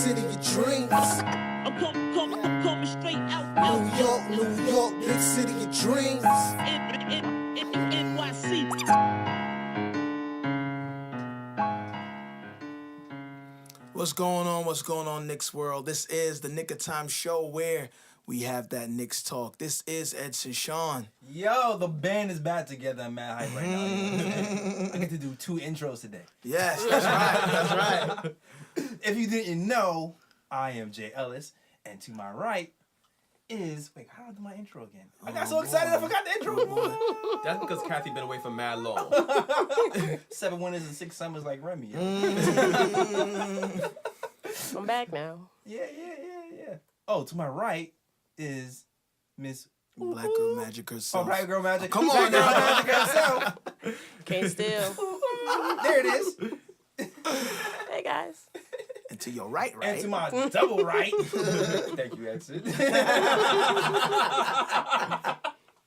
city of dreams. I'm coming straight out. New York, big city of dreams. NYC. What's going on, Knicks world? This is the Nick of Time show where we have that Knicks talk. This is Edson Sean. Yo, the band is back together. I'm mad hype right now. I get to do 2 intros today. Yes, that's right. That's right. If you didn't know, I am Jay Ellis, and to my right is... Wait, how do I do my intro again? I got so excited I forgot the intro. That's because Kathy been away for mad long. 7 winters and 6 summers like Remy. I'm back now. Yeah. Oh, to my right is Miss... Black Girl Magic herself. Oh, Black Girl Magic. Come on, Black Girl Magic herself. Can't steal. There it is. Hey, guys. And to your right. And to my double right. Thank you, Edson. You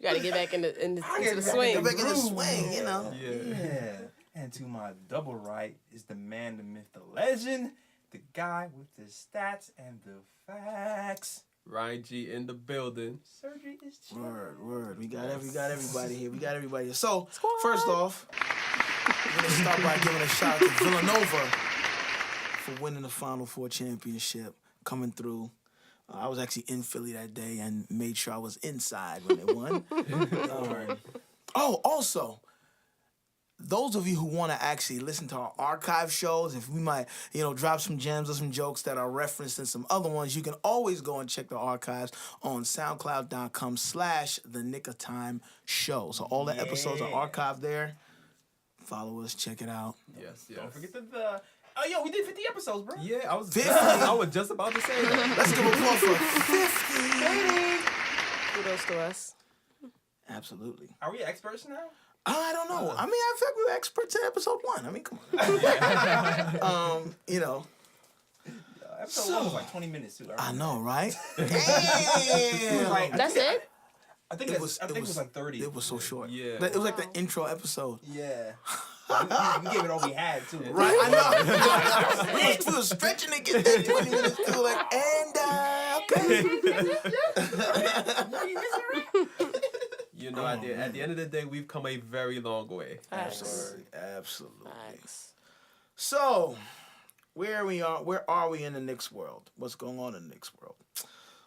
gotta get back into the swing. Get back in the swing, you know. Yeah. And to my double right is the man, the myth, the legend, the guy with the stats and the facts. Ryan G in the building. Surgery is cheap. Word. We got everybody here. So, first off, we're going to start by giving a shout out to Villanova for winning the Final Four championship, coming through. I was actually in Philly that day and made sure I was inside when they won. Also, those of you who want to actually listen to our archive shows, if we might, drop some gems or some jokes that are referenced in some other ones, you can always go and check the archives on soundcloud.com/The Nick of Time Show. So all the episodes are archived there. Follow us, check it out. Yes. Don't forget the... Oh, yo, we did 50 episodes, bro. Yeah, I was 50. I was just about to say that. Let's give a applause for 50. Kudos to us. Absolutely. Are we experts now? I don't know. I mean, I feel like we were experts in episode 1. I mean, come on. Episode 1 was like 20 minutes, too. I know, right? Like, That's it? I think it was like 30. It was so short. Yeah. It was like the intro episode. Yeah. We gave it all we had, too. Right, I know. we were stretching to get that 20 minutes through, like, okay. At the end of the day, we've come a very long way. Absolutely. Thanks. So, where are we in the Knicks world? What's going on in the Knicks world?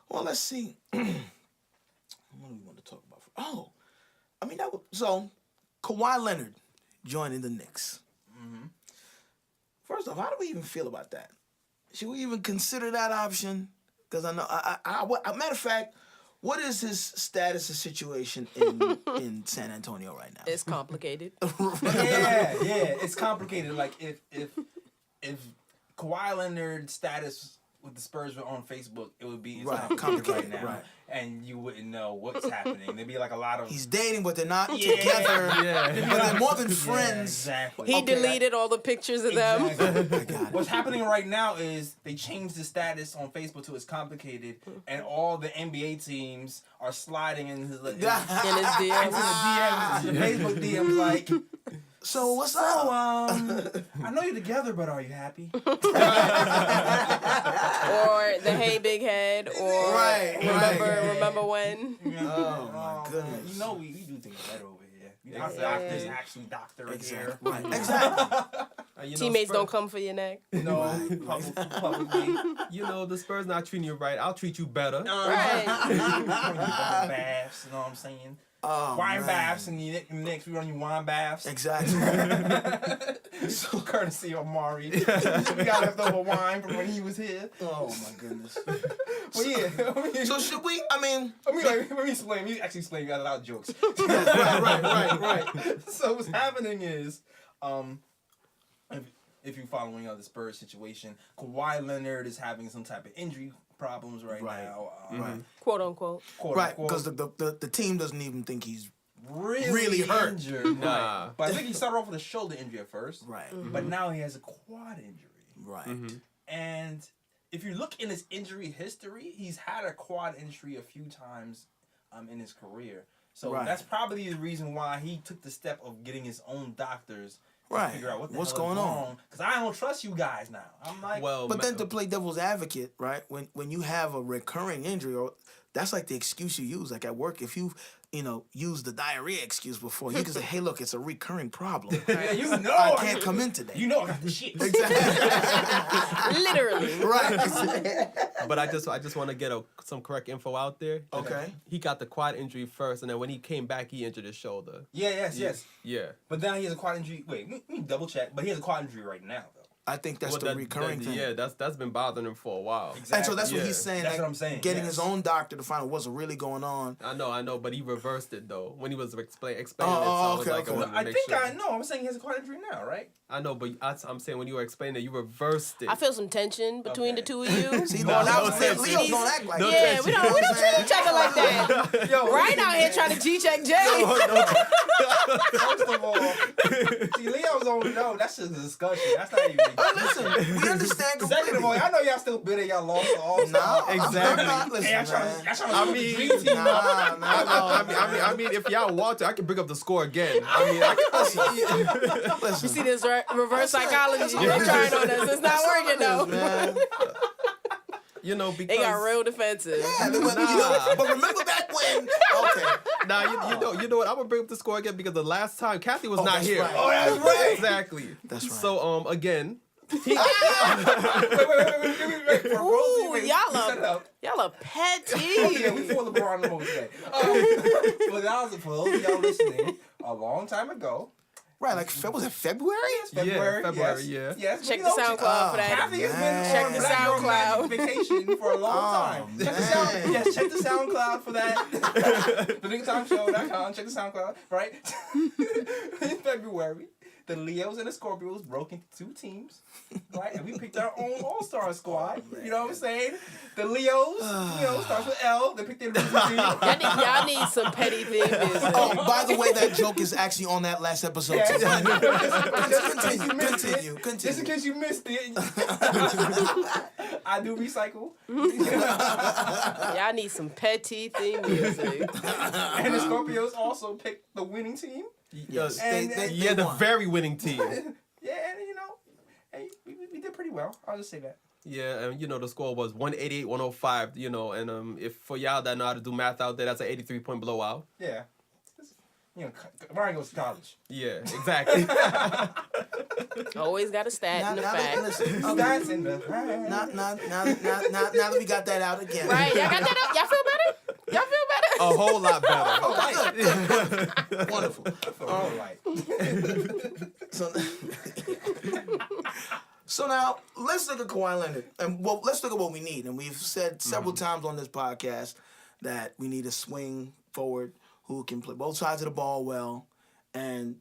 Well, let's see. What do we want to talk about? So Kawhi Leonard joining the Knicks. Mm-hmm. First off, how do we even feel about that? Should we even consider that option? Because I know, matter of fact, what is his status of situation in San Antonio right now? It's complicated. Yeah, it's complicated. Like if Kawhi Leonard's status with the Spurs were on Facebook, it would be complicated right now. Right. And you wouldn't know what's happening. There'd be like a lot of... He's dating, but they're not together. Yeah. But they're more than friends. Yeah, exactly. He deleted all the pictures of them. I got it. What's happening right now is they changed the status on Facebook to it's complicated, and all the NBA teams are sliding in his DMs. Into the Facebook DMs like... So what's up? I know you're together, but are you happy? Or the hey big head, or remember when? Oh my goodness! You know we do things better over here. Our doctors actually doctor here. Right. Exactly. Teammates don't come for your neck. No, publicly. The Spurs not treating you right. I'll treat you better. Right. Baths, you know what I'm saying? Wine baths and the Knicks, we run you wine baths. Exactly. So courtesy of Mari. We got leftover wine from when he was here. Oh my goodness. Well, yeah. So should we? Let me explain. Let me actually explain. You got a lot of jokes. Right. So what's happening is, if you're following the Spurs situation, Kawhi Leonard is having some type of injury problems right now. Quote unquote. Right, because the team doesn't even think he's really hurt. Injured. Nah. But I think he started off with a shoulder injury at first. Right. Mm-hmm. But now he has a quad injury. Right. Mm-hmm. And if you look in his injury history, he's had a quad injury a few times in his career. So that's probably the reason why he took the step of getting his own doctors Right. Figure out What's the hell is going on. wrong. Because I don't trust you guys now. I'm like, But then to play devil's advocate, right? When you have a recurring injury, or that's like the excuse you use. Like at work, if you've used the diarrhea excuse before, you can say, "Hey, look, it's a recurring problem. yeah, you know, I can't come in today." You know I got the shit. Literally. Right. But I just want to get some correct info out there. Okay. He got the quad injury first, and then when he came back, he injured his shoulder. Yes. Yeah. But now he has a quad injury. Wait, let me double check. But he has a quad injury right now, though. I think that's the recurring thing. Yeah, that's been bothering him for a while. Exactly. And so that's what Yeah. he's saying. That's like, what I'm saying, Getting yes. his own doctor to find out what's really going on. I know, but he reversed it though when he was explaining it. So Oh, I was okay, like, okay. wanted to I make think sure. I know. I'm saying he has a quad injury now, right? I know, but I'm saying when you were explaining it, you reversed it. I feel some tension between the two of you. See, No, no, no Leo tension. don't act like No that. Yeah, we don't treat each other like that. Yo, Right out here trying to G-check Jay. First of all, see, Leo's on no. That's just a discussion. That's not even. Listen, we understand completely. Second of all, I know y'all still bitter. Y'all lost the All-Star. No, Exactly. I'm not. Listen, Hey, man. y'all trying to I the mean, dream team. I mean, if y'all want to, I can bring up the score again. I mean, I can, You see this reverse psychology you're trying on us. It's not working though. Man. because They got real defensive. Yeah, but remember back when? Okay. Nah, you know what? I'm gonna bring up the score again because the last time Kathy was not that's here. right. Oh, that's right. Exactly. That's right. So again, Wait. For Ooh, Rosie, y'all are petty. Yeah, we for LeBron the most today. For those of y'all listening, a long time ago, Right, like was it February? February, February, yes, yeah. yes. Check we the know SoundCloud for that. Kathy has been Check on the Black Girl SoundCloud. Magic vacation for a long time. Check the SoundCloud for that. TheNiggaTimeShow.com. Check the SoundCloud, right? In February, the Leos and the Scorpios broke into two teams, right? And we picked our own All-Star squad. You know what I'm saying? The Leos, starts with L. They picked their team. Y'all need some petty theme music. Oh, by the way, that joke is actually on that last episode. Too. Continue. Just in case you missed it. I do recycle. Y'all need some petty theme music. And the Scorpios also picked the winning team. Yes, And- they the won. very winning team. Yeah, and we did pretty well. I'll just say that. Yeah, and the score was 188-105. And if for y'all that know how to do math out there, that's an 83-point blowout. Yeah. Ryan goes to college. Yeah, exactly. Always got a stat and a Now fact. listen, That's in the now that we got that out again. Right? Y'all got that up? Y'all feel better? Y'all feel better? A whole lot better. Wonderful. all right. So now let's look at Kawhi Leonard, and let's look at what we need. And we've said several times on this podcast that we need a swing forward who can play both sides of the ball well, and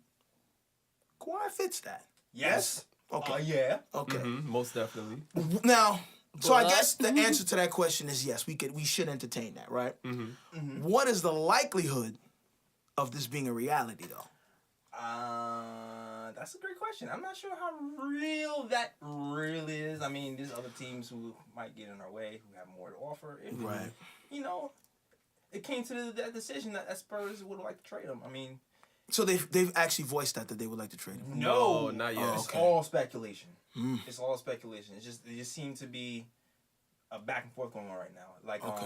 Kawhi fits that. Yes. Okay. Yeah. Okay. Most definitely. Now, so I But- guess the answer to that question is yes. We should entertain that, right? What is the likelihood of this being a reality, though? That's a great question. I'm not sure how real that really is. I mean, there's other teams who might get in our way, who have more to offer. If, Right. It came to that decision that Spurs would like to trade him. I mean, So they've actually voiced that they would like to trade him. no, not yet. Oh, It's okay. all speculation. It's all speculation. It just seems to be a back and forth going on right now. Like, Okay.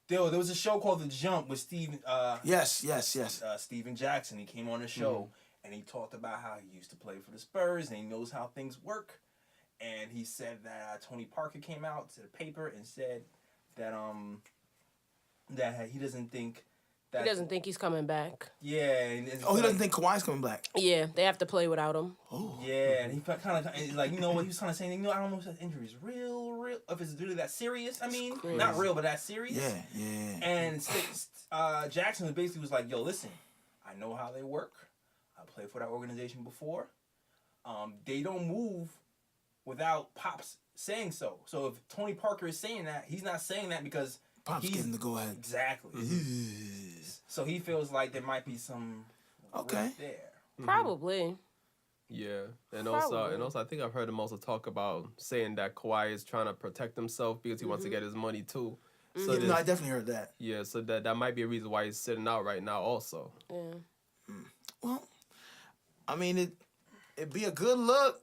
there was a show called The Jump with Steven. Yes. Steven Jackson. He came on the show and he talked about how he used to play for the Spurs and he knows how things work. And he said that Tony Parker came out to the paper and said that that he doesn't think that He doesn't think he's coming back. Yeah. And it's Oh, he like- doesn't think Kawhi's coming back. Yeah, they have to play without him. Oh. Yeah, and he kind of like, what he was kind of saying, I don't know if that injury is real, if it's really that serious. I mean, not real, but that serious. Yeah. And Jackson basically was like, yo, listen, I know how they work. I played for that organization before. They don't move without Pops saying so. So if Tony Parker is saying that, he's not saying that because Pop's getting the go ahead. Exactly. So he feels like there might be some risk there. Probably. Yeah, and Probably. also, I think I've heard him also talk about saying that Kawhi is trying to protect himself because he wants to get his money too. So No, I definitely heard that. yeah, so that might be a reason why he's sitting out right now. Also, Yeah. Well, I mean, it'd be a good look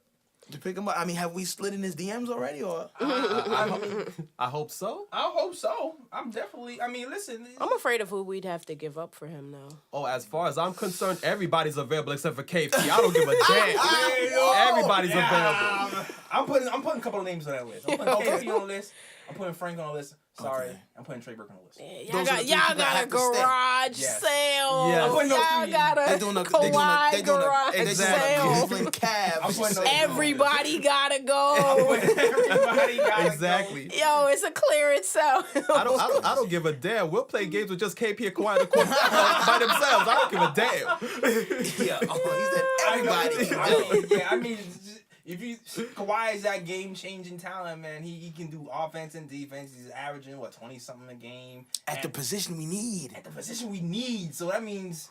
to pick him up. I mean, have we slid in his DMs already, or? I hope so. I hope so. I'm definitely. I mean, listen. I'm afraid of who we'd have to give up for him, though. Oh, as far as I'm concerned, everybody's available except for KP. I don't give a damn. Everybody's available. I'm putting a couple of names on that list. I'm putting KP on the list. I'm putting Frank on the list. Sorry, I'm putting Trey Burke on the list. Y'all got a garage sale. Yes. I'm putting those Y'all three. got a Kawhi garage sale. Cavs. Everybody gotta go. Everybody got Exactly. Yo, it's a clearance sale. I don't give a damn. We'll play games with just KP and Kawhi in the court by themselves. I don't give a damn. Yeah, he said everybody can do it. I mean, Kawhi is that game-changing talent, man. He can do offense and defense. He's averaging 20-something a game At the position we need. At the position we need. So that means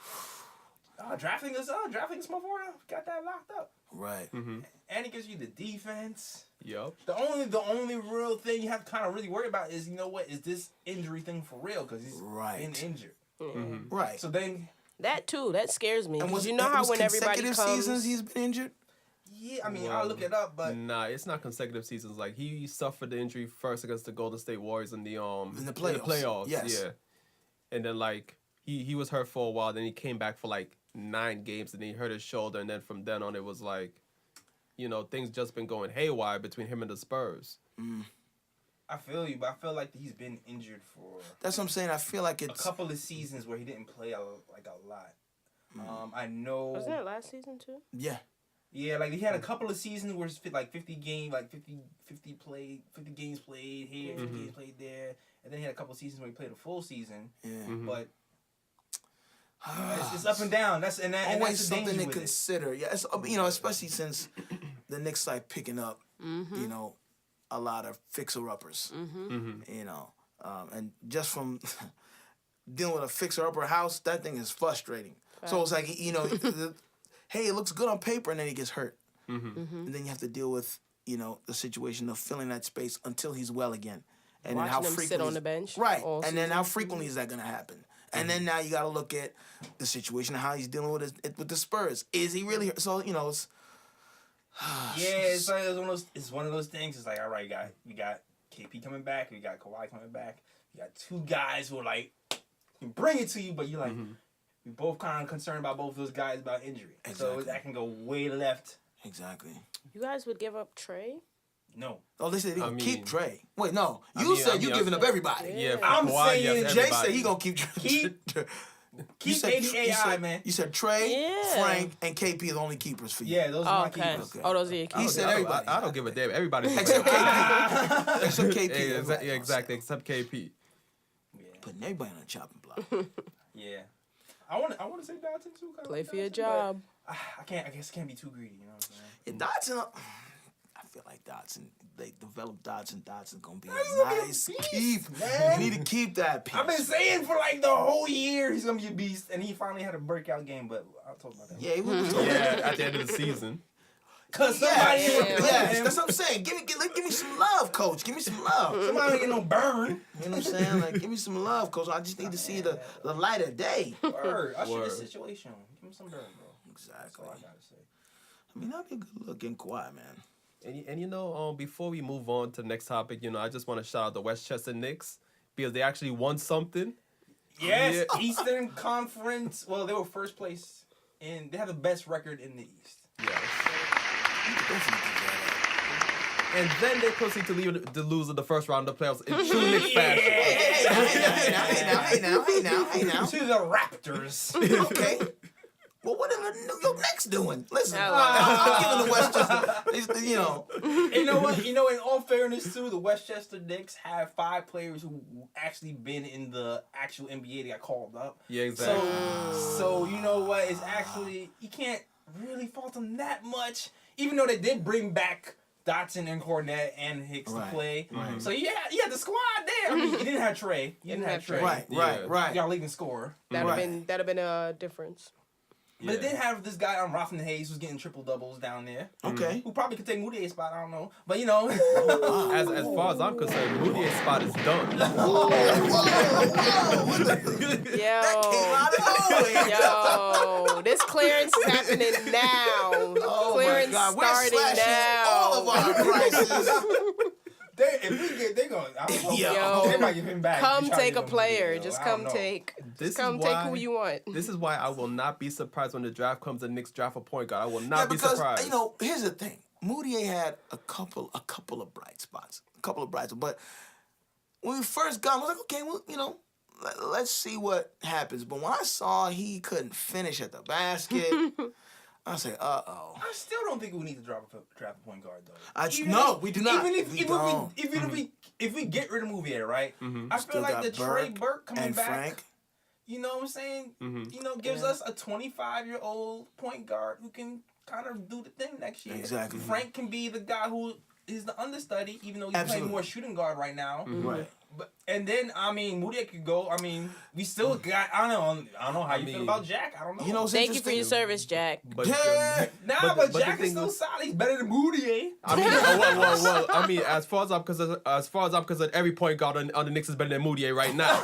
drafting us motherfucker got that locked up. Right. Mm-hmm. And it gives you the defense. Yep. The only real thing you have to kind of really worry about is, you know what, is this injury thing for real? Because he's been injured. Mm-hmm. Right. So then That too, that scares me. And was You know how when everybody consecutive comes, seasons he's been injured? yeah, I mean, I'll look it up, but Nah, it's not consecutive seasons. Like he suffered the injury first against the Golden State Warriors in the playoffs. Yes. Yeah. And then like he was hurt for a while, then he came back for like 9 games and then he hurt his shoulder, and then from then on it was like, things just been going haywire between him and the Spurs. I feel you, but I feel like he's been injured for That's what I'm saying. I feel like it's a couple of seasons where he didn't play a lot. I know. wasn't it last season too? Yeah. Yeah, like he had a couple of seasons where it's 50 games played here, 50 games played there, and then he had a couple of seasons where he played a full season. Yeah. But it's up and down. Always that's the something danger to with it. consider. Yeah, it's, especially since the Knicks started picking up, a lot of fixer-uppers. And just from dealing with a fixer-upper house, that thing is frustrating. So it's like, hey, it looks good on paper, and then he gets hurt. And then you have to deal with, the situation of filling that space until he's well again. And Watching then how him frequently sit on the bench. Right. all And then season. how frequently is that going to happen? And then now you got to look at the situation of how he's dealing with the Spurs. Is he really? So it's. It's like it's one of those things. It's like, all right, we got KP coming back, we got Kawhi coming back, we got 2 guys who are like can bring it to you, but you're like we both kind of concerned about both of those guys about injury. Exactly. So that can go way left. Exactly. You guys would give up Trey? No. Oh, they said they gonna keep mean- Trey. Wait, no. You said you giving up everybody. Yeah, for I'm Kawhi, saying yes, Jay everybody. said he gonna keep Trey. Keep AI, man. You said Trey, Yeah. Frank, and KP are the only keepers for you. Yeah, those are my Okay. keepers. Oh, those are your He keys. said everybody. I don't give a damn. Everybody's Except available. KP. Except KP. Yeah, everybody else. exactly. Except KP. Putting everybody on the chopping block. Yeah. I want to say Dotson too. Play for your Dotson, job. but I guess I can't be too greedy. You know what I'm saying? Yeah, Dotson. I feel like Dotson. They developed Dotson. Dotson's gonna be a nice keep. man. You need to keep that piece. I've been saying for like the whole year he's gonna be a beast, and he finally had a breakout game. But I'll talk about that. Yeah, he was. Yeah, at the end of the season. Cause somebody ain't Yeah, playing. that's what I'm saying. Give me some love, coach. Give me some love. Somebody ain't get no burn. You know what I'm saying? Like, give me some love, coach. I just need to see the light of day. Word. I should Word. this situation. Give him some burn, bro. That's Exactly. all I gotta say. I mean, that'd be a good look in Kawhi, man. And before we move on to the next topic, I just want to shout out the Westchester Knicks because they actually won something. Yes, Yeah. Eastern Conference. Well, they were first place, and they have the best record in the East. Yes. Definitely do that. And then they proceed to lose in the first round of the playoffs in true Knicks fashion. Hey now. To the Raptors. Okay. Well, what are the New York Knicks doing? Listen, I I'm giving the Westchester, You know what? In all fairness, too, the Westchester Knicks have 5 players who actually been in the actual NBA. They got called up. Yeah, exactly. So you know what? It's actually you can't really fault them that much, even though they did bring back Dotson and Cornette and Hicks to play. Right. So you had the squad there. I mean, you didn't have Trey. You didn't have Trey. Right. You got a leading scorer. That'd have been a difference. But they did have this guy on Rothan Hayes who's getting triple doubles down there. Okay. Who probably could take Moutier's spot. I don't know, but you know. As far as I'm concerned, Moutier's spot is done. Yo, this clearance is happening now. Clearance starting now. All of our prices. They going. I don't know. Yo, They might give him back. come Try to take get a him player. Moutier, Just though. I come don't know. take. This Just come is take why- who you want. This is why I will not be surprised when the draft comes and Knicks draft a point guard. I will not be because, surprised. you know, here's the thing. Moutier had a couple of bright spots. But when we first got him, I was like, okay, well, you know, let's see what happens. But when I saw he couldn't finish at the basket, I was like, uh-oh. I still don't think we need to draft a point guard though. No, we do not. If we get rid of Moutier, right? I Still feel like got the Trey Burke coming and back. Frank. You know what I'm saying? You know, gives us a 25-year-old point guard who can kind of do the thing next year. Exactly. Frank can be the guy who is the understudy, even though he's Absolutely. playing more shooting guard right now. Right. But and then I mean, Moutier could go. I mean, we still got. I don't know how you feel about Jack. I don't know. You know, Thank you for your service, Jack. But, Yeah. but the Jack is thing still is- solid. He's better than Moutier. I mean, well. I mean, as far as I'm concerned, every point guard on the Knicks is better than Moutier right now.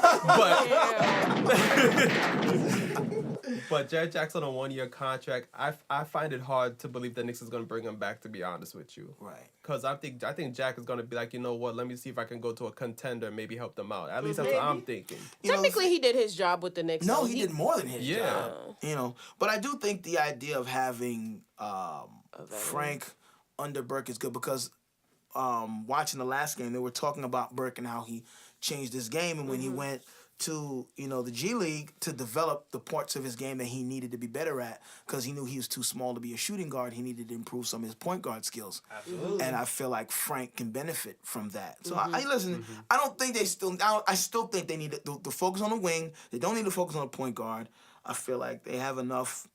But Jared Jackson on a 1-year contract, I find it hard to believe the Knicks is going to bring him back. To be honest with you, Right. Because I think Jack is going to be like, you know what? Let me see if I can go to a contender, maybe help them out. At least that's what I'm thinking. You know, Technically, he did his job with the Knicks. No, though. he did more than his Yeah. job. You know, but I do think the idea of having Frank under Burke is good because watching the last game, they were talking about Burke and how he changed his game, and when he went to the G League to develop the parts of his game that he needed to be better at because he knew he was too small to be a shooting guard. He needed to improve some of his point guard skills. Absolutely. And I feel like Frank can benefit from that. So I listen. I don't think they still. I still think they need to focus on the wing. They don't need to focus on the point guard. I feel like they have enough,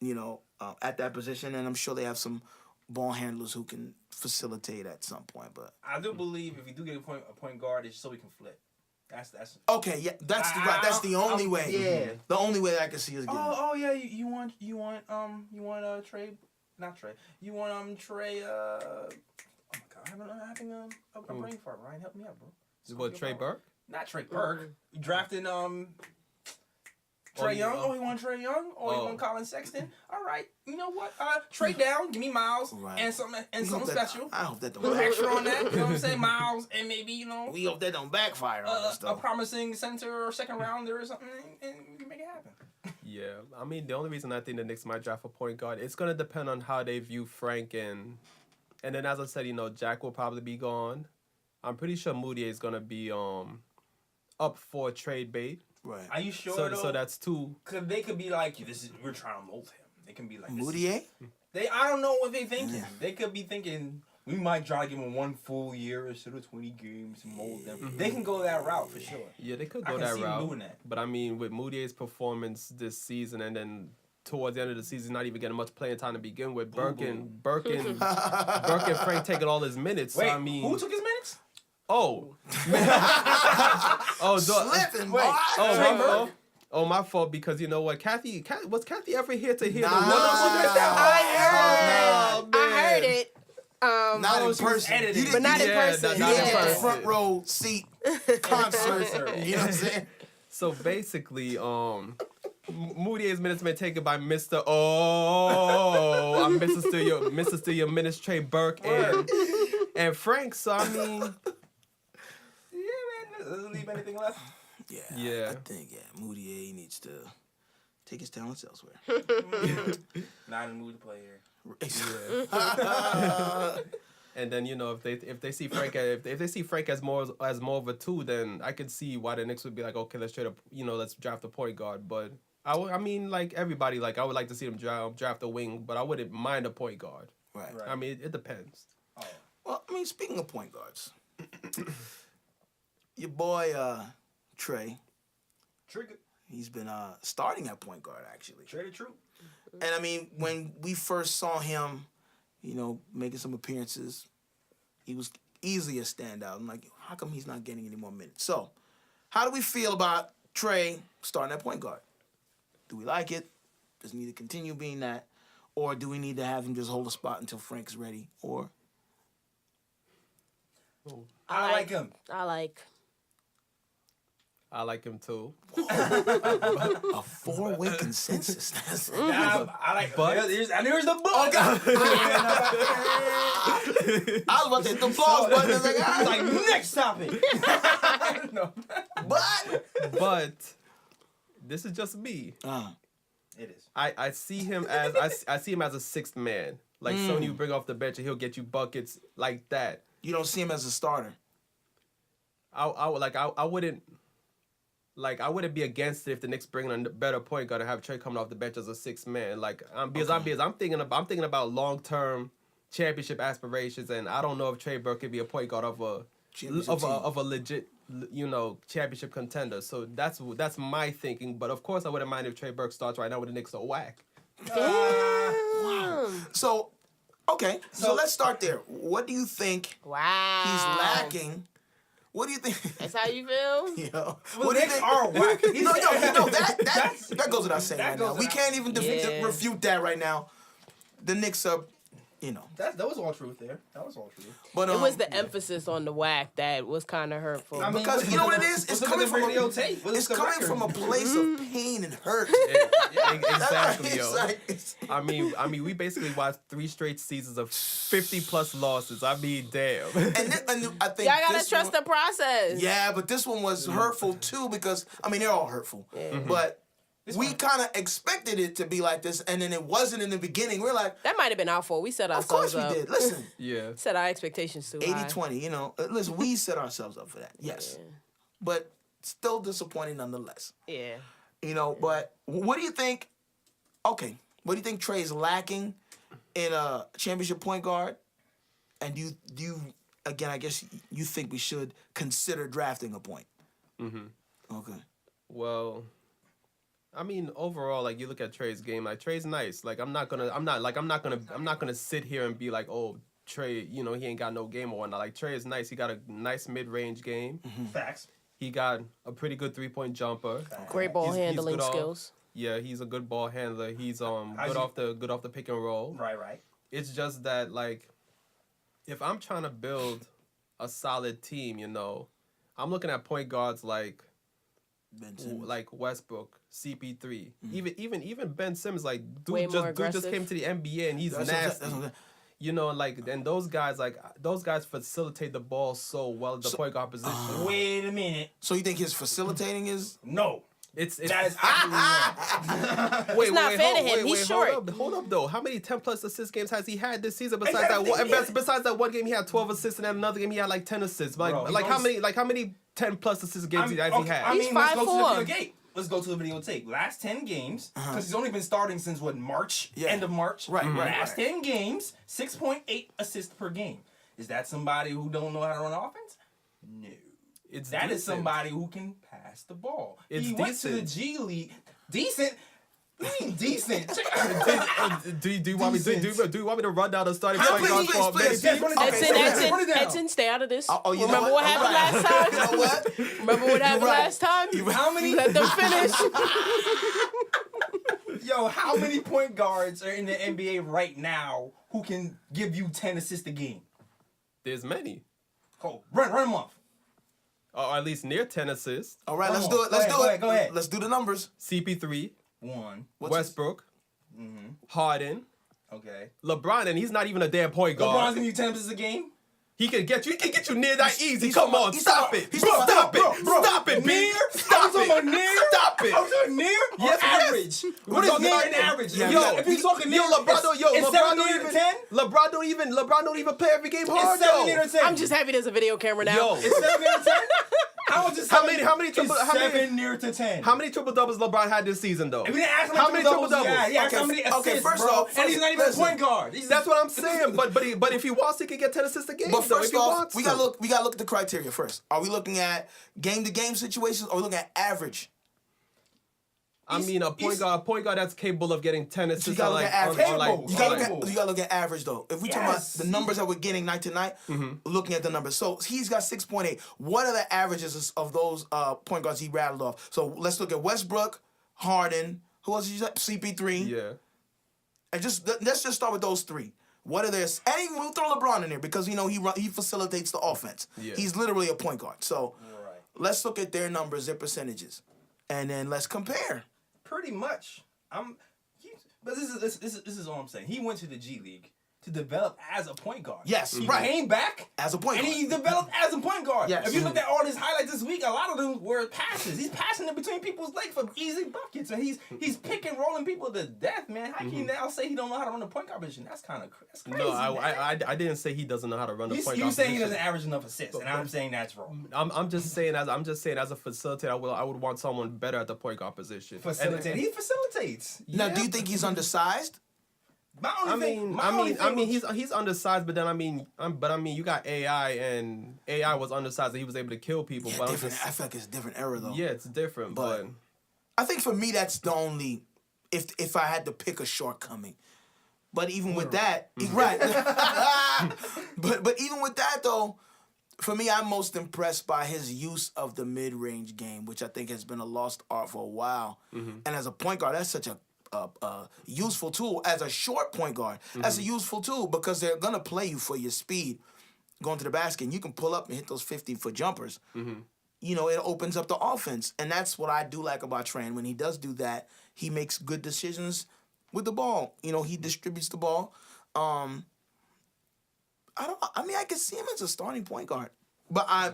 at that position, and I'm sure they have some ball handlers who can facilitate at some point. But I do believe if we do get a point guard, it's so we can flip. That's okay. Yeah, that's the only way. Yeah. The only way I can see us getting. Oh yeah. You want Trey, not Trey. You want Trey. Oh my God, I'm having a brain fart. Ryan, help me out, bro. What, Trey Burke? Not Trey Burke. You drafted Trey Young. Oh, you want Trey Young? Oh, you want Colin Sexton? All right. You know what? Trade down. Give me Miles and something special. I hope that don't Put extra backfire. on that. You know what I'm saying? Miles and maybe We hope that don't backfire on us a though. promising center or second rounder or something, and we can make it happen. Yeah, I mean, the only reason I think the Knicks might draft a point guard, it's going to depend on how they view Frank and then, as I said, Jack will probably be gone. I'm pretty sure Moutier is going to be up for trade bait. Right. Are you sure So, though? so that's two. Cause they could be like, we're trying to mold him. They can be like, Moutier? I don't know what they thinking. They could be thinking we might try to give him 1 full year instead of 20 games and mold them. They can go that route for sure. Yeah, they could I go can that see them route. doing that. But I mean, with Moutier's performance this season, and then towards the end of the season, not even getting much playing time to begin with, Burke and Frank taking all his minutes. Wait, so, I mean, who took his minutes? Oh, Slipping, boy. My fault, because you know what, Kathy was Kathy ever here to hear the Nah. I heard it. Not in person. edited. You But didn't not in Yeah, person. you didn't get the Yeah. front row seat concert. You know what I'm saying? So basically, Moutier's minutes been taken by Mr. Oh, I'm Mr. Still your minutes, Trey Burke and Frank. So I mean, Yeah, man. Doesn't leave anything left. Yeah. I think Moutier needs to take his talents elsewhere. Not in the mood to play here. and then if they see Frank if they see Frank as more of a 2, then I could see why the Knicks would be like, okay, let's trade up, let's draft a point guard. But I mean, like everybody, like I would like to see them draft a wing, but I wouldn't mind a point guard. Right. I mean, it depends. Oh. Well, I mean, speaking of point guards, your boy Trey, Trigger. he's been starting at point guard actually. Trey the truth. And I mean, when we first saw him, making some appearances, he was easily a standout. I'm like, how come he's not getting any more minutes? So, how do we feel about Trey starting at point guard? Do we like it? Does he need to continue being that, or do we need to have him just hold a spot until Frank's ready? Or I like him. I like him too. a four-way consensus. That's I like. But There's the book. I was about to hit the applause button. I was like, It's like next topic. No. But this is just me. It is. I see him as I see him as a sixth man. Like someone you bring off the bench and he'll get you buckets like that. You don't see him as a starter. I wouldn't be against it if the Knicks bring in a better point guard and have Trey coming off the bench as a sixth man. Like I'm thinking about long-term championship aspirations, and I don't know if Trey Burke could be a point guard of a legit, championship contender. So that's my thinking. But of course, I wouldn't mind if Trey Burke starts right now with the Knicks are whack. Wow. So, okay. So let's start there. What do you think Wow. he's lacking? What do you think? That's how you feel? Yo, What do you think? Are whack. That goes without saying right now. We can't even refute that right now. The Knicks are, That was all truth there. That was all true. But It was the emphasis on the whack that was kind of hurtful. because you know what it is? It's coming from radio tape. It's coming from a place of pain and hurt. Exactly, yo. It's I mean, we basically watched 3 straight seasons of 50+ losses. I mean, damn. and I think Y'all gotta this trust one, the process. Yeah, but this one was hurtful too because they're all hurtful. But we kind of expected it to be like this, and then it wasn't in the beginning. We're like, That might have been our fault. We set of ourselves course we up. did. Listen, Yeah. Set our expectations too high. 80-20, listen, we set ourselves up for that. Yes. But still disappointing nonetheless. Yeah. But what do you think? Okay, what do you think Trey's lacking in a championship point guard? And do you again? I guess you think we should consider drafting a point. Okay. Well, I mean, overall, like you look at Trey's game, like Trey's nice. Like I'm not gonna sit here and be like, oh, Trey, he ain't got no game or whatnot. Like Trey is nice. He got a nice mid-range game. Facts. He got a pretty good 3-point jumper. Great ball He's handling good skills. Yeah, he's a good ball handler. He's good off the pick and roll. Right. It's just that like, if I'm trying to build a solid team, I'm looking at point guards like Westbrook, CP3, even Ben Simmons. Like dude just came to the NBA and he's nasty. And those guys facilitate the ball so well at the point guard position. Wait a minute. So you think his facilitating is No. It's That is absolutely wrong. It's not fair to him. He's short. Hold up though. How many 10+ assist games has he had this season? Besides that one, besides that one game, he had 12 assists, and then another game he had like 10 assists. How many 10+ assist games has he had? He's let's go 5'4". to the video. Let's go to the videotape. Last 10 games, because he's only been starting since March, end of March. Right. Last 10 games, 6.8 assists per game. Is that somebody who don't know how to run offense? No. That is somebody who can pass the ball. He went to the G League. Decent? What do you mean decent? Do you want me to run down the starting point guard for please. Edson, stay out of this. you Remember know what happened last time? You know what? Remember what happened last time? How many? Let them finish. Yo, how many point guards are in the NBA right now who can give you 10 assists a game? There's many. Oh, run them off. Or at least near 10 assists. All right, let's do it. Go ahead. Let's do the numbers. CP3. 1. Westbrook. Harden. Okay. LeBron, and he's not even a damn point guard. LeBron's gonna give 10 assists a game? He can get you near that easy. Come on, stop it. Stop it, Near? Stop it. Near? Stop it. I'm talking near or Yes. average? What is near and average? If he's talking near, it's 7 near to 10? LeBron don't even play every game hard. It's 7 near to 10. I'm just happy there's a video camera now. Yo. It's 7 near to 10? How many triple 10? How many triple doubles LeBron had this season though? We didn't ask him How many triple doubles? He asked how many assists, first bro. off, and he's not even a point guard. That's what I'm saying. But if he wants, he can get 10 assists a game. But though, first if he off, wants we to. gotta look at the criteria first. Are we looking at game-to-game situations, or are we looking at average? I mean, a point guard that's capable of getting 10 assists. You gotta look at average. You gotta look at average though. If we talk about the numbers that we're getting night to night, looking at the numbers. So he's got 6.8. What are the averages of those point guards he rattled off? So let's look at Westbrook, Harden, Who else did you say? CP3. Yeah. And let's just start with those three. What are their? And we'll throw LeBron in there because he facilitates the offense. Yeah. He's literally a point guard. So let's look at their numbers, their percentages, and then let's compare. Pretty much. But this is all I'm saying. He went to the G League to develop as a point guard. Yes, he came back as a point guard. And he developed as a point guard. Yes. If you look at all his highlights this week, a lot of them were passes. He's passing in between people's legs for easy buckets. And he's pick and rolling people to death, man. How can you now say he don't know how to run the point guard position? That's crazy. No, I didn't say he doesn't know how to run the point guard position. You saying he doesn't average enough assists, and I'm saying that's wrong. I'm just saying as a facilitator, I would want someone better at the point guard position. Facilitate. He facilitates. Now, do you think he's undersized? He's undersized, but then you got AI, and AI was undersized, and he was able to kill people. Yeah, but different. I feel like it's a different era though. Yeah, it's different, but I think for me that's the only if I had to pick a shortcoming. But even with that, right? but even with that though, for me, I'm most impressed by his use of the mid-range game, which I think has been a lost art for a while. And as a point guard, that's such a useful tool. As a short point guard, that's a useful tool because they're gonna play you for your speed, going to the basket. And you can pull up and hit those 50-foot jumpers. It opens up the offense, and that's what I do like about Trey. And when he does do that, he makes good decisions with the ball. He distributes the ball. I can see him as a starting point guard, but I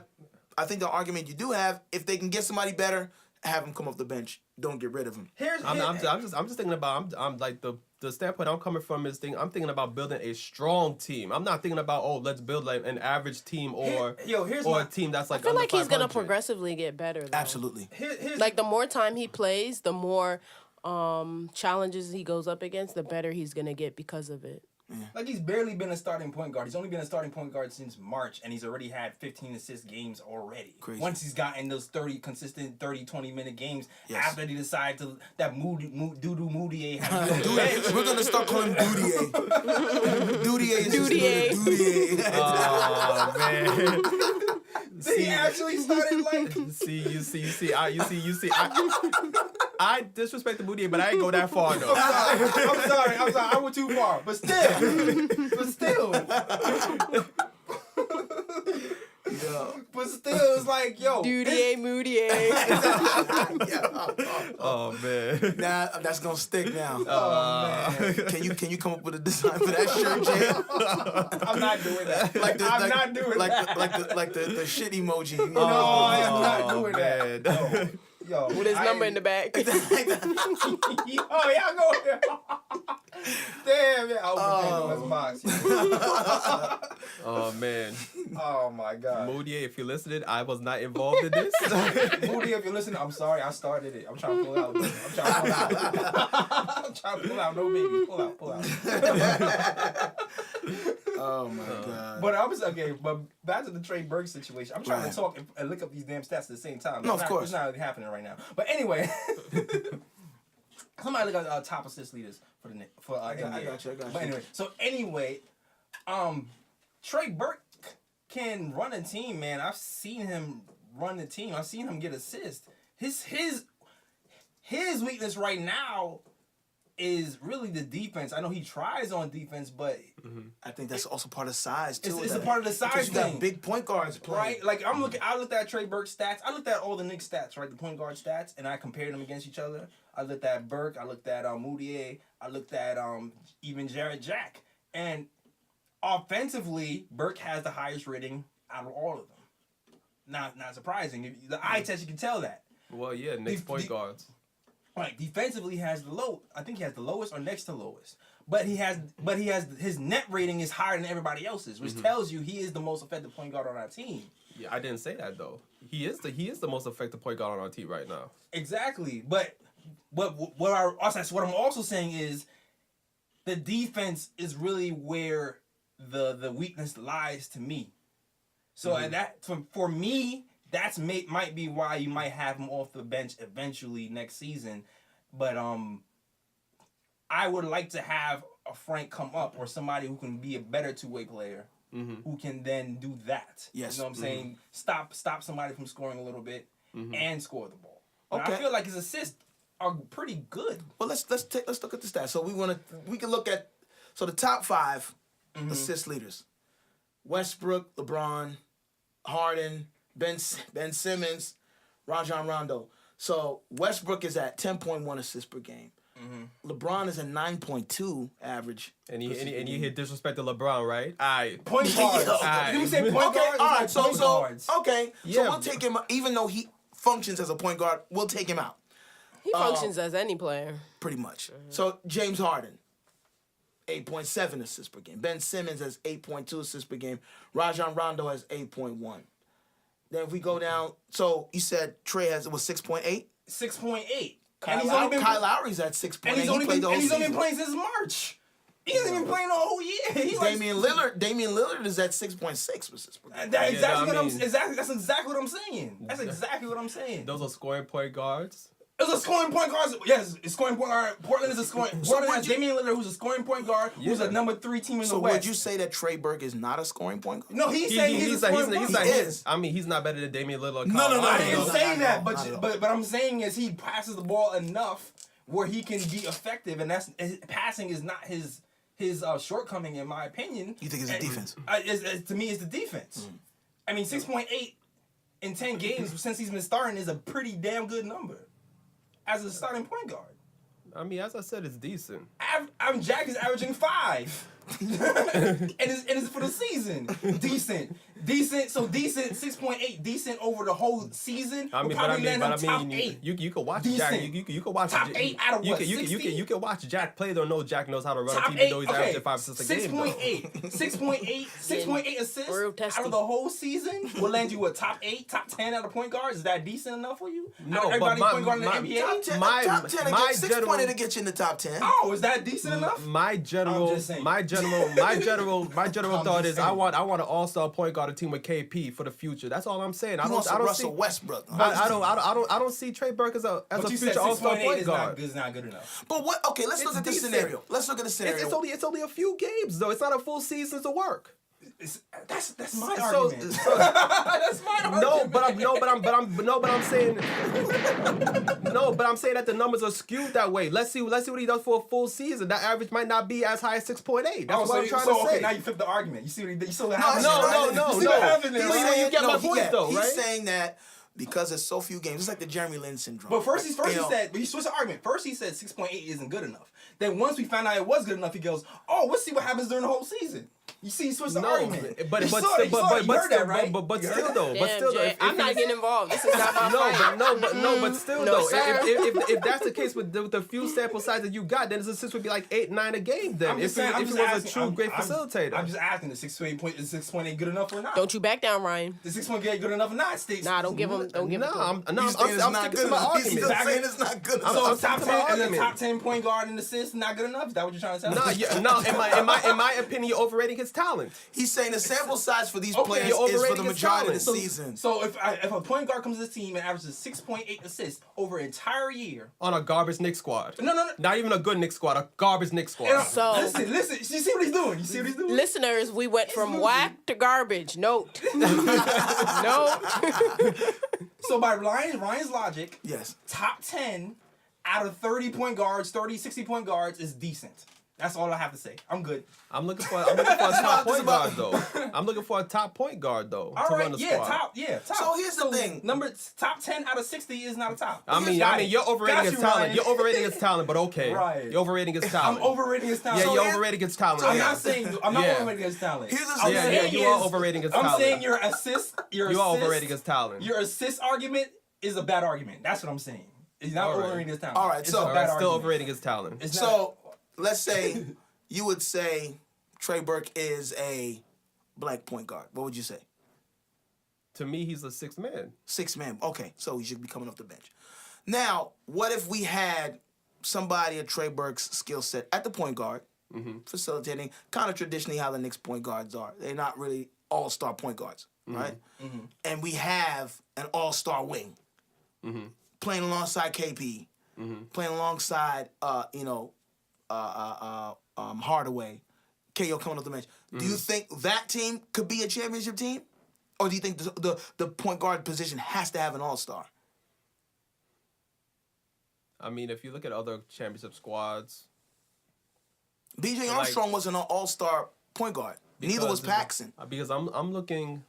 think the argument you do have, if they can get somebody better, have him come off the bench. Don't get rid of him. I'm just thinking about I'm like the standpoint I'm coming from is I'm thinking about building a strong team. I'm not thinking about let's build like an average team or a team that's like. I feel like he's 500. gonna progressively get better. Though. Absolutely. Like the more time he plays, the more challenges he goes up against, the better he's gonna get because of it. Yeah. Like he's barely been a starting point guard. He's only been a starting point guard since March, and he's already had 15 assist games already. Crazy. Once he's gotten those 20-minute games after he decided to that Moody Moutier. We're gonna start calling him Doutier. Doutier is Doutier. Doutier. Oh man. He actually started like. I disrespect the Moutier, but I ain't go that far though. I'm sorry. I went too far, but still. But still, it's like, yo. Doutier, Moutier. Oh man. Nah, that's gonna stick now. Oh man. Can you come up with a design for that shirt, Jay? I'm not doing that. I'm not doing that. Like the shit emoji. No, I'm not doing that. No. Yo, With his number in the back. Oh, y'all go here. Damn, yeah. Pandora's box. Oh man. Oh my God. Moutier, if you're listening, I was not involved in this. Moutier, if you're listening, I'm sorry. I started it. I'm trying to pull out. I'm trying to pull out. No baby. Pull out. Oh my God. But but back to the Trey Burke situation. I'm trying to talk and look up these damn stats at the same time. No, of course. It's not really happening right now. But anyway, somebody look at top assist leaders for the NBA. I got you. But anyway, Trey Burke can run a team, man. I've seen him run the team. I've seen him get assists. His weakness right now is really the defense. I know he tries on defense, but I think that's also part of size too. It's a part of the size you thing. got big point guards playing. Right? Like I looked at Trey Burke's stats. I looked at all the Knicks stats, right? The point guard stats, and I compared them against each other. I looked at Burke. I looked at Moutier. I looked at even Jared Jack. And offensively, Burke has the highest rating out of all of them. Not surprising. The eye test, you can tell that. Well, yeah, Knicks point guards. Right, defensively he has I think he has the lowest or next to lowest. But he has his net rating is higher than everybody else's, which tells you he is the most effective point guard on our team. Yeah, I didn't say that though. He is the most effective point guard on our team right now. Exactly. But what I'm also saying is the defense is really where the weakness lies to me. So that for me, that's might be why you might have him off the bench eventually next season. But I would like to have a Frank come up or somebody who can be a better two-way player who can then do that. Yes. You know what I'm saying? Stop somebody from scoring a little bit and score the ball. But Okay. I feel like his assist are pretty good. Well, let's look at the stats. So we can look at the top 5 assist leaders: Westbrook, LeBron, Harden, Ben Simmons, Rajon Rondo. So Westbrook is at 10.1 assists per game. LeBron is at 9.2 average. And you hit disrespect to LeBron, right? Aight. Point guards. Did we say point guards? All right. So guards. we'll take him. Even though he functions as a point guard, we'll take him out. He functions as any player. Pretty much. So James Harden, 8.7 assists per game. Ben Simmons has 8.2 assists per game. Rajon Rondo has 8.1. Then if we go down, so you said Trey was 6.8? 6.8. Kyle Lowry's at 6.8. And he's only been season. playing since March. He hasn't been playing the whole year. Damian Lillard is at 6.6 assists per game. That's exactly what I'm saying. That's exactly what I'm saying. Those are scoring point guards. It's a scoring point guard. Yes, it's scoring point guard. Portland is a scoring. Portland has Damian Lillard, who's a scoring point guard, who's a number 3 team in the West. So would you say that Trey Burke is not a scoring point guard? No, he's saying he's a scoring point guard. I mean, he's not better than Damian Lillard. No. I didn't say that, but I'm saying is he passes the ball enough where he can be effective, and that's passing is not his shortcoming in my opinion. You think it's the defense? To me, it's the defense. I mean, 6.8 in 10 games since he's been starting is a pretty damn good number as a starting point guard. I mean, as I said, it's decent. Jack is averaging 5. and it's for the season. Decent. So decent, 6.8, decent over the whole season. I mean, top 8. You can watch Decent. Jack. You can watch top 8 out of what? 60? You can watch Jack play. Though no Jack knows how to run Top a team, even 8, though he's averaging 5 assists a game. 6.8 assists out of the whole season will land you a top 8, top 10 out of point guards. Is that decent enough for you? No, everybody but point guard in the NBA. Top 10 to get you in the top 10. Oh, is that decent enough? My general thought is I want an all-star point guard team with KP for the future. That's all I'm saying. He wants Russell Westbrook. I don't see Trey Burke as a future all-star point guard. Is not good enough. But what? Okay, let's look at the scenario. Let's look at the scenario. It's only a few games though. It's not a full season's of work. That's my argument. That's my argument. I'm saying that the numbers are skewed that way. Let's see what he does for a full season. That average might not be as high as 6.8. That's what I'm trying to say. Okay, now you flip the argument. You see what happened? No. You get my point though, right? He's saying that because there's so few games. It's like the Jeremy Lin syndrome. But first he said, but he switched the argument. First he said 6.8 isn't good enough. Then once we found out it was good enough, he goes, "Oh, let's see what happens during the whole season." You see, he switched the argument. But still, I'm not getting involved. This is not my fight. But still, if that's the case with the few sample size that you got, then his assists would be like 8, 9 a game. Then if he was a true great facilitator, I'm just asking: is 6.8 good enough or not? Don't you back down, Ryan? Is 6.8 good enough or not? Nah, don't give him. I'm sticking to my He's still argument. saying it's not good enough. So top 10 point guard in assists not good enough? Is that what you're trying to tell me? No. In my opinion, you're overrating his talent. He's saying the sample size for these players is for the majority of the season. So if a point guard comes to this team and averages 6.8 assists over an entire year on a garbage Knicks squad. No. Not even a good Knicks squad, a garbage Knicks squad. So listen. You see what he's doing? Listeners, we went from whack to garbage. Note. So by Ryan's logic, yes, top 10 out of 30 point guards, 60 point guards is decent. That's all I have to say. I'm good. I'm looking for a top point guard though. I'm looking for a top point guard though. All right, run the squad. top. So here's the thing. Top 10 out of 60 is not a top. I mean, you're overrating his talent. Ryan. You're overrating his talent, but okay. Right. You're overrating his talent. I'm overrating his talent. Yeah, you're overrating his talent. I'm not overrating his talent. Here's the thing. You are overrating his talent. I'm saying you are overrating his talent. Your assist argument is a bad argument. That's what I'm saying. He's not overrating his talent. All right, so still overrating his talent. So let's say you would say Trey Burke is a blank point guard. What would you say? To me, he's a 6th man. 6th man. Okay, so he should be coming off the bench. Now, what if we had somebody of Trey Burke's skill set at the point guard, facilitating, kind of traditionally how the Knicks point guards are. They're not really all-star point guards, right? Mm-hmm. And we have an all-star wing playing alongside KP, playing alongside, Hardaway, Kale coming off the bench. Do you think that team could be a championship team? Or do you think the point guard position has to have an all-star? I mean, if you look at other championship squads, B.J. Armstrong wasn't an all-star point guard. Neither was Paxson. Because I'm looking.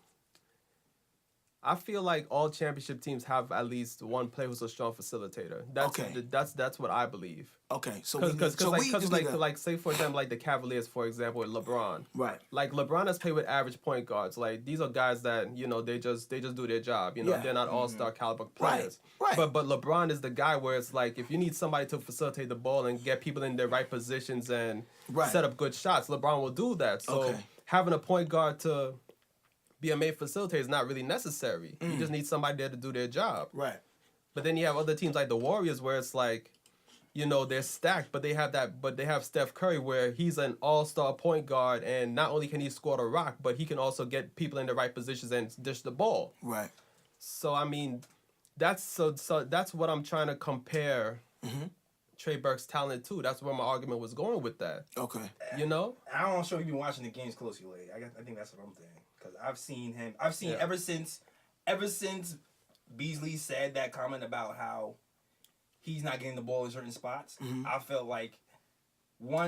I feel like all championship teams have at least one player who's a strong facilitator. That's what I believe. Okay, so like say for example like the Cavaliers for example with LeBron. Right. Like LeBron has played with average point guards. Like these are guys that they just do their job. They're not all-star caliber players. Right. But LeBron is the guy where it's like if you need somebody to facilitate the ball and get people in their right positions and set up good shots, LeBron will do that. So having a point guard to be a main facilitator is not really necessary. You just need somebody there to do their job. Right. But then you have other teams like the Warriors where it's like, they're stacked, but they have Steph Curry where he's an all-star point guard, and not only can he score the rock, but he can also get people in the right positions and dish the ball. Right. So I mean, that's what I'm trying to compare Trey Burke's talent to. That's where my argument was going with that. Okay. I don't sure you've been watching the games closely lately. I think that's what I'm thinking. Because I've seen ever since Beasley said that comment about how he's not getting the ball in certain spots, I felt like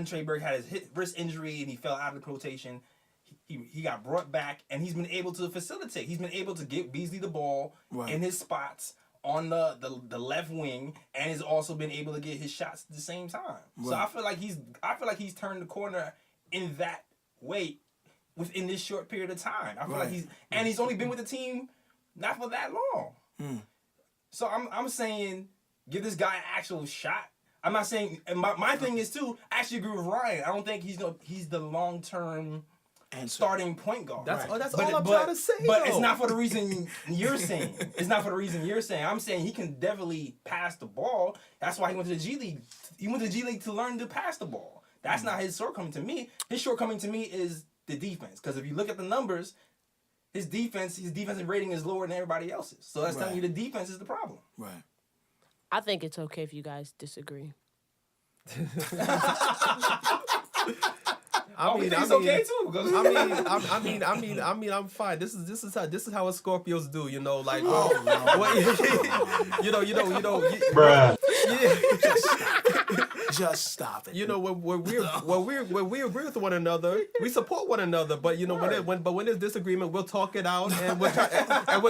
Trey Burke had his wrist injury and he fell out of the rotation. He got brought back and he's been able to facilitate. He's been able to get Beasley the ball in his spots on the left wing, and has also been able to get his shots at the same time. Right. So I feel like he's turned the corner in that way within this short period of time. I feel like he's only been with the team not for that long. So I'm saying give this guy an actual shot. I'm not saying, and my thing is too, I actually agree with Ryan. I don't think he's the long-term starting point guard. That's all I'm trying to say. But it's not for the reason you're saying. I'm saying he can definitely pass the ball. That's why he went to the G League. He went to the G League to learn to pass the ball. That's not his shortcoming to me. His shortcoming to me is the defense. Because if you look at the numbers, his defensive rating is lower than everybody else's. So that's telling you the defense is the problem. Right. I think it's okay if you guys disagree. It's okay too. I'm fine. This is how us Scorpios do, like bruh. Just stop it. When we agree with one another, we support one another. But when there's disagreement, we'll talk it out and we'll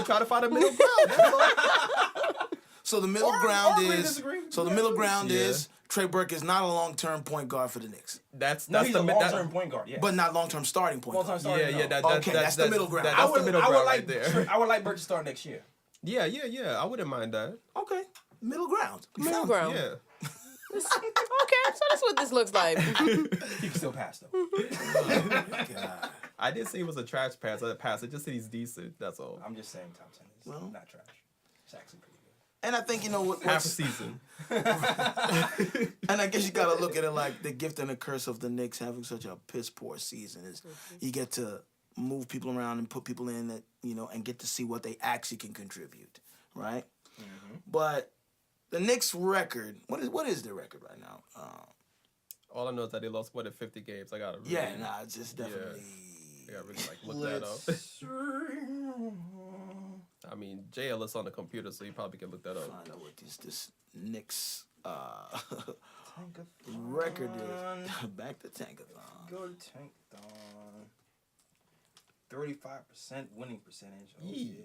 try to find a middle ground. That's all. So the middle ground is Trey Burke is not a long-term point guard for the Knicks. He's a long-term point guard, yeah. But not long-term starting point guard. That's the middle ground. That's the middle ground right there. I would like Burke to start next year. Yeah. I wouldn't mind that. Okay. Middle ground. Ground. Yeah. Okay, so that's what this looks like. He can still pass, though. God. I didn't say it was a trash pass. I just said he's decent. That's all. I'm just saying top 10 is not trash. It's actually pretty good. And I think, half a season. And I guess you got to look at it like the gift and the curse of the Knicks having such a piss-poor season is you get to move people around and put people in that, and get to see what they actually can contribute, right? Mm-hmm. But the Knicks record, what is their record right now? All I know is that they lost more than 50 games. I got to really... Yeah, it's just definitely... I got to really, look that up. I mean, JL is on the computer, so you probably can look that up. Find out what this Knicks record is. Back to Tankathon. Go to Tankathon. 35% winning percentage. Oh, yeah.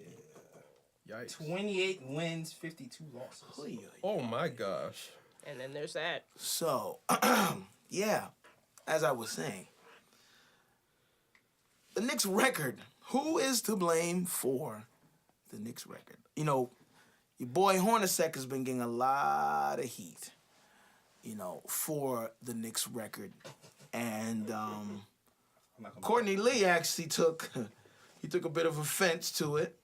Yikes. 28 wins, 52 losses. Oh, my gosh. And then there's that. So, as I was saying, the Knicks record, who is to blame for the Knicks record? Your boy Hornacek has been getting a lot of heat, for the Knicks record. And Courtney Lee actually took a bit of offense to it.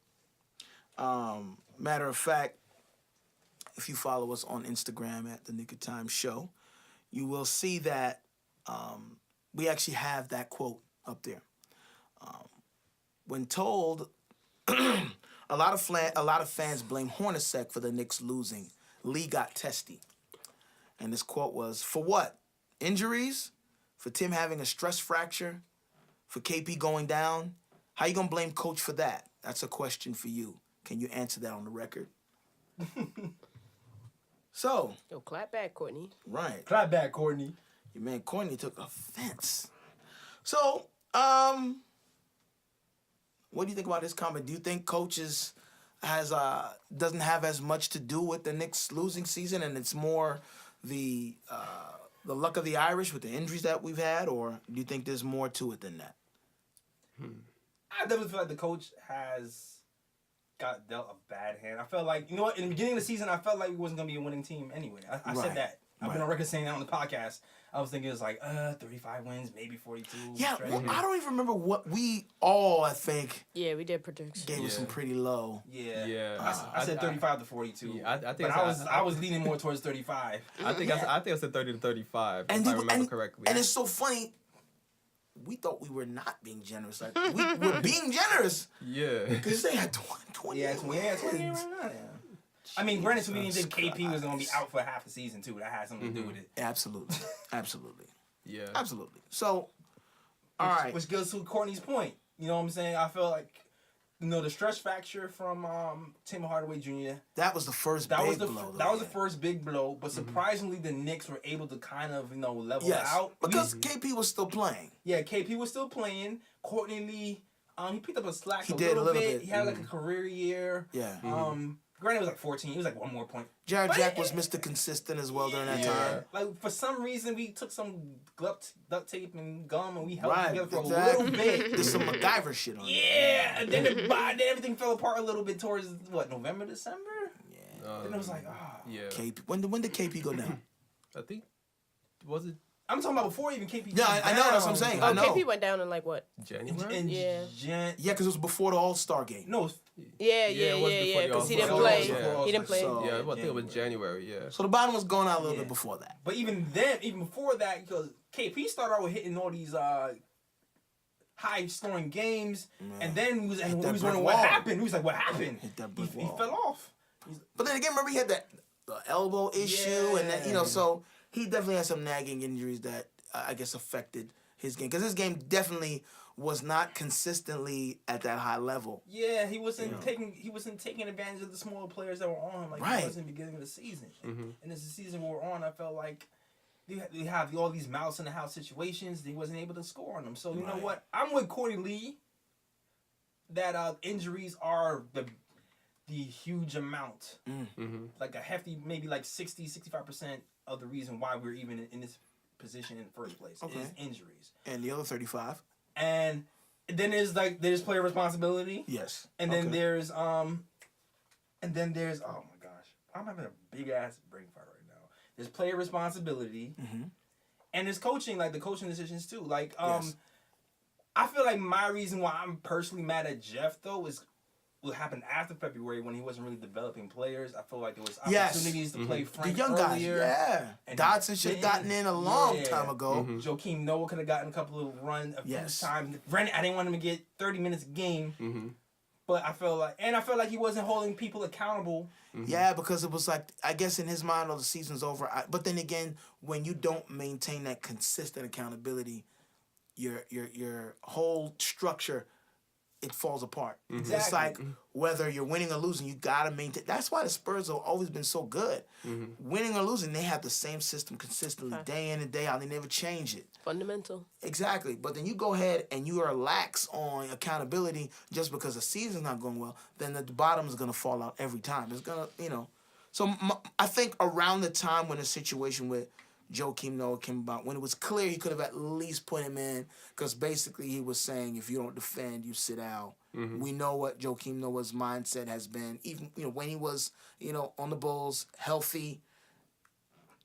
Matter of fact, if you follow us on Instagram at The Nick of Time Show, you will see that we actually have that quote up there. When told, a lot of fans blame Hornacek for the Knicks losing. Lee got testy. And this quote was, for what? Injuries? For Tim having a stress fracture? For KP going down? How you going to blame Coach for that? That's a question for you. Can you answer that on the record? So, Yo, clap back, Courtney. right. Clap back, Courtney. Your man Courtney took offense. So, what do you think about this comment? Do you think coaches doesn't have as much to do with the Knicks losing season, and it's more the luck of the Irish with the injuries that we've had, or do you think there's more to it than that? I definitely feel like the coach has got dealt a bad hand. I felt like, you know what, in the beginning of the season, I felt like we wasn't going to be a winning team anyway. I said that. I've been on record saying that on the podcast. I was thinking it was like 35 wins, maybe 42. Yeah, well, I don't even remember what we all, I think, Yeah, we did predictions. gave us some pretty low. Yeah. Yeah. I said 35 to 42. Yeah, I think but I was leaning more towards 35. I think I said 30 to 35. And if I remember correctly. And it's so funny. We thought we were not being generous. Like we were being generous yeah. because they had 20 Yeah, 20 wins. right now. I mean, granted, we didn't think KP was going to be out for half the season, too. That had something to do with it. Absolutely. Absolutely. Yeah. Absolutely. So, all right. Which goes to Courtney's point. You know what I'm saying? I feel like, you know, the stretch fracture from Tim Hardaway Jr. That was the first That big was the blow. that was the first big blow, but surprisingly, the Knicks were able to kind of, you know, level it out. because KP was still playing. Yeah, KP was still playing. Courtney Lee, he picked up a slack He a did little bit. He had like a career year. Yeah. Granted, it was like 14. He was like one more point. Jared But Jack was Mr. Consistent as well during that Yeah. time. Like, for some reason, we took some duct tape and gum and we held it Right. together for Exactly. a little bit. There's some MacGyver shit on it. Yeah, and then, then everything fell apart a little bit towards, what, November, December? And it was like, Yeah. KP. When did KP go down? I think was it I'm talking about before even KP. Yeah, I know, that's what I'm saying. Oh, I know. KP went down in like what? January? Yeah. Yeah. Yeah, because it was before the All-Star game. No, Yeah, it was before the because he All-Star didn't play. game. He didn't play. So- Yeah, I think it was January. Yeah. So the bottom was going out a little Yeah. bit before that. but even before that, because KP started out with hitting all these high scoring games, and then he was that wondering brick what wall. happened. He was like, what happened? Hit that He brick wall. fell off. But then again, remember he had the elbow issue, and then, so he definitely had some nagging injuries that I guess affected his game, because his game definitely was not consistently at that high level. Yeah, he wasn't taking advantage of the smaller players that were on him like he was in the beginning of the season. And as the season wore on, I felt like they have all these mouse in the house situations. He wasn't able to score on them. So you know what? I'm with Courtney Lee that injuries are the huge amount, like a hefty, maybe like 60-65% of the reason why we're even in this position in the first place is injuries. And the other 35? And then there's player responsibility. Yes. And then there's oh my gosh, I'm having a big ass brain fart right now. There's player responsibility, and there's coaching, like the coaching decisions too. Like I feel like my reason why I'm personally mad at Jeff though is what happened after February when he wasn't really developing players. I feel like there was opportunities to play Frank the young earlier. guys, And Dodson should have gotten in a long time ago. Joakim Noah could have gotten a couple of runs a few times. Granted, I didn't want him to get 30 minutes a game, but I felt like he wasn't holding people accountable. Yeah, because it was like, I guess in his mind, the season's over. But then again, when you don't maintain that consistent accountability, your whole structure, it falls apart. Exactly. It's like whether you're winning or losing, you gotta maintain. That's why the Spurs have always been so good. Winning or losing, they have the same system consistently, day in and day out. They never change it. Fundamental. Exactly. But then you go ahead and you are lax on accountability just because the season's not going well, then the bottom is gonna fall out every time. It's gonna, So I think around the time when the situation with Joakim Noah came about, when it was clear he could have at least put him in, because basically he was saying, if you don't defend, you sit out. We know what Joakim Noah's mindset has been. Even when he was on the Bulls, healthy,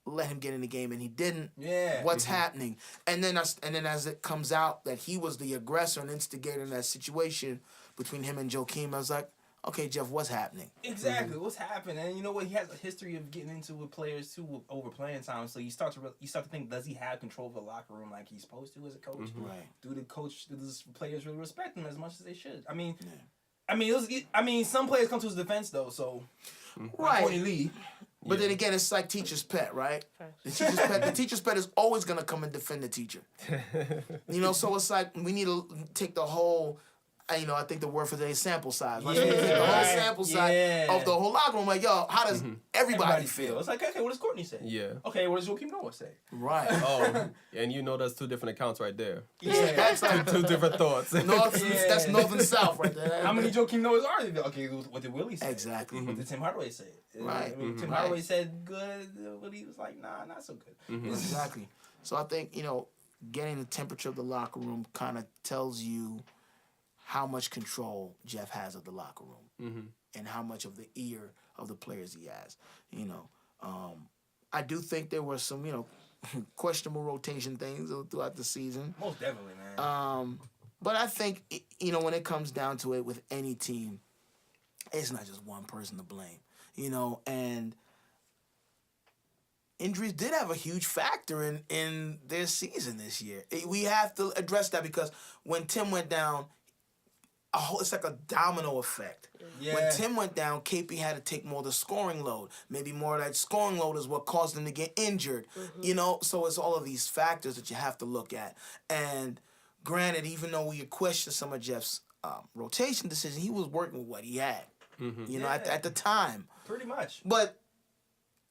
let him get in the game, and he didn't. Yeah. What's happening? And then as it comes out that he was the aggressor and instigator in that situation between him and Joakim, I was like, okay, Jeff, what's happening? Exactly, what's happening? And you know what? He has a history of getting into with players too, with overplaying time. So you start to think, does he have control of the locker room like he's supposed to as a coach? Right. Do the players really respect him as much as they should? I mean, some players come to his defense though. So, Right. Courtney Lee. But then again, it's like teacher's pet, right? The teacher's pet is always gonna come and defend the teacher. So it's like we need to take the whole. I think the word for today is sample size. Right? Yeah, So you get the whole right. sample size Yeah. of the whole locker room. Like, yo, how does everybody feel? It's like, okay, what does Courtney say? Yeah. Okay, what does Joakim Noah say? Right. Oh, and that's 2 different accounts right there. Yeah. That's like 2 different thoughts. That's north and south right there. How many Joakim Noahs are there? Okay, what did Willie say? Exactly. What did Tim Hardaway say? Right. I mean, Tim Right. Hardaway said good. Willie was like, nah, not so good. Exactly. So I think, getting the temperature of the locker room kind of tells you how much control Jeff has of the locker room and how much of the ear of the players he has. I do think there were some, questionable rotation things throughout the season. Most definitely, man. But I think, when it comes down to it with any team, it's not just one person to blame, and injuries did have a huge factor in their season this year. We have to address that because when Tim went down, it's like a domino effect. Yeah. When Tim went down, KP had to take more of the scoring load. Maybe more of that scoring load is what caused him to get injured. So it's all of these factors that you have to look at. And granted, even though we questioned some of Jeff's rotation decision, he was working with what he had. At the time. Pretty much. But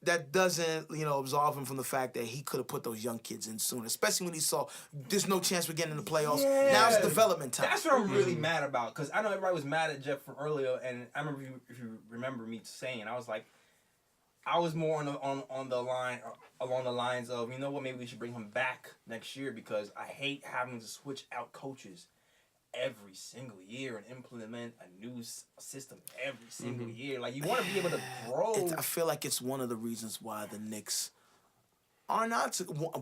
that doesn't, absolve him from the fact that he could have put those young kids in sooner, especially when he saw there's no chance we're getting in the playoffs. Yeah. Now it's development time. That's what I'm really mad about, because I know everybody was mad at Jeff from earlier, and I remember if you remember me saying, I was like, I was more on the line along the lines of, you know what, maybe we should bring him back next year because I hate having to switch out coaches every single year and implement a new system every single year. Like, you want to be able to grow. I feel like it's one of the reasons why the Knicks are not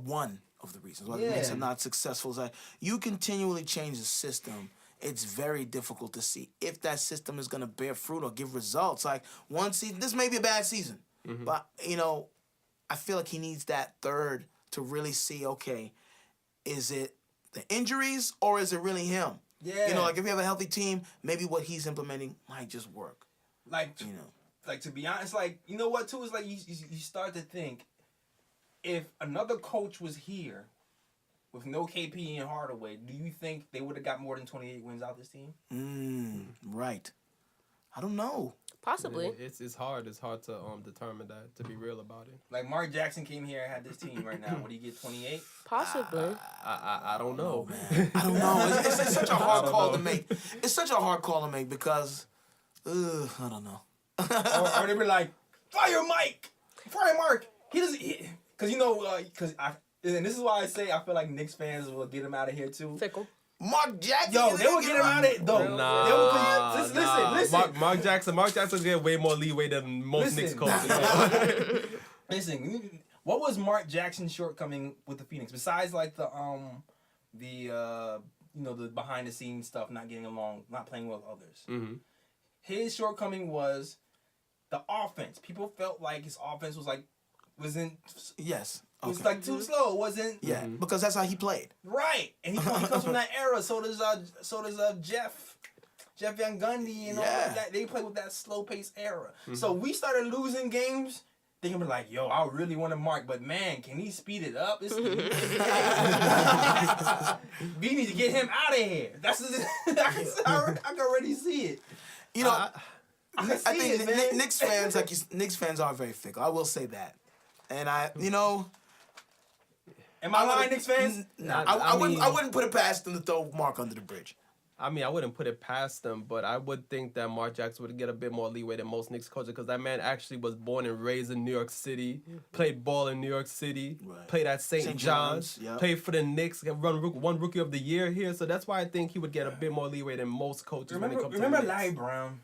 one of the reasons why the Knicks are not successful. Is that you continually change the system. It's very difficult to see if that system is going to bear fruit or give results. Like, one season, this may be a bad season, but I feel like he needs that third to really see. Okay, is it the injuries or is it really him? Yeah. Like if you have a healthy team, maybe what he's implementing might just work. Like, like, to be honest, like, you know what, too, is like you start to think, if another coach was here with no KP and Hardaway, do you think they would have got more than 28 wins out this team? Right. I don't know. Possibly. It's hard. It's hard to determine that, to be real about it. Like, Mark Jackson came here and had this team right now. Would he get 28? Possibly. I don't know. Man. I don't know. It's such a hard call to make. It's such a hard call to make because, I don't know. or they were like, fire Mike! Fire Mark! He doesn't... Because, and this is why I say I feel like Knicks fans will get him out of here, too. Fickle. Mark Jackson. Yo, they will get him out of it, though. Nah, Listen. Mark Jackson get way more leeway than most Knicks coaches. Listen, what was Mark Jackson's shortcoming with the Phoenix besides like the behind the scenes stuff, not getting along, not playing well with others? His shortcoming was the offense. People felt like his offense wasn't. Yes. It was Okay. like too slow. It wasn't. Yeah, because that's how he played. Right, and he comes from that era. So does Jeff Van Gundy and all that. They play with that slow paced era. So we started losing games. Thinking like, yo, I really want to Mark, but man, can he speed it up? We need to get him out of here. I can already see it. I think Knicks fans are very fickle. I will say that, and Am I lying, Knicks fans? No, I wouldn't put it past them to throw Mark under the bridge. I mean, I wouldn't put it past them, but I would think that Mark Jackson would get a bit more leeway than most Knicks coaches because that man actually was born and raised in New York City, played ball in New York City, played at St. John's, played for the Knicks, won Rookie of the Year here. So that's why I think he would get a bit more leeway than most coaches. Remember Larry Brown?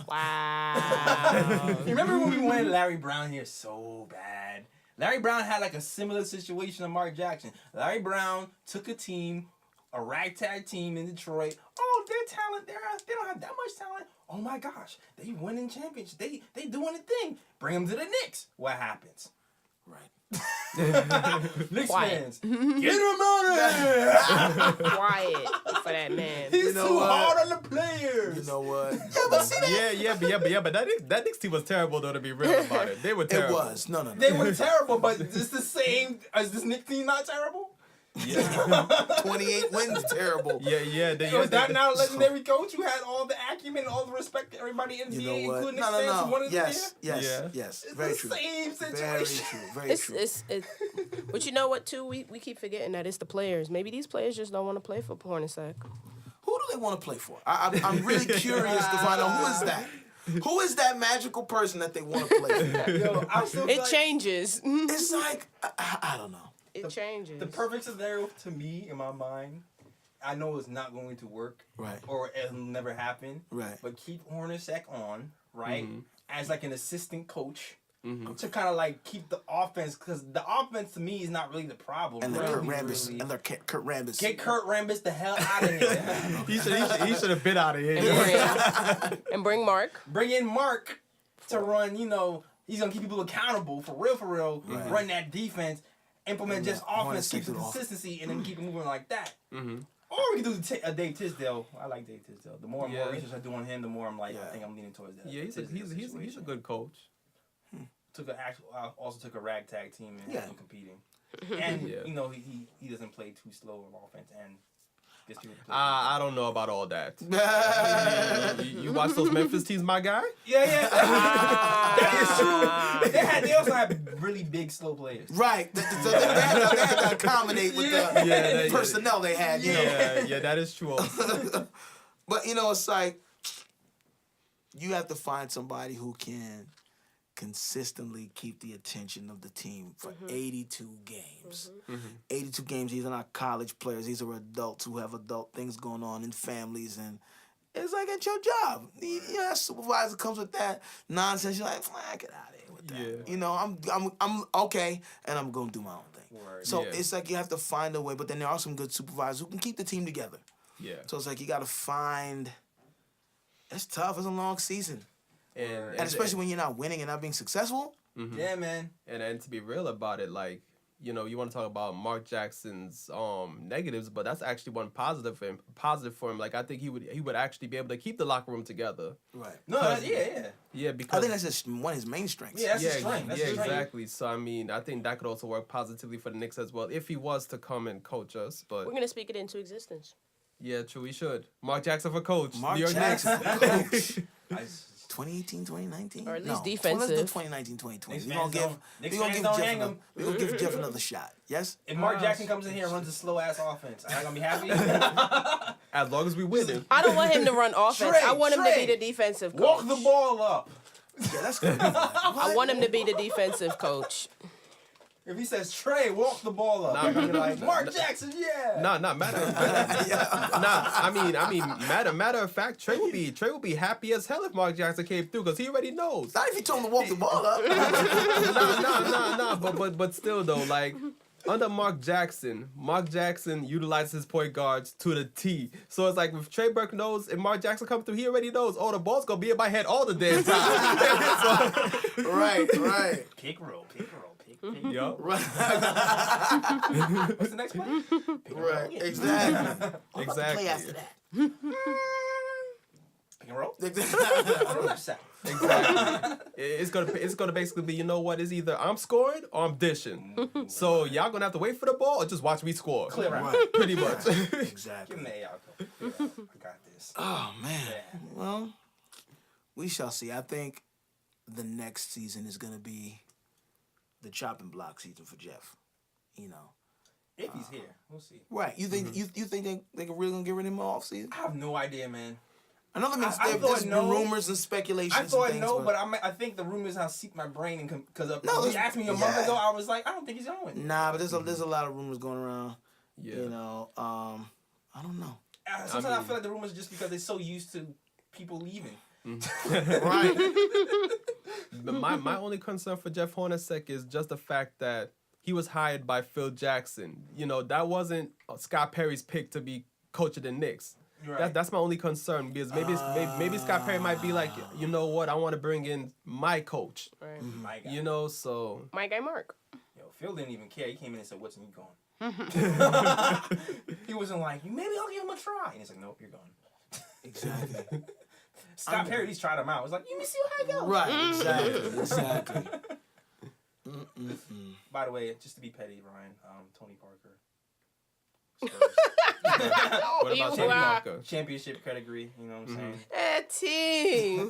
Wow. You remember when we wanted Larry Brown here so bad? Larry Brown had like a similar situation to Mark Jackson. Larry Brown took a ragtag team in Detroit. Oh, their talent, they don't have that much talent. Oh my gosh, they winning championships. They doing a thing. Bring them to the Knicks. What happens? Right. Knicks Quiet. fans, get him out of here. Quiet for that man. He's too hard on the players. You know what? But that Knicks team was terrible though. To be real about it, they were terrible. It was no. They were terrible, but it's the same. Is this Knicks team not terrible? Yeah. 28 wins, terrible. Yeah. Was that not a legendary coach who had all the acumen and all the respect that everybody in the You know NBA, what? including No. the fans, wanted Yes, to hear? yes. It's Very the true. same Very situation. true. Very It's, true. it's, it, but you know what, too? We keep forgetting that it's the players. Maybe these players just don't want to play for Hornacek. Who do they want to play for? I'm really curious to find out who is that. Who is that magical person that they want to play for? Yo, I still It feel like changes. It's like I don't know. It changes. the perfect scenario to me, in my mind, I know it's not going to work. Right. Or it'll never happen. Right. But keep Hornacek on, right? As like an assistant coach. Mm-hmm. To kind of like keep the offense, because the offense to me is not really the problem. And they're really, Kurt Rambis. really. And they're Kurt Rambis. Get Kurt Rambis the hell out of here. He should have been out of here. And bring Mark. Bring in Mark to run, he's going to keep people accountable for real, run that defense, implement just offense, keep the consistency, and then keep it moving like that. Mm-hmm. Or we can do a Dave Tisdale. I like Dave Tisdale. The more and more research I do on him, the more I'm like, I think I'm leaning towards that. Yeah, he's a good coach. Also took a ragtag team and had them competing. And, he doesn't play too slow of offense and gets people to play. I don't know about all that. you watch those Memphis teams, my guy? Yeah. That is true. They also have really big, slow players. Right. So they had to accommodate with the personnel they had, Yeah, that is true. But, it's like you have to find somebody who can consistently keep the attention of the team for 82 games. 82 games, these are not college players. These are adults who have adult things going on in families, and it's like it's your job. That supervisor comes with that nonsense. You're like, get out of here with that. Yeah. I'm okay, and I'm going to do my own thing. Word. So it's like you have to find a way, but then there are some good supervisors who can keep the team together. Yeah. So it's like you got to find. It's tough. It's a long season. And especially when you're not winning and not being successful. Mm-hmm. Yeah, man. And to be real about it, like, you want to talk about Mark Jackson's negatives, but that's actually one positive for him. Like, I think he would actually be able to keep the locker room together. Right. No, Yeah, because I think that's just one of his main strengths. Yeah, that's his strength. That's his strength. Exactly. So I mean, I think that could also work positively for the Knicks as well if he was to come and coach us. But We're going to speak it into existence. yeah, true, we should. Mark Jackson for coach. Mark New York Jackson Knicks. for coach. 2018, 2019? Or at least Let's do defensive. 2019, 2020. Knicks We're going to give Jeff another shot. Yes? If Mark Jackson comes in here and runs a slow-ass offense, am I going to be happy? As long as we win it. I don't want him to run offense. Trey, I want him to Trey, be the defensive coach. Walk the ball up. Yeah, that's good. I want him to be the defensive coach. If he says, Trey, walk the ball up, you're like, Mark Jackson, yeah. Matter of fact, Trey will be happy as hell if Mark Jackson came through because he already knows. Not if you told him to walk the ball up. But still though, like under Mark Jackson utilizes his point guards to the T. So it's like if Trey Burke knows if Mark Jackson comes through, he already knows, the ball's gonna be in my head all the damn time. Right. Pick roll. Yo. Right. What's the next play? Right. Exactly. Exactly. Play after that. Pick and roll. Exactly. On the left side. Exactly. It's gonna basically be, it's either I'm scoring or I'm dishing. So y'all gonna have to wait for the ball or just watch me score. Clear out. Right. Pretty much. Exactly. Give him the A out. I got this. Oh, man. Yeah. Well, we shall see. I think the next season is going to be the chopping block season for Jeff. If he's here, we'll see. Right. You think you think they really going to get rid of him off season? I have no idea, man. I know I there's thought been no. rumors and speculations. I thought and things, no, but I think the rumors have seeped my brain because No, you asked me a month yeah. ago, I was like, I don't think he's going. Nah, but there's a lot of rumors going around. Yeah. I don't know. Sometimes I feel like the rumors are just because they're so used to people leaving. Right. But my only concern for Jeff Hornacek is just the fact that he was hired by Phil Jackson. That wasn't Scott Perry's pick to be coach of the Knicks. Right. That's my only concern because maybe Scott Perry might be like, you know what, I want to bring in my coach. Right. My guy. So My guy Mark. Yo, Phil didn't even care. He came in and said, "What's me going?" He wasn't like, "Maybe I'll give him a try." And he's like, "Nope, you're gone." Exactly. Scott Perry, he's tried him out. It's like, "You me see how I go." Right. Exactly. By the way, just to be petty, Ryan, Tony Parker, What about Tony Parker? Championship pedigree, you know what I'm saying? That team.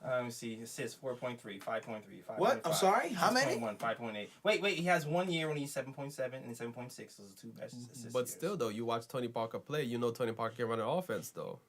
Let me see. Assists 4.3, 5.3, 5.5. What? I'm sorry? How many? 5.8. Wait. He has 1 year when he's 7.7 and 7.6. Those are two best assists. But still, though, you watch Tony Parker play, you know Tony Parker can run an offense, though.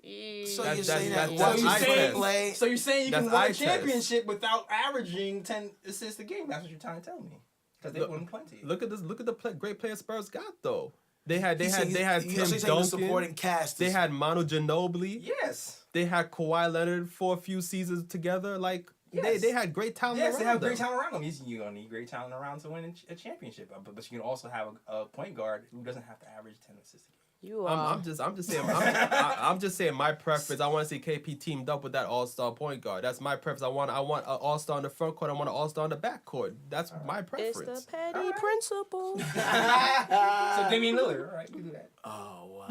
So That's- you're saying that's- that that's watching eye Frank test. play? So you're saying you That's can win eye a test. championship without averaging 10 assists a game? That's what you're trying to tell me. Because they won plenty. Look at this. Look at the great players Spurs got, though. They had You Tim saying the Duncan. supporting cast. They had Manu Ginobili. Yes. They had Kawhi Leonard for a few seasons together. Like Yes. they had great talent. Yes, around they have them. great talent around them. You're going to need great talent around to win a championship. But you can also have a point guard who doesn't have to average 10 assists a game. You are. I'm just saying my preference. I want to see KP teamed up with that all-star point guard. That's my preference. I want an all-star in the front court. I want an all-star in the back court. That's my It's preference. the petty principle. So Damian Lillard, all right, we do that. Oh wow.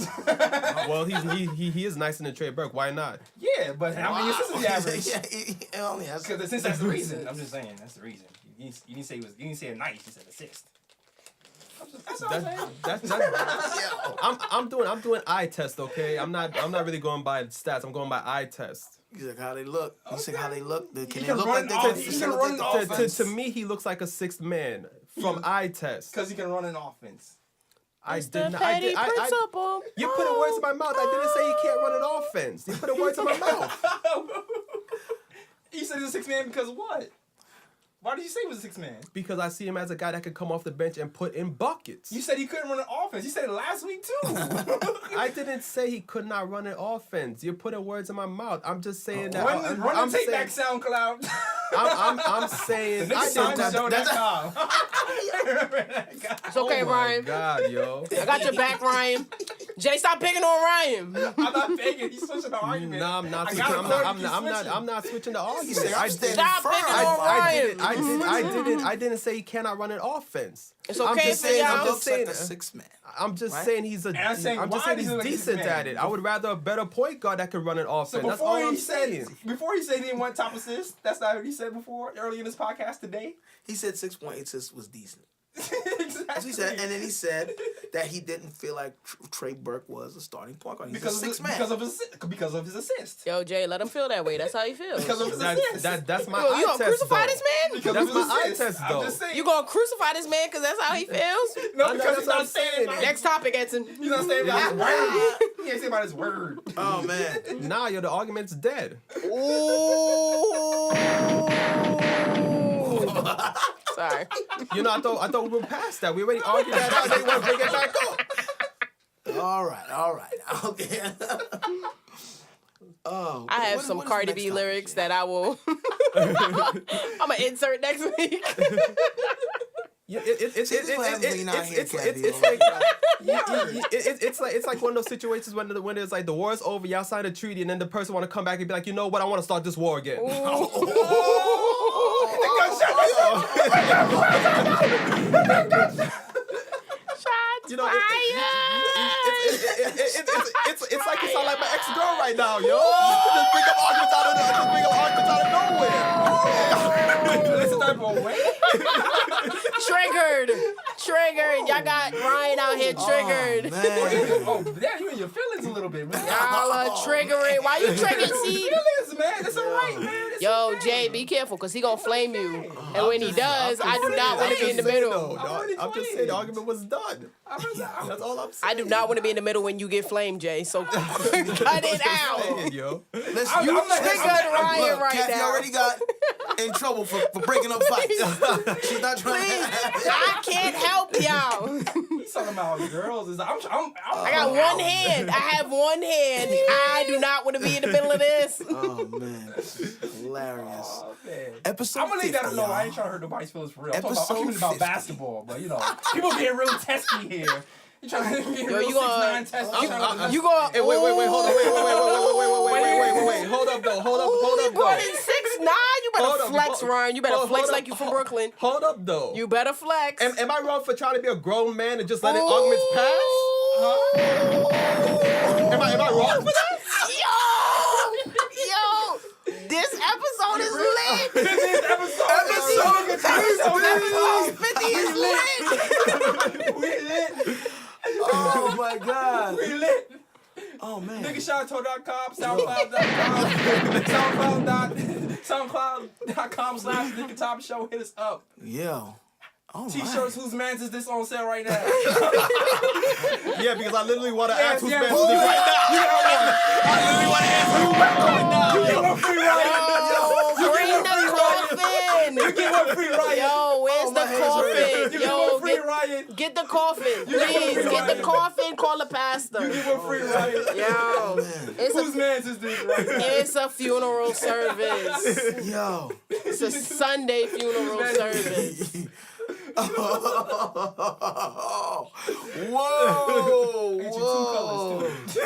Well, he is nicer than Trey Burke. Why not? Yeah, but how many assists does he average? Yeah, he only has. Because since that's the reason, I'm just saying that's the reason. You didn't say you didn't say a nice. You said assist. That's what I'm saying. That's I'm doing eye test. Okay, I'm not really going by stats. I'm going by eye test. He's like how they look. He's like how they look. Can He they can look run like they off- can he can facilitate run the off- offense? To me, he looks like a sixth man from eye test. Because he can run an offense. It's the petty principle. You put words in my mouth. I didn't say he can't run an offense. You put words in my mouth. He said he's a 6 man because what? Why did you say he was a 6 man? Because I see him as a guy that could come off the bench and put in buckets. You said he couldn't run an offense. You said it last week too. I didn't say he could not run an offense. You're putting words in my mouth. I'm just saying that. Run I'm the tape saying, back SoundCloud. I'm saying. The I Knicks didn't- Show.com. It's okay, oh my Ryan. God, yo. I got your back, Ryan. Jay, stop picking on Ryan. I'm not begging. He's switching the argument. No, I'm not. I Switching. got I'm not switching the argument. said, I'm standing Stop firm. picking on Ryan. I didn't say he cannot run an offense. It's I'm okay just for saying. y'all. I'm He just looks like saying. a 6 man. I'm just Right? saying he's a. And I'm saying, I'm just why saying does he he's look like a decent six man? at it. I would rather a better point guard that could run an offense. So That's all before I'm he said saying. he didn't want top assist, that's not what he said before early in this podcast today. He said 6.8 assists was decent. Exactly. That's what he said, and then he said that he didn't feel like Trey Burke was a starting point guard. He's a 6 man. Because of his assist. Yo, Jay, let him feel that way. That's how he feels. Because of his assist. That's my You eye gonna test, crucify though. this man? Because That's of his my eye assist. test, though. I'm just saying. You gonna crucify this man because that's how he feels? No, I know, because that's he's what not I'm saying saying. about Next topic, Edson. He's not saying about his word. He ain't saying about his word. Oh man. Nah, yo, the argument's dead. Ooh. Sorry. You know, I thought we were past that. We already argued that out. They want to bring it back up. All right. Okay. Oh, I have what- some what is Cardi next B topic, lyrics Jay? that I will. I'm gonna insert next week. Yeah, it's like one of those situations when there's like the war's over, y'all sign a treaty, and then the person want to come back and be like, you know what, I want to start this war again. Shots You know, fired. it's like you sound like my ex-girl right now, yo. Just bring up arguments out of nowhere. Listen type of way. Triggered. Y'all got Ryan out here triggered. Oh, yeah, you in your feelings a little bit, man. Y'all are triggering. Why you triggering, see? Feelings, man. That's all right, man. It's Yo, okay. Jay, be careful, because he gonna flame you. And when he does, I do not want to be in the middle. I'm just saying the argument was done. That's all I'm saying. I do not want to be in the middle when you get flamed, Jay. So cut it out. Yo. Listen, You triggered Ryan look, right Kathy now. already got in trouble for breaking up fights. She's not trying Please, to. I can't help y'all. He's talking about girls. I got one hand. I have one hand. I do not want to be in the middle of this. Oh man, hilarious. Oh, man. Episode I'm gonna leave that 50, alone. I y'all. ain't trying to hurt nobody's feelings for real. Episode I'm keeping it about 50. basketball, but you know, people being real testy here. You trying to get Yo, real you gonna- 6'9" testy? You go. Hey, wait, hold on, wait, hold up though. Running 6'9". You better Hold up, flex, hold- Ryan. You better hold flex up, like you from Brooklyn. Hold up though. You better flex. Am I wrong for trying to be a grown man and just letting arguments pass? Am I wrong for that? Yo, this episode is lit. Episode 50. Episode 50 is lit. We lit. SoundCloud.com/NickTopShow. Hit us up. Yo. All T-shirts, right. whose man's is this on sale right now? Yeah, because I literally want to ask who's yes. best. Who you right now? You got one. I literally want to ask who going now. You get one free ride. Bring the coffin. You get one free ride. Yo, where's the coffin? You get one free ride. Get the coffin, please. Get the coffin. Call the pastor. You get one free ride. Yo, Whose man's is this right now? it's a funeral service. Yo. It's a Sunday funeral service. Whoa! Get you 2 colors too.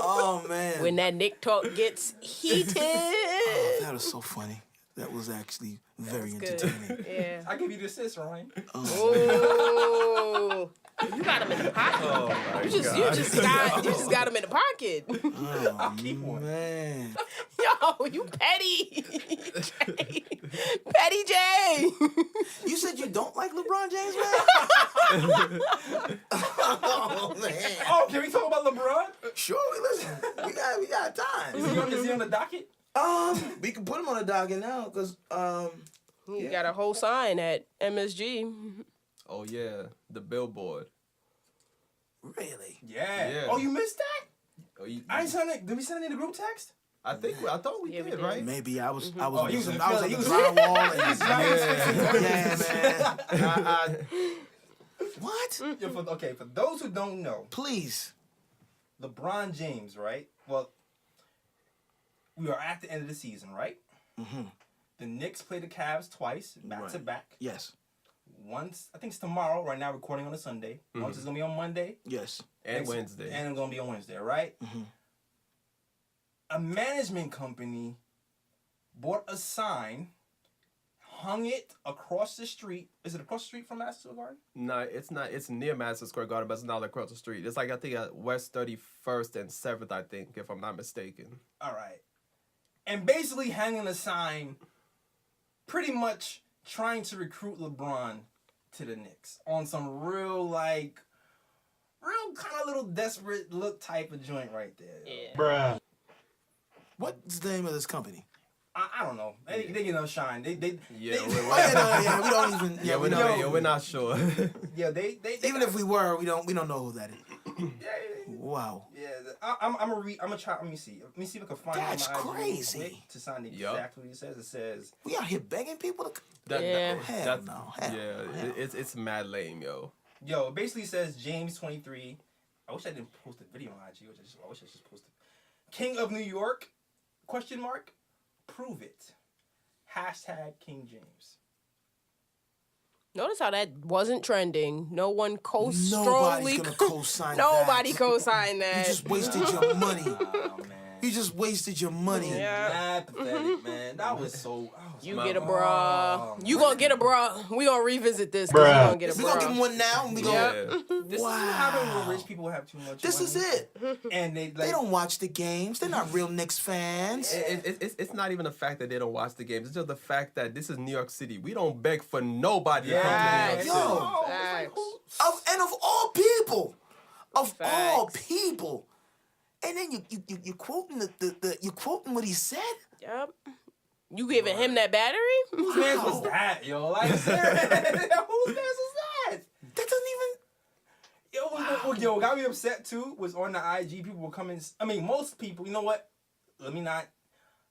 Oh man! When that Nick talk gets heated. Oh, that was so funny. That was actually very entertaining. Yeah. I give you the assist, Ryan. Oh. You got him in the pocket. Oh my You just got him in the pocket. Oh, keep one. man. Yo, you petty. Petty J. You said you don't like LeBron James, man? Oh man. Oh, can we talk about LeBron? Sure, listen. We got time. Is he on the docket? We can put him on the docket now, because You got a whole sign at MSG. Oh yeah, the billboard. really? Yeah. Oh, you missed that? Oh, I didn't send it. Did we send it in the group text? I thought we Yeah, we did, did. right? Maybe I was he on was in the Philly. He was- drywall and Yeah. yeah, man. What? Yeah, for those who don't know, Please. LeBron James, right? Well, we are at the end of the season, right? Mm-hmm. The Knicks play the Cavs twice, back to back. Yes. Once, I think it's tomorrow. Right now, recording on a Sunday. Once it's gonna be on Monday. Yes. And Wednesday. And it's gonna be on Wednesday, right? Mm-hmm. A management company bought a sign, hung it across the street. Is it across the street from Madison Square Garden? No, it's not. It's near Madison Square Garden, but it's not across the street. It's like, I think, at West 31st and 7th, I think, if I'm not mistaken. All right. And basically hanging a sign, pretty much trying to recruit LeBron to the Knicks on some real kind of little desperate look type of joint right there. Yeah. Bruh. What's the name of this company? I don't know. They get no shine. They Yeah, We don't even. yeah, we're not. We're not sure. they Even if we were, we don't know who that is. Wow. Yeah, I'm gonna read. I'm gonna try. Let me see if I can find. That's it on my IG real crazy. quick to sign Yup. exactly what it says. It says, We out here begging people to. Yeah. Hell no. Hell yeah, no. it's mad lame, yo. "Yo, it basically says James 23. I wish I didn't post a video on IG. I wish I just posted. King of New York? Question mark. Prove it. Hashtag King James. Notice how that wasn't trending. No one Nobody's strongly. gonna co-sign Nobody that. co-signed You that. just wasted your money. Oh man. You just wasted your money. Yeah. Mad pathetic, man. That was so. You get a bra. You gonna get a bra. We gonna revisit this. 'Cause Bruh. You gonna get a We bra. gonna give him one now. And we gonna. Yeah. This is what happens when rich people have too much This money. is it. And they They don't watch the games. They're not real Knicks fans. It's not even the fact that they don't watch the games. It's just the fact that this is New York City. We don't beg for nobody to come to New York Yo. City. Facts. And of all people, of all Facts. people, and then you quoting you quoting what he said. Yep. You giving him that battery? Whose man's was that, yo? Like, whose man's was that? That doesn't Yo, what got me upset too was on the IG, people were coming. I mean, most people, you know what? Let me not.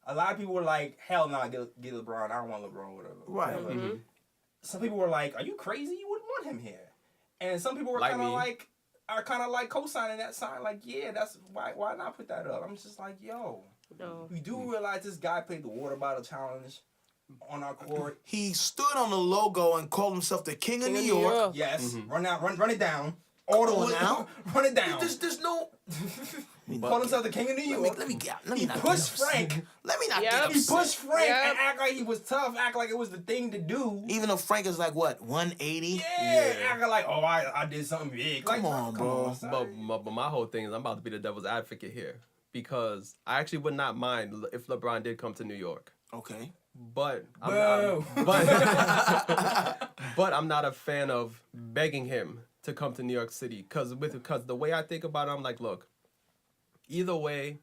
A lot of people were like, hell no, get LeBron. I don't want LeBron, whatever. Right. Whatever. Some people were like, are you crazy? You wouldn't want him here. And some people were Like kind of me. like co-signing that sign, like, yeah, that's why not put that up? I'm just like, yo, No. we do realize this guy played the water bottle challenge on our court. He stood on the logo and called himself the King of New York. Yes, run it down. All the way now? run it down. There's no. Called himself the King of New York. Let me He not pushed get upset. Frank. Let me not Yep. get He upset. pushed Frank Yep. and act like he was tough, act like it was the thing to do. Even though Frank is like what 180. Yeah, acting like, oh, I did something big. Come Like, on, bro. son. But my whole thing is I'm about to be the devil's advocate here because I actually would not mind if LeBron did come to New York. Okay. But Boo. but I'm not a fan of begging him to come to New York City because the way I think about it, I'm like, look, either way,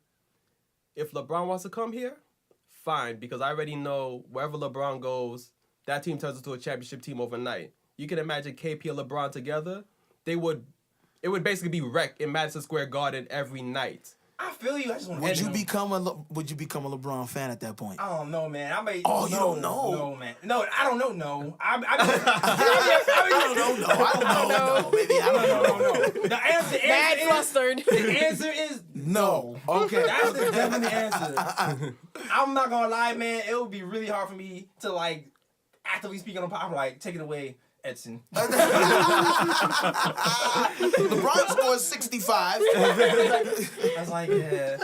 if LeBron wants to come here, fine, because I already know wherever LeBron goes, that team turns into a championship team overnight. You can imagine KP and LeBron together, it would basically be wrecked in Madison Square Garden every night. I feel you. I just want to. Would you become a LeBron fan at that point? I don't know, man. I may. Oh, you don't know? No, man. No, I don't know. No, I don't know. Maybe I don't know. The answer Mad is flustered. the answer is no. Okay. That's definitely the answer. I'm not gonna lie, man. It would be really hard for me to like actively speak on the pop. Like, take it away, Edson. LeBron scores 65. I was like, yeah.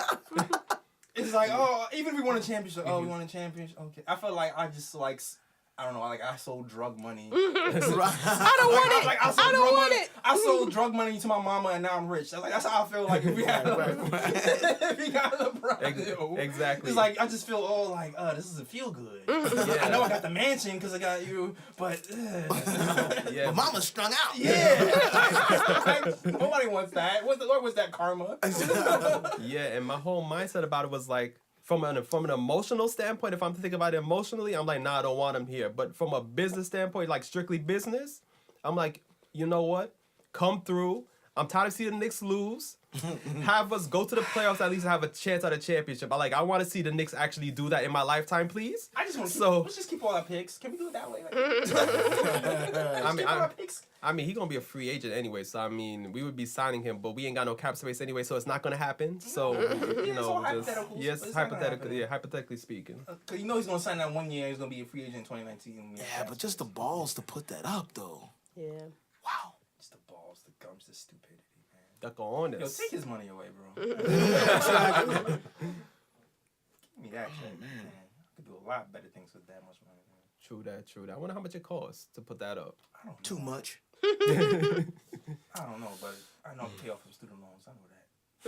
It's like, oh, even if we won a championship, we won a championship. Okay. I felt like I just like, I don't know, like I sold drug money. I don't want it. I don't want it. I sold drug money to my mama and now I'm rich. That's how I feel like if we had if we got LeBron. Exactly. It's like I just feel this doesn't feel good. I know I got the mansion because I got you, but But mama's strung out. Like, nobody wants that. What was that karma? Yeah, and my whole mindset about it was like, from an emotional standpoint, if I'm thinking about it emotionally, I'm like, nah, I don't want him here. But from a business standpoint, like strictly business, I'm like, you know what? Come through. I'm tired of seeing the Knicks lose. Have us go to the playoffs, at least have a chance at a championship. I want to see the Knicks actually do that in my lifetime, please. I just want to let's just keep all our picks. Can we do it that way? I mean, he's going to be a free agent anyway, so I mean, we would be signing him, but we ain't got no cap space anyway, so it's not going to happen. So, hypothetically speaking. Because you know he's going to sign that 1 year, he's going to be a free agent in 2019. Yeah, but just the balls to put that up, though. Yeah. Wow. Just the balls, the gums, the stupidity, man. That's on Yo, take his money away, bro. Give me that shit, man. I could do a lot better things with that much money, man. True that. I wonder how much it costs to put that up. I don't know. Too much. I don't know, but I know I pay off some student loans. I know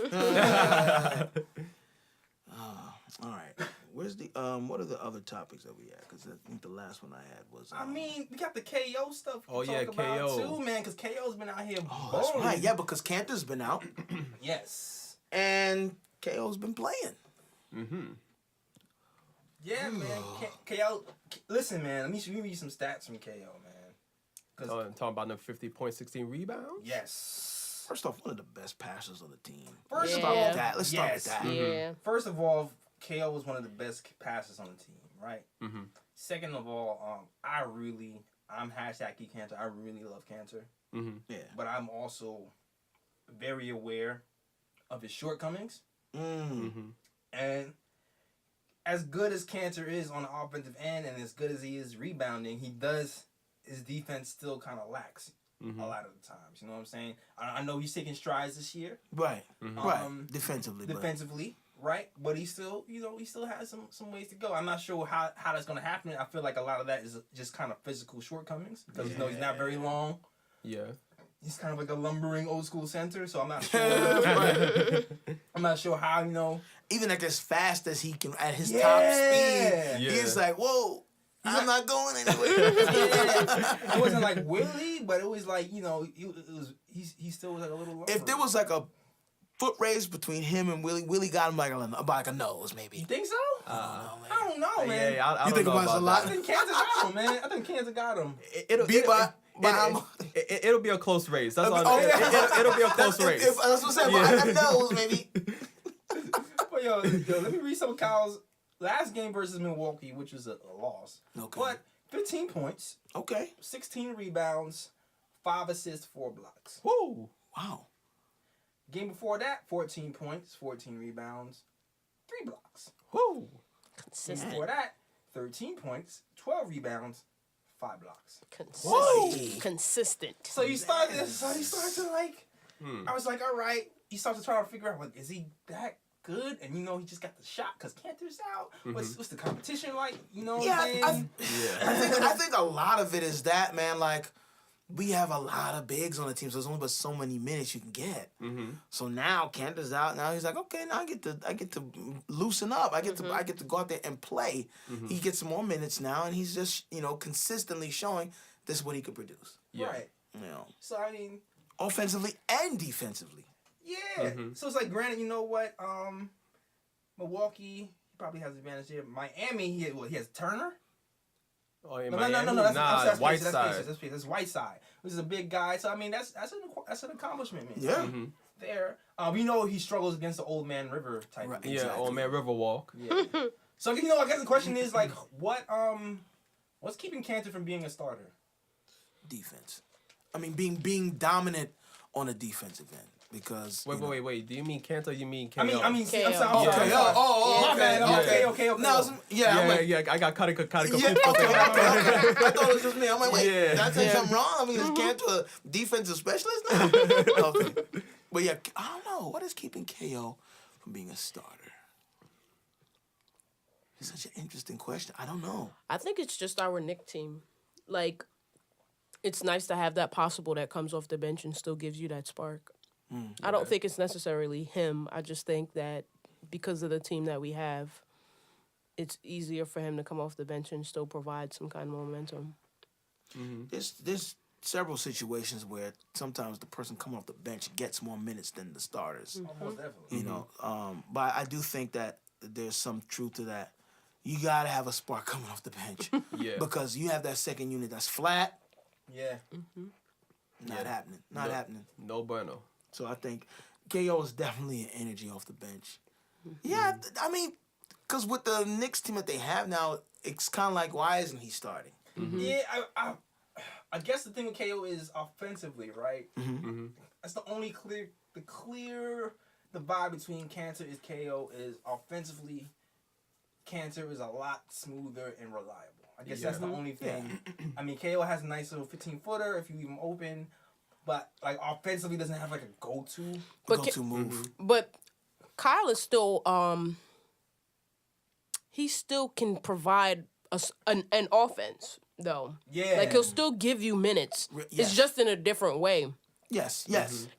that. All right. Where's the what are the other topics that we had? Because I think the last one I had was. I mean, we got the KO stuff. Oh, to yeah, talk about KO too, man. Because KO's been out here. Oh, that's balling. right. Yeah, because Cantor's been out Yes. and KO's been playing. Mm-hmm. Yeah, man. KO. Listen, man. Let me read you some stats from KO, man. Talking about the 50 point, 16 rebounds? Yes. First off, one of the best passers on the team. First Let's of start all, with that. Let's start with that. Yeah. First of all, KO was one of the best passers on the team, right? Mm-hmm. Second of all, I'm #KeyCantor. I really love Cantor. Mm-hmm. Yeah. But I'm also very aware of his shortcomings. Mm-hmm. And as good as Cantor is on the offensive end and as good as he is rebounding, his defense still kind of lacks a lot of the times. You know what I'm saying? I know he's taking strides this year. Right. Mm-hmm. Right. Defensively. Right? But he still has some ways to go. I'm not sure how that's going to happen. I feel like a lot of that is just kind of physical shortcomings because he's not very long. Yeah. He's kind of like a lumbering old school center, so I'm not sure. I'm not sure how, Even like as fast as he can at his top speed, he's like, whoa. I'm not going anywhere. It wasn't like Willie, but it was like, he still was like a little longer. If there was like a foot race between him and Willie got him like a nose, maybe. You think so? I don't know, man. Yeah, I you think about it a lot? I think Kansas got him, man. I think Kansas got him. It'll be a close race. That's all. It'll be a close race. That's what I'm saying. But a nose, maybe. But yo, let me read some of Kyle's last game versus Milwaukee, which was a loss. Okay. But 15 points. Okay. 16 rebounds, 5 assists, 4 blocks. Woo! Wow. Game before that, 14 points, 14 rebounds, 3 blocks. Woo! Consistent. Before that, 13 points, 12 rebounds, 5 blocks. Consistent. So you started to like, I was like, all right. You start to try to figure out, like, is he that good? And he just got the shot because Cantor's out. What's the competition like? You know what I'm saying? I think a lot of it is that, man, like, we have a lot of bigs on the team, so there's only but so many minutes you can get. Mm-hmm. So now Cantor's out. Now he's like, okay, now I get to loosen up. I get to go out there and play. Mm-hmm. He gets some more minutes now, and he's just consistently showing this is what he could produce. Yeah. Right. So I mean, offensively and defensively. yeah. So it's like, granted, you know what? Milwaukee, he probably has advantage there. Miami, he has Turner. Oh, in No, Miami? that's Whiteside. That's Whiteside. Which is a big guy. So I mean, that's an accomplishment, man. Yeah. Mm-hmm. There. We know he struggles against the old man River type. Right. Yeah, Exactly. Old Man Riverwalk. Yeah. So I guess the question is like, what's keeping Cantor from being a starter? Defense. I mean, being dominant on a defensive end because. Wait. Do you mean Cantor or you mean KO? I mean, I'm Kale. sorry. Okay. Yeah. Oh, My bad. okay. Okay. No, I'm like, yeah. I got cut confused. yeah, okay. I thought it was just me. I'm like, wait, Yeah. did I say something wrong? I mean, is Cantor a defensive specialist now? Okay. But yeah, I don't know. What is keeping KO from being a starter? It's such an interesting question. I don't know. I think it's just our Knicks team. Like, it's nice to have that possible that comes off the bench and still gives you that spark. I don't think it's necessarily him. I just think that because of the team that we have, it's easier for him to come off the bench and still provide some kind of momentum. There's several situations where sometimes the person coming off the bench gets more minutes than the starters. Most definitely. You know, but I do think that there's some truth to that. You gotta have a spark coming off the bench. Yeah. Because you have that second unit that's flat. Yeah. Not happening. Not happening. No bueno. So I think KO is definitely an energy off the bench. Yeah, I mean, because with the Knicks team that they have now, it's kind of like, why isn't he starting? Yeah, I guess the thing with KO is offensively, right? That's the only clear divide between Cantor is KO is offensively. Cantor is a lot smoother and reliable. I guess that's the only thing. I mean, KO has a nice little 15-footer if you leave him open, but like offensively doesn't have like a go-to move. But Kyle is still, he still can provide an offense, though. Yeah. Like, he'll still give you minutes. Yes. It's just in a different way. Yes.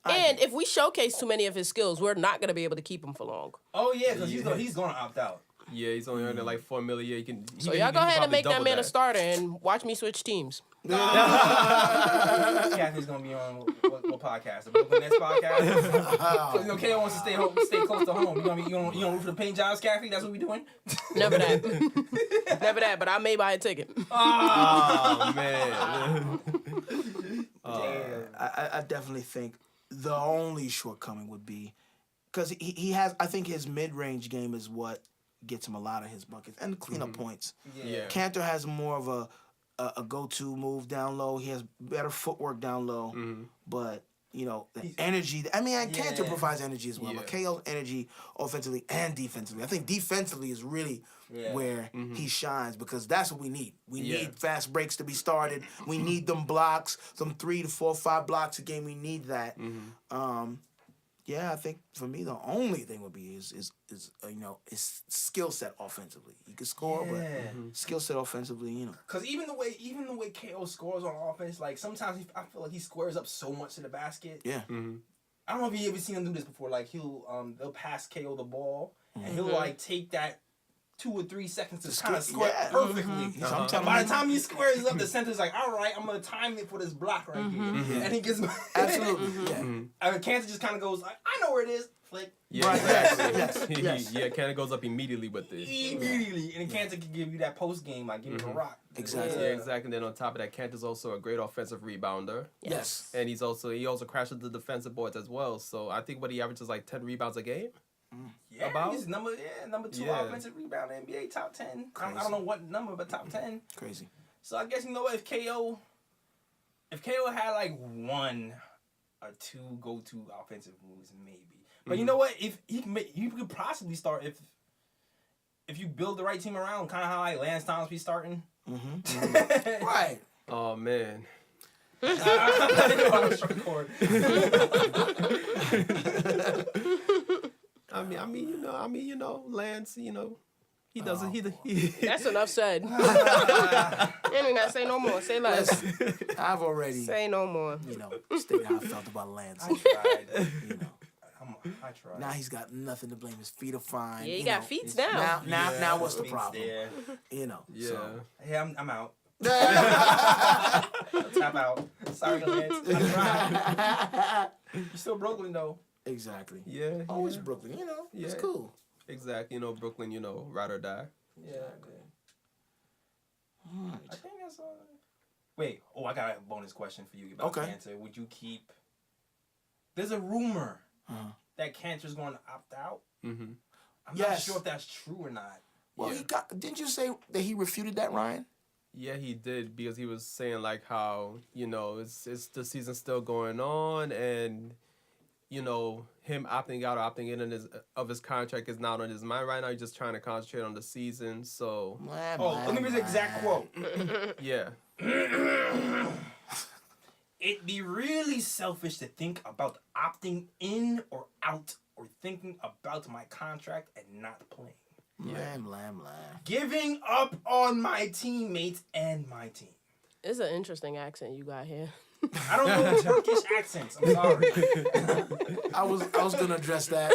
And if we showcase too many of his skills, we're not going to be able to keep him for long. Oh yeah, because he's gonna opt out. Yeah, he's only earning like $4 million. So y'all go ahead and make that man a starter and watch me switch teams. Kathy's gonna be on what podcast? The Brooklyn Nets podcast. So, you know, KO wants to stay close to home. You gonna root for the paint jobs, Kathy? That's what we doing. Never that. Never that. But I may buy a ticket. Oh man. I definitely think the only shortcoming would be because he has. I think his mid-range game is what gets him a lot of his buckets and cleanup points. Yeah. Cantor has more of a go-to move down low. He has better footwork down low, but you know the energy. I mean, Cantor provides energy as well, but KO's energy offensively and defensively. I think defensively is really where he shines because that's what we need. We need fast breaks to be started. We need them blocks, some 3 to 4, 5 blocks a game. We need that. Yeah, I think for me the only thing would be is skill set offensively. You can score, but skill set offensively, you know. Because even the way KO scores on offense, like sometimes I feel like he squares up so much to the basket. Yeah. I don't know if you ever seen him do this before. Like they'll pass KO the ball and he'll like take that 2 or 3 seconds to kind of square perfectly. By the time he squares up, the center's like, all right, I'm gonna time it for this block right here, and he gets Absolutely. Cantor just kind of goes like, I know where it is. Flick. Yeah, Right. exactly. Yes. Yeah, Cantor goes up immediately with it. Immediately, and Cantor can give you that post game, like give you a rock. Exactly. Yeah, exactly. And then on top of that, Cantor's also a great offensive rebounder. Yes. And he also crashes the defensive boards as well. So I think what he averages like 10 rebounds a game. Yeah, About? he's number 2 offensive rebounder in NBA, top 10. I don't know what number, but top 10. Crazy. So I guess you know what, if KO had like 1 or 2 go-to offensive moves, maybe. But you know what, if you could possibly start if you build the right team around, kind of how like Lance Thomas be starting. Right. Oh man. I mean, Lance, he doesn't. He That's enough said. Anyway, not say no more. Say less. I've already Say no more. stated how I felt about Lance. I tried. I tried. Now he's got nothing to blame. His feet are fine. Yeah, you got feet now. Now what's the Feet's problem? there. Yeah. So. Hey, I'm out. Tap out. Sorry, Lance. I tried. You're still Brooklyn though. Exactly. Yeah. Always Brooklyn. It's Yeah. cool. Exactly. Brooklyn. Ride or die. Yeah. I think that's all. Wait. Oh, I got a bonus question for you about Cantor. Would you keep? There's a rumor that Cantor's going to opt out. Mm-hmm. I'm not sure if that's true or not. Well, didn't you say that he refuted that, Ryan? Yeah, he did, because he was saying like how it's the season's still going on, and him opting out or opting in his contract is not on his mind right now. He's just trying to concentrate on the season. So let me read the exact quote. Yeah. It'd be really selfish to think about opting in or out or thinking about my contract and not playing. Lamb. Giving up on my teammates and my team. It's an interesting accent you got here. I don't know Turkish accents. I'm sorry. I was gonna address that.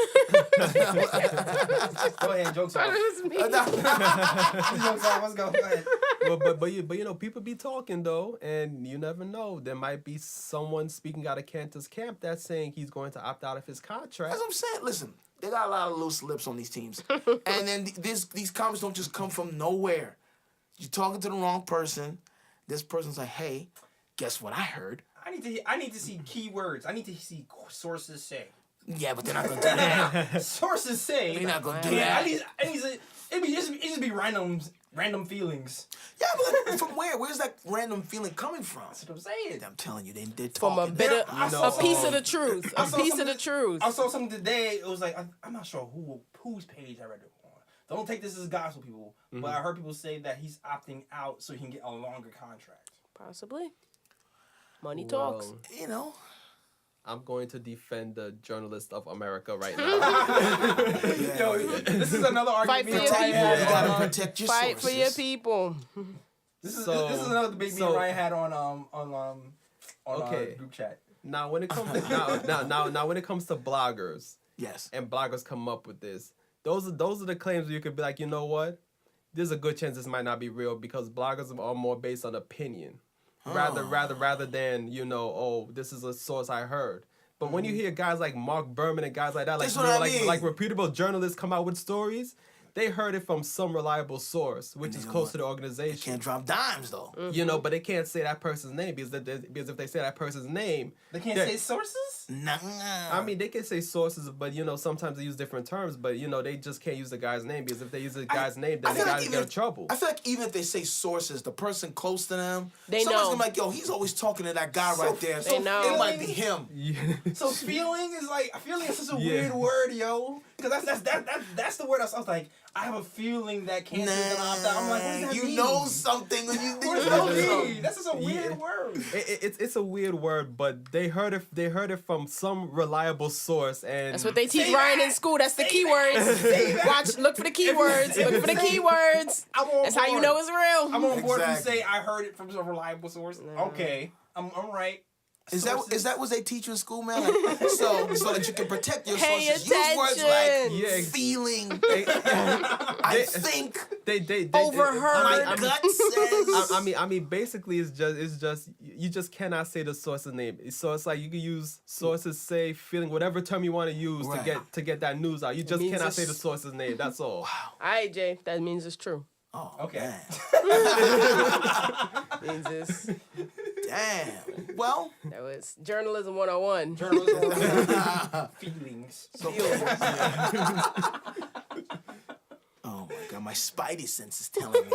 Go ahead, jokes off. Jokes off. Let's go. Go ahead. But people be talking though, and you never know. There might be someone speaking out of Cantor's camp that's saying he's going to opt out of his contract. That's what I'm saying. Listen, they got a lot of loose lips on these teams, and then these comments don't just come from nowhere. You're talking to the wrong person. This person's like, "Hey, guess what I heard?" I need to see keywords. I need to see sources say. Yeah, but they're not gonna do that. Sources say. They're not gonna do Yeah, that. I need to. It just be random feelings. Yeah, but from where? Where's that random feeling coming from? That's what I'm saying. I'm telling you, they're From talking. a bit of I a piece of the truth. I A saw piece of something- the truth. I saw something today. It was like I'm not sure whose page I read it on. Don't take this as gospel, people. But I heard people say that he's opting out so he can get a longer contract. Possibly. Money talks. I'm going to defend the journalist of America right now. Yo, this is another Fight argument. for your people. You gotta protect your Fight sources. for your people. This is another debate me and Ryan had on Okay. group chat. Now when it comes to now when it comes to bloggers, Yes. and bloggers come up with this, those are the claims where you could be like, you know what? There's a good chance this might not be real, because bloggers are more based on opinion. Rather than, this is a source I heard. But when you hear guys like Mark Berman and guys like that, That's what I mean. like reputable journalists come out with stories, they heard it from some reliable source, which is close to the organization. Can't drop dimes though. But they can't say that person's name, because if they say that person's name, They can't say sources? Nah. I mean, they can say sources, but sometimes they use different terms. But they just can't use the guy's name, because if they use the guy's name, then the guy's get in trouble. I feel like even if they say sources, the person close to them, They someone's know. gonna be like, "Yo, he's always talking to that guy right there." So They know. it might be him. So feeling is such a weird word, yo. Because that's the word I was like, I have a feeling that cancer's gonna opt out. I'm like, what does that you mean? know something when you What does that mean? That's just a weird word. It's a weird word, but they heard it from some reliable source, and That's what they teach Say Ryan that. in school. That's the Say keywords. Look for the keywords. Look for the keywords. I'm on That's how you board. know it's real. I'm on board if you Exactly. say I heard it from some reliable source. Okay, I'm right. Is that what they teach you in school, man? Like, so that you can protect your Pay sources. Use words like attention. feeling. I think. they Overheard. My gut says. I mean, basically, it's just you just cannot say the source's name. So it's like you can use sources, say, feeling, whatever term you want to use Right. to get that news out. You just means cannot it's- say the source's name. That's all. All right, Jay. That means it's true. Oh, Okay. man. Means it's Damn. Well, that was journalism 101. Feelings. oh my God, my spidey sense is telling me.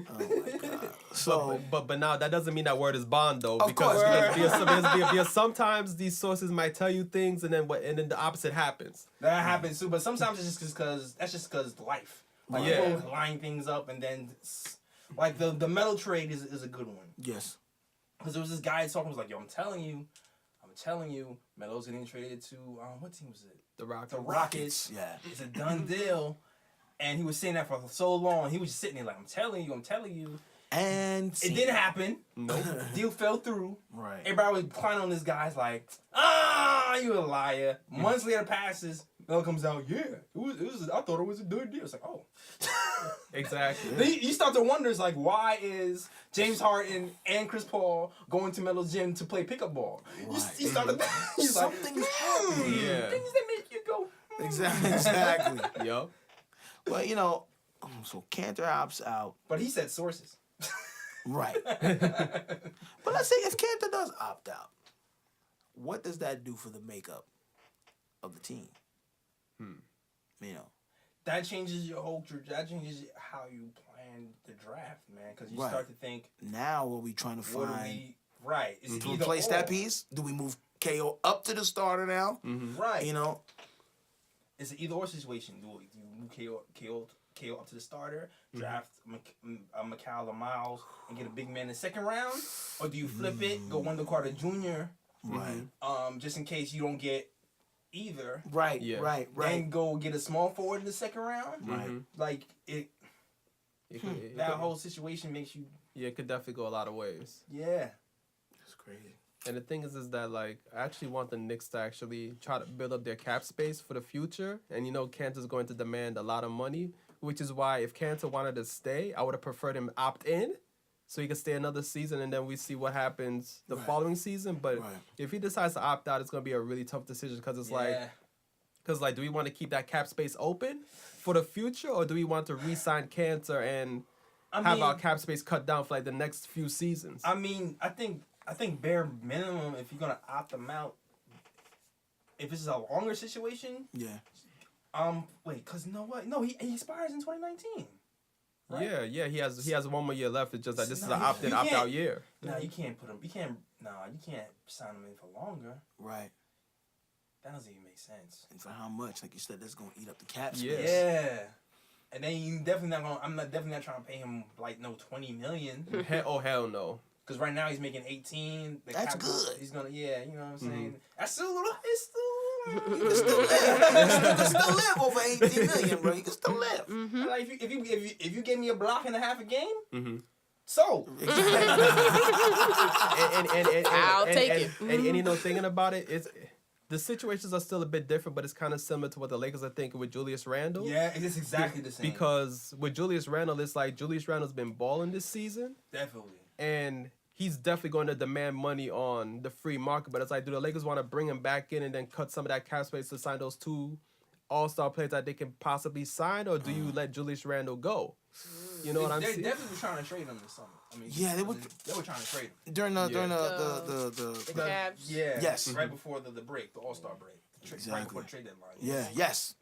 Oh my God. So, But now that doesn't mean that word is bond though, Of because course. because sometimes these sources might tell you things, and then the opposite happens. That happens too, but sometimes it's just because life. Like Yeah. people line things up, and then like the metal trade is a good one. yes. Because there was this guy talking, was like, yo, I'm telling you, Melo's getting traded to what team was it? The Rockets. The Rockets. Yeah. It's a done deal. And he was saying that for so long. He was just sitting there like, I'm telling you. And It didn't happen. Nope. Deal fell through. Right. Everybody was clowning on this guy's like, you a liar. Months later passes. Melo comes out, yeah, it was. I thought it was a good deal. It's like, oh. Exactly. Then you start to wonder, it's like, why is James Harden and Chris Paul going to Melo's gym to play pickup ball? You start to, you're like, Something's happening. Yeah. things that make you go, Exactly. Yo. But, so Cantor opts out. But he said sources. Right. But let's say if Cantor does opt out, what does that do for the makeup of the team? That changes your whole that changes how you plan the draft, man. Because you start to think, now what we trying to find? It's To replace that piece? Do we move KO up to the starter now? Right. It's an either or situation. Do you move KO up to the starter, draft McCall or Miles, and get a big man in the second round? Or do you flip it, go Wendell Carter Jr., just in case you don't get either. Right, yeah. right. Then go get a small forward in the second round. Right. Like, that whole situation makes you... Yeah, it could definitely go a lot of ways. Yeah. That's crazy. And the thing is that, like, I actually want the Knicks to actually try to build up their cap space for the future. And, Cantor's going to demand a lot of money, which is why if Cantor wanted to stay, I would have preferred him opt in so he could stay another season and then we see what happens the following season. But if he decides to opt out, it's going to be a really tough decision because it's like, do we want to keep that cap space open for the future or do we want to re-sign Cantor and have our cap space cut down for, like, the next few seasons? I think bare minimum, if you're going to opt them out, if this is a longer situation... Yeah. Wait, because you know what? No, he expires in 2019. Right? Yeah, he has 1 more year left. It's just that this is an opt-in, opt-out year. No, you can't put him. You can't sign him in for longer. Right. That doesn't even make sense. And for how much? Like you said, that's gonna eat up the cap space. Yeah. And then you definitely not gonna. I'm definitely not trying to pay him like no $20 million. Hell no. Because right now he's making 18. That's good. He's gonna you know what I'm saying. That's still a little. It's still. You can still live. You can still live over 18 million, bro. You can still live. Like if you gave me a block and a half a game, so I'll take it. And thinking about it, it's the situations are still a bit different, but it's kind of similar to what the Lakers are thinking with Julius Randle. Yeah, it's exactly the same. Because with Julius Randle, it's like Julius Randle's been balling this season. Definitely. And he's definitely going to demand money on the free market. But it's like, do the Lakers want to bring him back in and then cut some of that cap space to sign those 2 all-star players that they can possibly sign? Or do you let Julius Randle go? You know what I'm saying? They definitely were trying to trade him this summer. I mean, yeah, they were trying to trade him. During the Cavs. Yeah. Yes. Right before the break, the All-Star break. Exactly. Right before the trade deadline. Yeah, yes.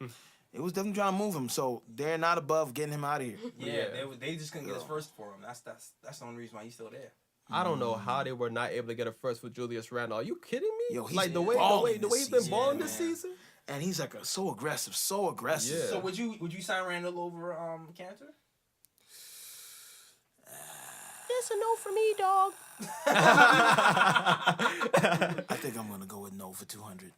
It was definitely trying to move him, so they're not above getting him out of here. Yeah, they just couldn't get his first for him. That's the only reason why he's still there. I don't know how they were not able to get a first for Julius Randle. Are you kidding me? Yo, he's like the way he's been balling this season. And he's like so aggressive. Yeah. So would you sign Randle over Cantor? It's a no for me, dog. I think I'm gonna go with no for 200.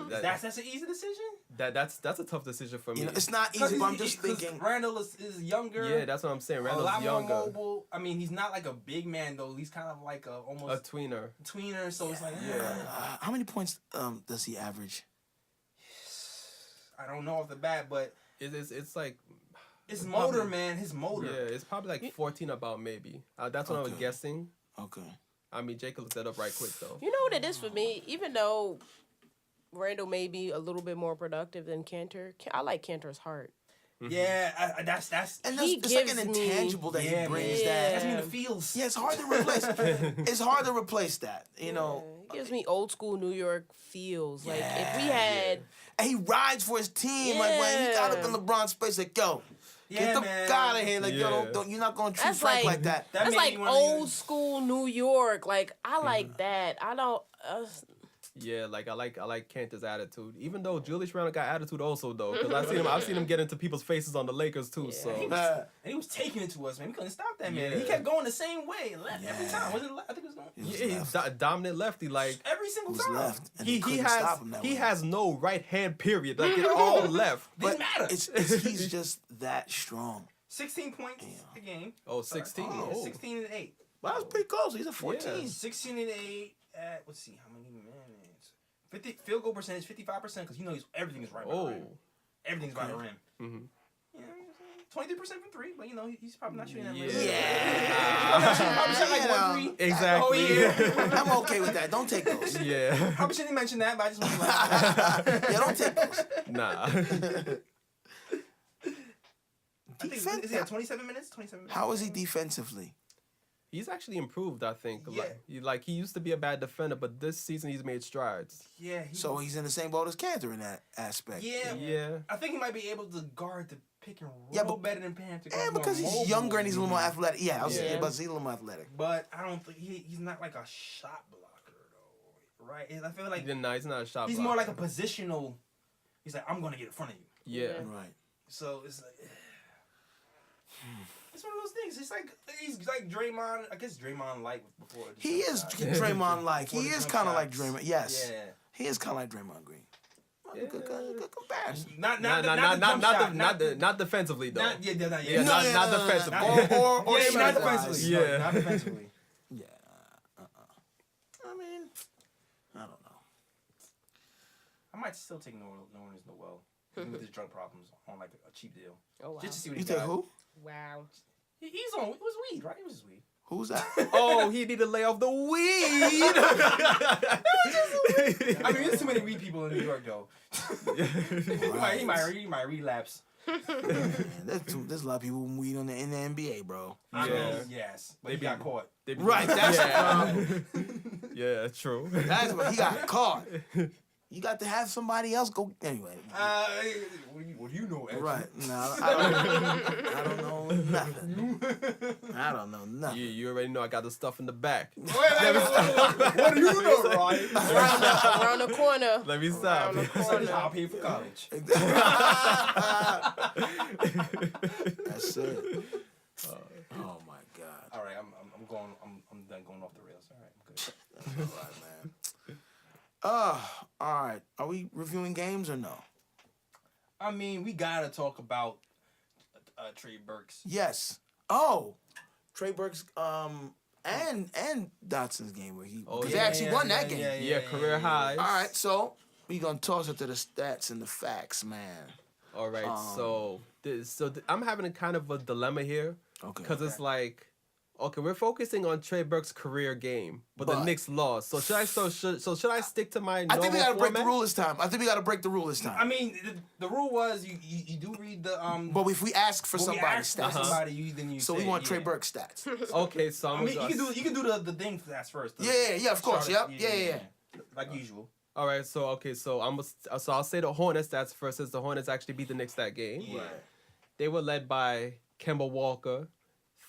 That's an easy decision. That's a tough decision for me. It's not easy, but I'm just thinking. Randle is younger. Yeah, that's what I'm saying. Randle's a lot younger. more mobile. I mean, he's not like a big man though. He's kind of like almost a tweener. So it's like how many points does he average? I don't know off the bat, but it's like. His motor, man. His motor. Yeah, it's probably like 14 about maybe. That's what I was guessing. Okay. I mean, Jake looked that up right quick though. You know what it is for me? Even though Randle may be a little bit more productive than Cantor, I like Cantor's heart. Yeah, that's and it's like an intangible that he brings. That's me the feels. Yeah, it's hard to replace. It's hard to replace that. You know, it gives me old school New York feels. Like if we had, and he rides for his team. Like when he got up in LeBron's space, like yo. Get the fuck out of here. Like, yo, don't, you're not going to treat Frank like that. That's like old school New York. Like, I like that. I don't... Yeah, like I like Cantor's attitude. Even though Julius Randle got attitude also though, because I've seen him get into people's faces on the Lakers too. Yeah. So he was taking it to us, man. We couldn't stop that man. He kept going the same way every time. Was it? I think it was going. He's a dominant lefty. Like every single time. Left, he has no right hand. Period. Like it's all left. But didn't matter. He's just that strong. 16 points a game. Oh, 16. Yeah, 16 and 8. Well, that was pretty close. He's a 14. Yeah. 16 and 8 at let's see how many minutes. 50 field goal percentage 55% because everything is right by the rim. Everything's by the rim. Mm-hmm. Yeah, 23% from 3, but you know he's probably not shooting that much. Yeah. Probably shot like 1 3. Exactly. Oh yeah. I'm okay with that. Don't take those. Yeah. Probably shouldn't mention that, but I just want to like. Yeah, don't take those. Nah. I think is he at 27 minutes? 27 minutes. How is he defensively? He's actually improved, I think. Yeah. He used to be a bad defender, but this season he's made strides. Yeah. So he's in the same boat as Cantor in that aspect. Yeah. Yeah. I think he might be able to guard the pick and roll Yeah, but- better than Panther. Yeah, because he's younger and he's a little more athletic. Yeah, I was Yeah. saying, but he's a little more athletic. But I don't think he's not like a shot blocker though, right? I feel like No, he's not a shot he's blocker. more like a positional. He's like, I'm gonna get in front of you. Yeah. Right. So it's like. It's one of those things. It's like he's like Draymond. I guess Draymond like before. the He jump is shot. Draymond like. He Before the is jump kind of like shots. Draymond. Yes. Yeah. He is kind of like Draymond Green. Yeah. Good comparison. Not defensively though. Not Yeah, yet. not defensively. Or Yeah, not shot-wise. defensively. Yeah. No, not defensively. Yeah. I mean, I don't know. I might still take Nolan's Noel with his drug problems on like a cheap deal. Oh wow. Just to see what You he take got. who? Wow. He's on. It was weed, right? It was weed. Who's that? Oh, he need to lay off the weed. I mean, there's too many weed people in New York, though. he might relapse. Man, there's a lot of people with weed in the NBA, bro. I Yeah. mean, yes, but he got caught. Right, that's the problem. Yeah, true. That's what he got caught. You got to have somebody else go anyway. What do you know? Ed? Right? No, I don't know nothing. I don't know nothing. You already know I got the stuff in the back. Wait, what do you know, Ryan? Around the corner. Let me stop. Around the corner. I'll pay for college. That's it. Oh my God. All right, I'm done going off the rails. All right, I'm good. All right, man. All right. Are we reviewing games or no? I mean, we gotta talk about Trey Burke's. Yes. Oh, Trey Burke's and Dotson's game where he Oh, they actually won that game. Yeah, career highs. All right, so we gonna toss it to the stats and the facts, man. All right, I'm having a kind of a dilemma here. Okay. Because it's like, okay, we're focusing on Trey Burke's career game, but the Knicks lost. So should I stick to my normal I think we gotta break the format? rule this time. I think we gotta break the rule this time. I mean, the rule was you do read the but if we ask for when we somebody's ask for stats, somebody, then you so say, we want Trey yeah. Burke's stats. Okay, so I I'm mean, you can do the thing stats first. Yeah, of course. Charlotte, Yep. Yeah. Like usual. All right, so I'll say the Hornets stats first, since the Hornets actually beat the Knicks that game. Yeah. They were led by Kemba Walker,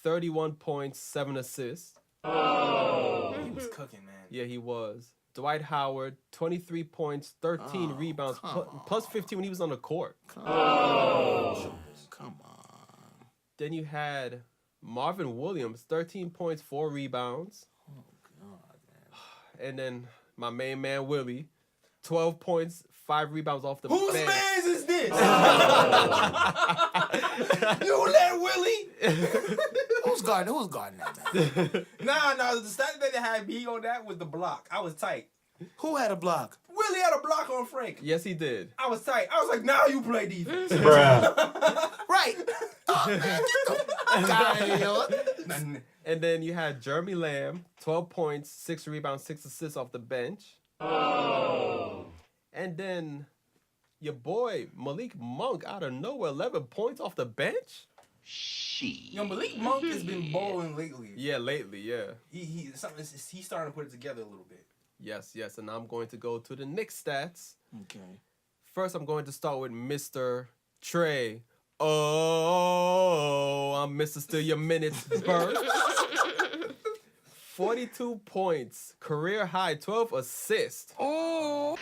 31 points, 7 assists. He was cooking, man. Yeah, he was. Dwight Howard, 23 points, 13 rebounds, plus 15 when he was on the court. Come on. Then you had Marvin Williams, 13 points, 4 rebounds. Oh God, man. And then my main man, Willie, 12 points, 5 rebounds off the Whose bench. man's is this? You let Willie? Who's guarding that man? Nah, the stat that they had me on that was the block. I was tight. Who had a block? Willie had a block on Frank. Yes, he did. I was tight. I was like, now you play defense. Right. Oh, man, get the fuck out of here. And then you had Jeremy Lamb, 12 points, 6 rebounds, 6 assists off the bench. And then your boy Malik Monk out of nowhere, 11 points off the bench. Malik Monk has been balling lately. Yeah, lately, yeah. He's starting to put it together a little bit. Yes. And I'm going to go to the Knicks stats. Okay. First, I'm going to start with Mr. Trey. Oh, I'm Mr. Steal Your Minutes, Burke. 42 points, career high, 12 assists. Oh.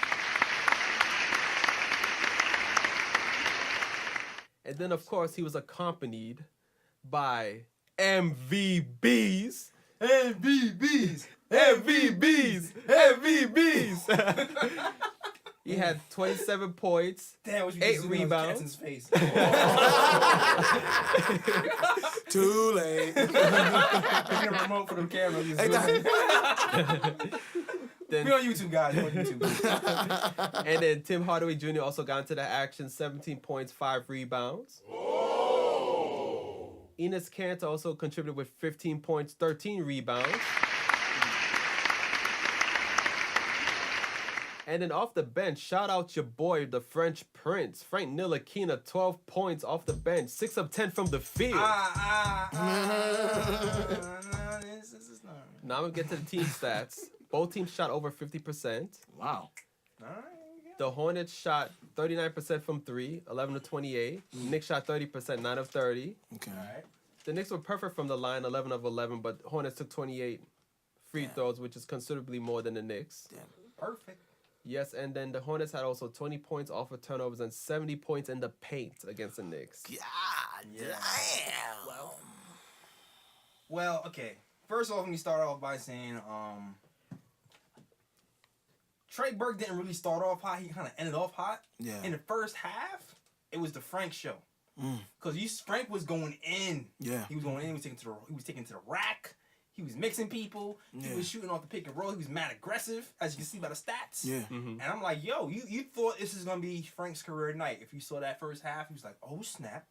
And then, of course, he was accompanied by MVBs. He had 27 points, Damn, what you 8 just rebounds. Jackson's face. Too late. Give me a remote for them cameras. We on YouTube, guys. We on YouTube. And then Tim Hardaway Jr. also got into the action, 17 points, 5 rebounds. Enes Kanter also contributed with 15 points, 13 rebounds. And then off the bench, shout out your boy, the French Prince, Frank Ntilikina, 12 points off the bench, 6 of 10 from the field. This is not. Now I'm going to get to the team stats. Both teams shot over 50%. Wow. The Hornets shot 39% from 3, 11 of 28. Knicks shot 30%, 9 of 30. Okay. All right. The Knicks were perfect from the line, 11 of 11, but Hornets took 28 free throws, which is considerably more than the Knicks. Damn. Perfect. Yes, and then the Hornets had also 20 points off of turnovers and 70 points in the paint against the Knicks. God damn. Well, okay. First off, let me start off by saying, Trey Burke didn't really start off hot. He kind of ended off hot. Yeah. In the first half, it was the Frank show. Because Frank was going in. Yeah. He was going in. He was taking to the rack. He was mixing people. He was shooting off the pick and roll. He was mad aggressive, as you can see by the stats. Yeah. And I'm like, yo, you thought this is going to be Frank's career night. If you saw that first half, he was like, oh, snap.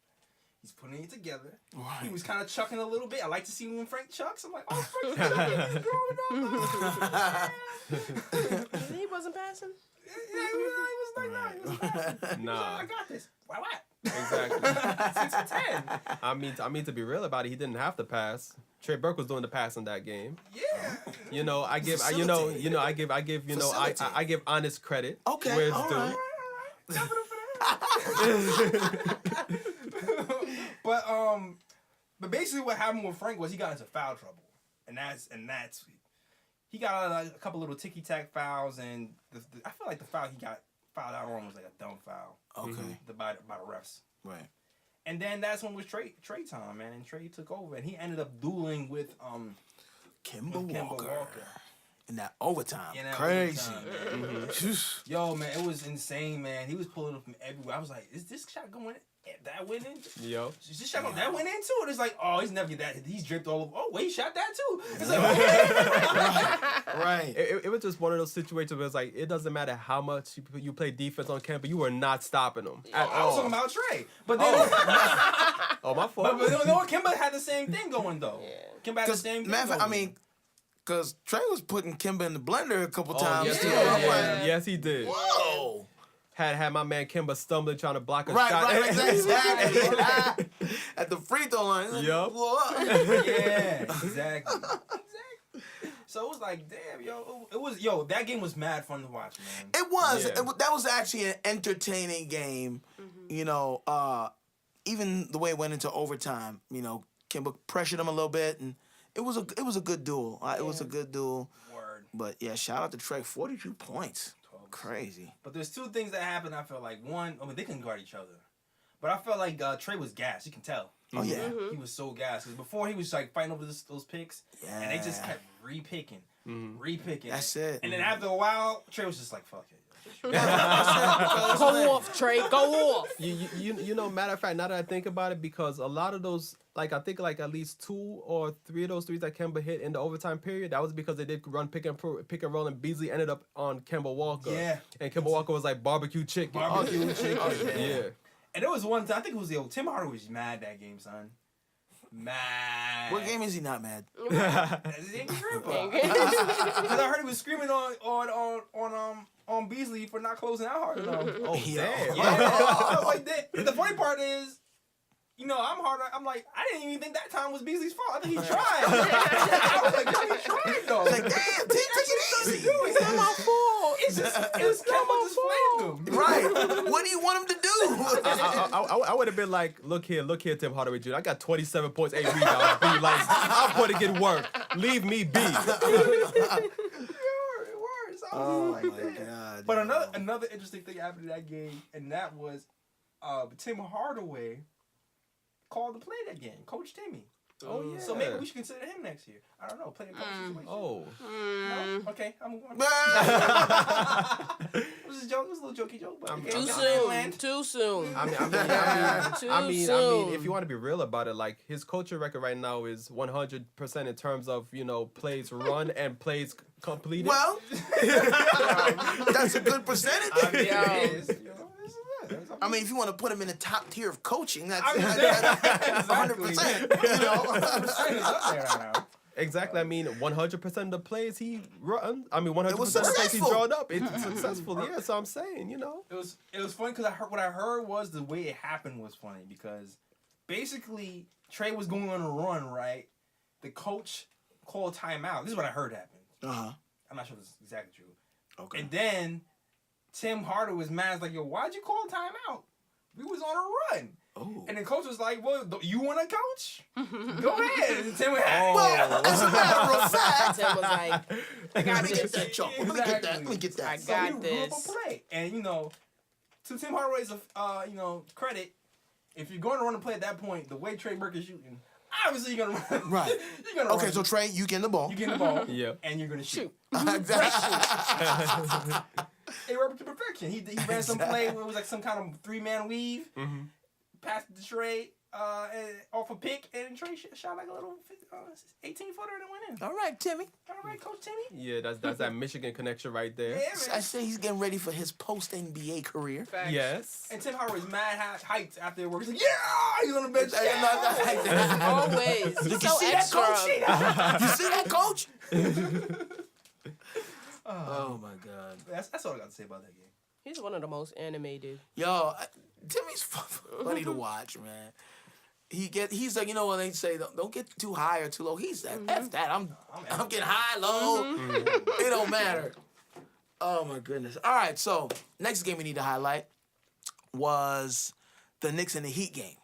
He's putting it together. Right. He was kind of chucking a little bit. I like to see when Frank chucks. I'm like, oh, Frank's chucking. He's growing up. He wasn't passing. Yeah, he was like, nah, he was passing. Nah. I got this. Why? Exactly. 6 to 10. I mean to be real about it, he didn't have to pass. Trey Burke was doing the pass in that game. Yeah. You know, I give honest credit. Okay. Where it's All due. right. But basically what happened with Frank was he got into foul trouble, and that's he got a couple little ticky tack fouls, and I feel like the foul he got fouled out on was like a dumb foul. Okay. By the refs. Right. And then that's when it was Trey time, man, and Trey took over, and he ended up dueling with Kemba Walker. In that overtime. In that Crazy. overtime, Yo, man, it was insane, man. He was pulling up from everywhere. I was like, is this shot going in? That went in? Yo. Is this shot going that went in too? And it's like, oh, he's never get that. He's draped all over. Oh, wait, he shot that too. It's like, Right. It was just one of those situations where it's like, it doesn't matter how much you play defense on Kemba, you were not stopping him at I was all. talking about Trey. But then, Oh, my fault. but you know what? Kimba had the same thing going, though. Kimba had the same thing going. I mean, because Trey was putting Kemba in the blender a couple times. Yes, too. he I'm did. like, Yes, he did. whoa. Had my man Kemba stumbling trying to block a shot. Right, exactly. At the free throw line. Yup. Yeah, exactly. So it was like, damn, that game was mad fun to watch, man. It was. Yeah. That was actually an entertaining game. You know, even the way it went into overtime. You know, Kemba pressured him a little bit, and it was a good duel. It was a good duel. Word. But yeah, shout out to Trey, 42 points. Crazy. But there's two things that happened. I felt like one, they couldn't guard each other, but I felt like Trey was gassed. You can tell. Oh yeah. He was so gassed. Cause before he was like fighting over those picks, and they just kept repicking. That's it. And then after a while, Trey was just like, "Fuck it." Go off, Trey. Go off. You know, matter of fact, now that I think about it, because a lot of those, like I think like at least 2 or 3 of those threes that Kemba hit in the overtime period, that was because they did run pick and roll, and Beasley ended up on Kemba Walker. Yeah. And Kemba Walker was like barbecue chicken. Yeah. And there was one time, I think it was Tim Hardaway was mad that game, son. Mad. What game is he not mad? That's his grandpa. Because I heard he was screaming on Beasley for not closing out hard enough. Oh, damn. Yeah. I was like, the funny part is, you know, I'm like, I didn't even think that time was Beasley's fault. I think he tried. I was like, yo, he tried though. Like, damn, take it easy. It's not my fault. It's Kemba just flamed him. Right. What do you want him to do? I would have been like, look here, Tim Hardaway Jr. I got 27 points, 8 rebounds. Be like, I'm putting in work. Leave me be. Oh my God. But another interesting thing happened in that game, and that was Tim Hardaway called to play that game. Coach Timmy. Oh yeah. So maybe we should consider him next year. I don't know. Play a coach situation. Oh. No? Okay, I'm going. It was a joke. It was a little jokey joke. But Too soon. Too soon. I mean, if you want to be real about it, like his coaching record right now is 100% in terms of, you know, plays run and plays completed. Well, that's a good percentage. I mean, it is. You know, I'm I mean, if you want to put him in the top tier of coaching, that's I mean, 100%. You know? 100% is up there right now. Exactly. I mean, 100% of the plays he run. I mean, 100% of was the plays he successful. drawn up. It's successful. Yeah, so I'm saying, you know. It was funny because what I heard was the way it happened was funny because basically Trey was going on a run, right? The coach called timeout. This is what I heard happened. Uh-huh. I'm not sure if it's exactly true. Okay. And then Tim Hardaway was mad. He's like, yo, why'd you call timeout? We was on a run. Oh. And the coach was like, well, you want to coach? Go ahead. And Tim went, Well, as a matter of fact, Tim was like, I got let me get this. that chalk. Let me get that. Let me get that. I so got he grew up this. a play. And, to Tim Hardaway's, credit, if you're going to run a play at that point, the way Trey Burke is shooting, obviously you're going to run. Right. You're going to Okay, run. so Trey, you getting the ball. You get the ball. Yeah. And you're going to shoot. Exactly. It worked to perfection. He ran some play where it was like some kind of 3-man weave. Mm-hmm. Passed it to Trey off a pick, and Trey shot like a little 18-footer and it went in. All right, Timmy. All right, Coach Timmy. Yeah, that's that Michigan connection right there. Yeah, I man. say he's getting ready for his post-NBA career. Facts. Yes. And Tim Hardaway's mad hyped afterwards. He's like, yeah! He's on the bench. Hey, Yeah! Always. Did you so see that, extra. coach? You see that, coach? Oh, my God. That's all I got to say about that game. He's one of the most animated. Yo, Timmy's funny to watch, man. He's like, you know what they say, don't get too high or too low. He's like, F that. I'm getting high, low. It don't matter. Oh my goodness. All right, so next game we need to highlight was the Knicks and the Heat game,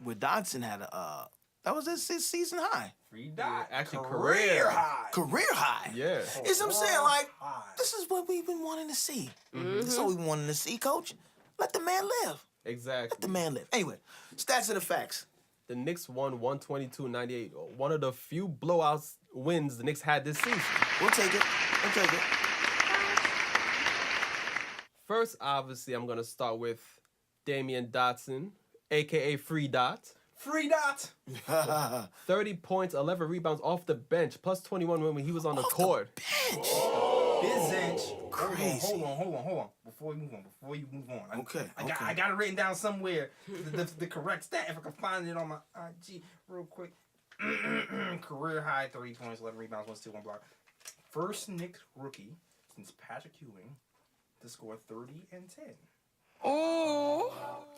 where Dodson had that was his season high. Free dot. Actually, career high. Career high. Yeah. Is I'm saying, like, High. this is what we've been wanting to see. This is what we've been wanting to see, coach. Let the man live. Let Exactly. the man live. Anyway, stats and the facts. The Knicks won 122-98. One of the few blowouts wins the Knicks had this season. We'll take it. We'll take it. First, obviously, I'm going to start with Damian Dotson, a.k.a. Free Dot. Free dot. 30 points, 11 rebounds off the bench, plus 21 when he was on the court. Bench. Bizzench. Crazy. Hold on. Before you move on. Okay, I got it written down somewhere. The correct stat. If I can find it on my IG real quick. Career high 30 points, 11 rebounds, 1 steal, 1 block. First Knicks rookie since Patrick Ewing to score 30 and 10. Oh.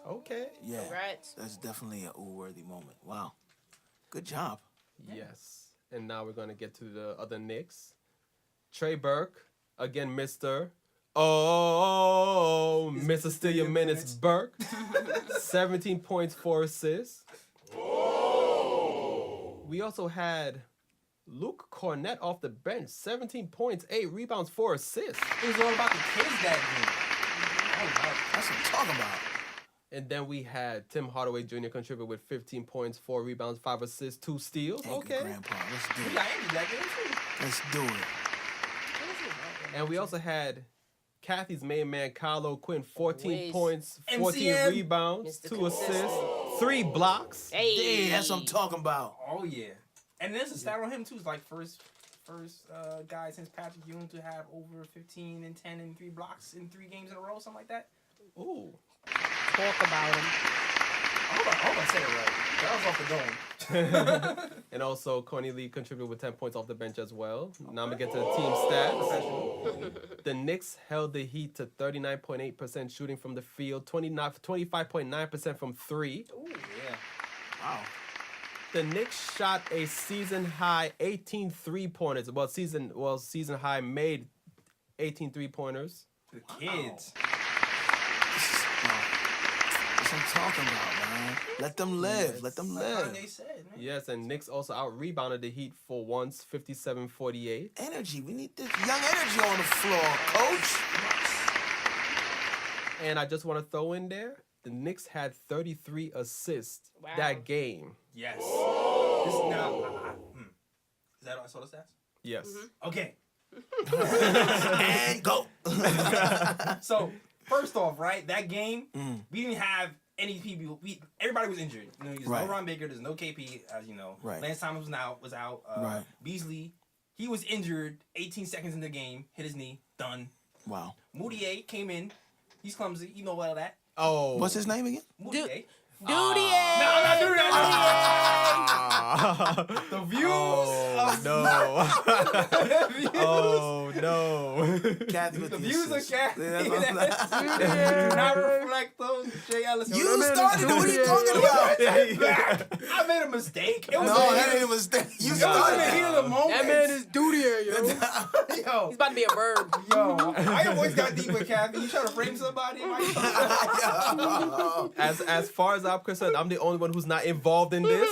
Okay. Yeah. Congrats. That's definitely a ooh-worthy moment. Wow. Good job. Yes. And now we're going to get to the other Knicks. Trey Burke, again, Mr. Oh, Mr. Steal Your Minutes Burke. 17 points, 4 assists. We also had Luke Cornett off the bench. 17 points, 8 rebounds, 4 assists. It was all about the kids that game. That's what I'm talking about. And then we had Tim Hardaway Jr. contribute with 15 points, 4 rebounds, 5 assists, 2 steals. Thank Okay. you, Grandpa. Let's do We it. got injured that game too. Let's do it. And we also had Kathy's main man, Kyle O'Quinn, 14 Always. points, 14 MCM. rebounds, Mr. 2 assists, Consistent. 3 blocks. Hey. Yeah, that's what I'm talking about. Oh yeah. And there's a stat on him too. It's like first guy since Patrick Ewing to have over 15 and 10 and 3 blocks in 3 games in a row, something like that. Ooh. Talk about him. I hope I said it right. That was off the dome. And also, Coney Lee contributed with 10 points off the bench as well. Now I'm going to get to the team stats. The Knicks held the Heat to 39.8% shooting from the field, 25.9% from 3. Ooh, yeah. Wow. The Knicks shot a season high 18 3-pointers. Season high made 18 3-pointers. The kids. That's what I'm talking about, man. Let them live. Let them live. They said, man. Yes, and Knicks also out-rebounded the Heat for once, 57-48. Energy. We need this young energy on the floor, coach. And I just want to throw in there, the Knicks had 33 assists Wow. that game. Yes. This is now. Is that all I saw the stats? Yes. Okay. And go. So first off, right, that game we didn't have any people. Everybody was injured. You know, there's Right. no Ron Baker. There's no KP. As you know, Right. Lance Thomas was out. Right. Beasley, he was injured. 18 seconds in the game, hit his knee, done. Wow. Moutier came in. He's clumsy. You know all that. Oh. What's his name again? Moutier. Duty. No, not do that. The views. Oh, no. Oh, no. Kathy with The views of assist. Kathy. Yeah, that's what I'm saying. Do not reflect those Jay Ellis. You started it. What are you talking about? I made a mistake. It was No, that ain't a mistake. You It was started in the heat it. of the moment. That man is duty, yo. Yo, He's about to be a bird. yo, I ain't always got deep with Kathy. You trying to frame somebody? As far as I'm concerned, I'm the only one who's not involved in this.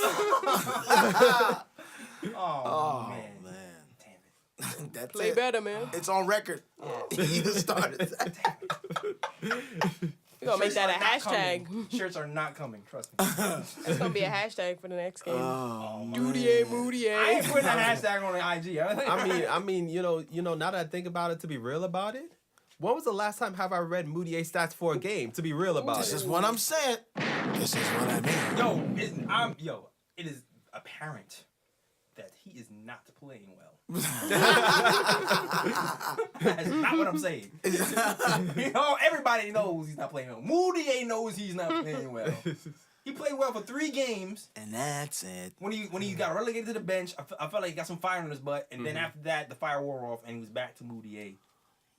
Oh, man. Damn it. That's Play it. better, man. It's on record. You started that. We're gonna make that a Shirts are not hashtag. coming. Shirts are not coming. Trust me. That's gonna be a hashtag for the next game. Oh, Duty, Moody. I ain't putting that hashtag on the IG. I mean, you know, now that I think about it, to be real about it, when was the last time have I read Moutier stats for a game? To be real about This it. is what I'm saying. This is what I mean. It is apparent that he is not playing well. That's not what I'm saying. Everybody knows he's not playing well. Moutier knows he's not playing well. He played well for 3 games. And that's it. When he got relegated to the bench, I felt like he got some fire on his butt. And then after that, the fire wore off, and he was back to Moutier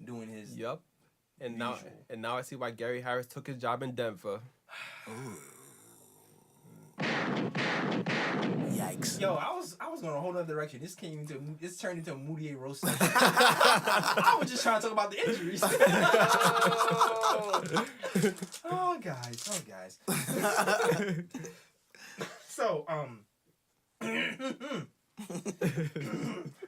doing his. Yep. And now I see why Gary Harris took his job in Denver. Yikes. Yo, I was going a whole other direction. This turned into a Moutier roast session. I was just trying to talk about the injuries. Oh guys.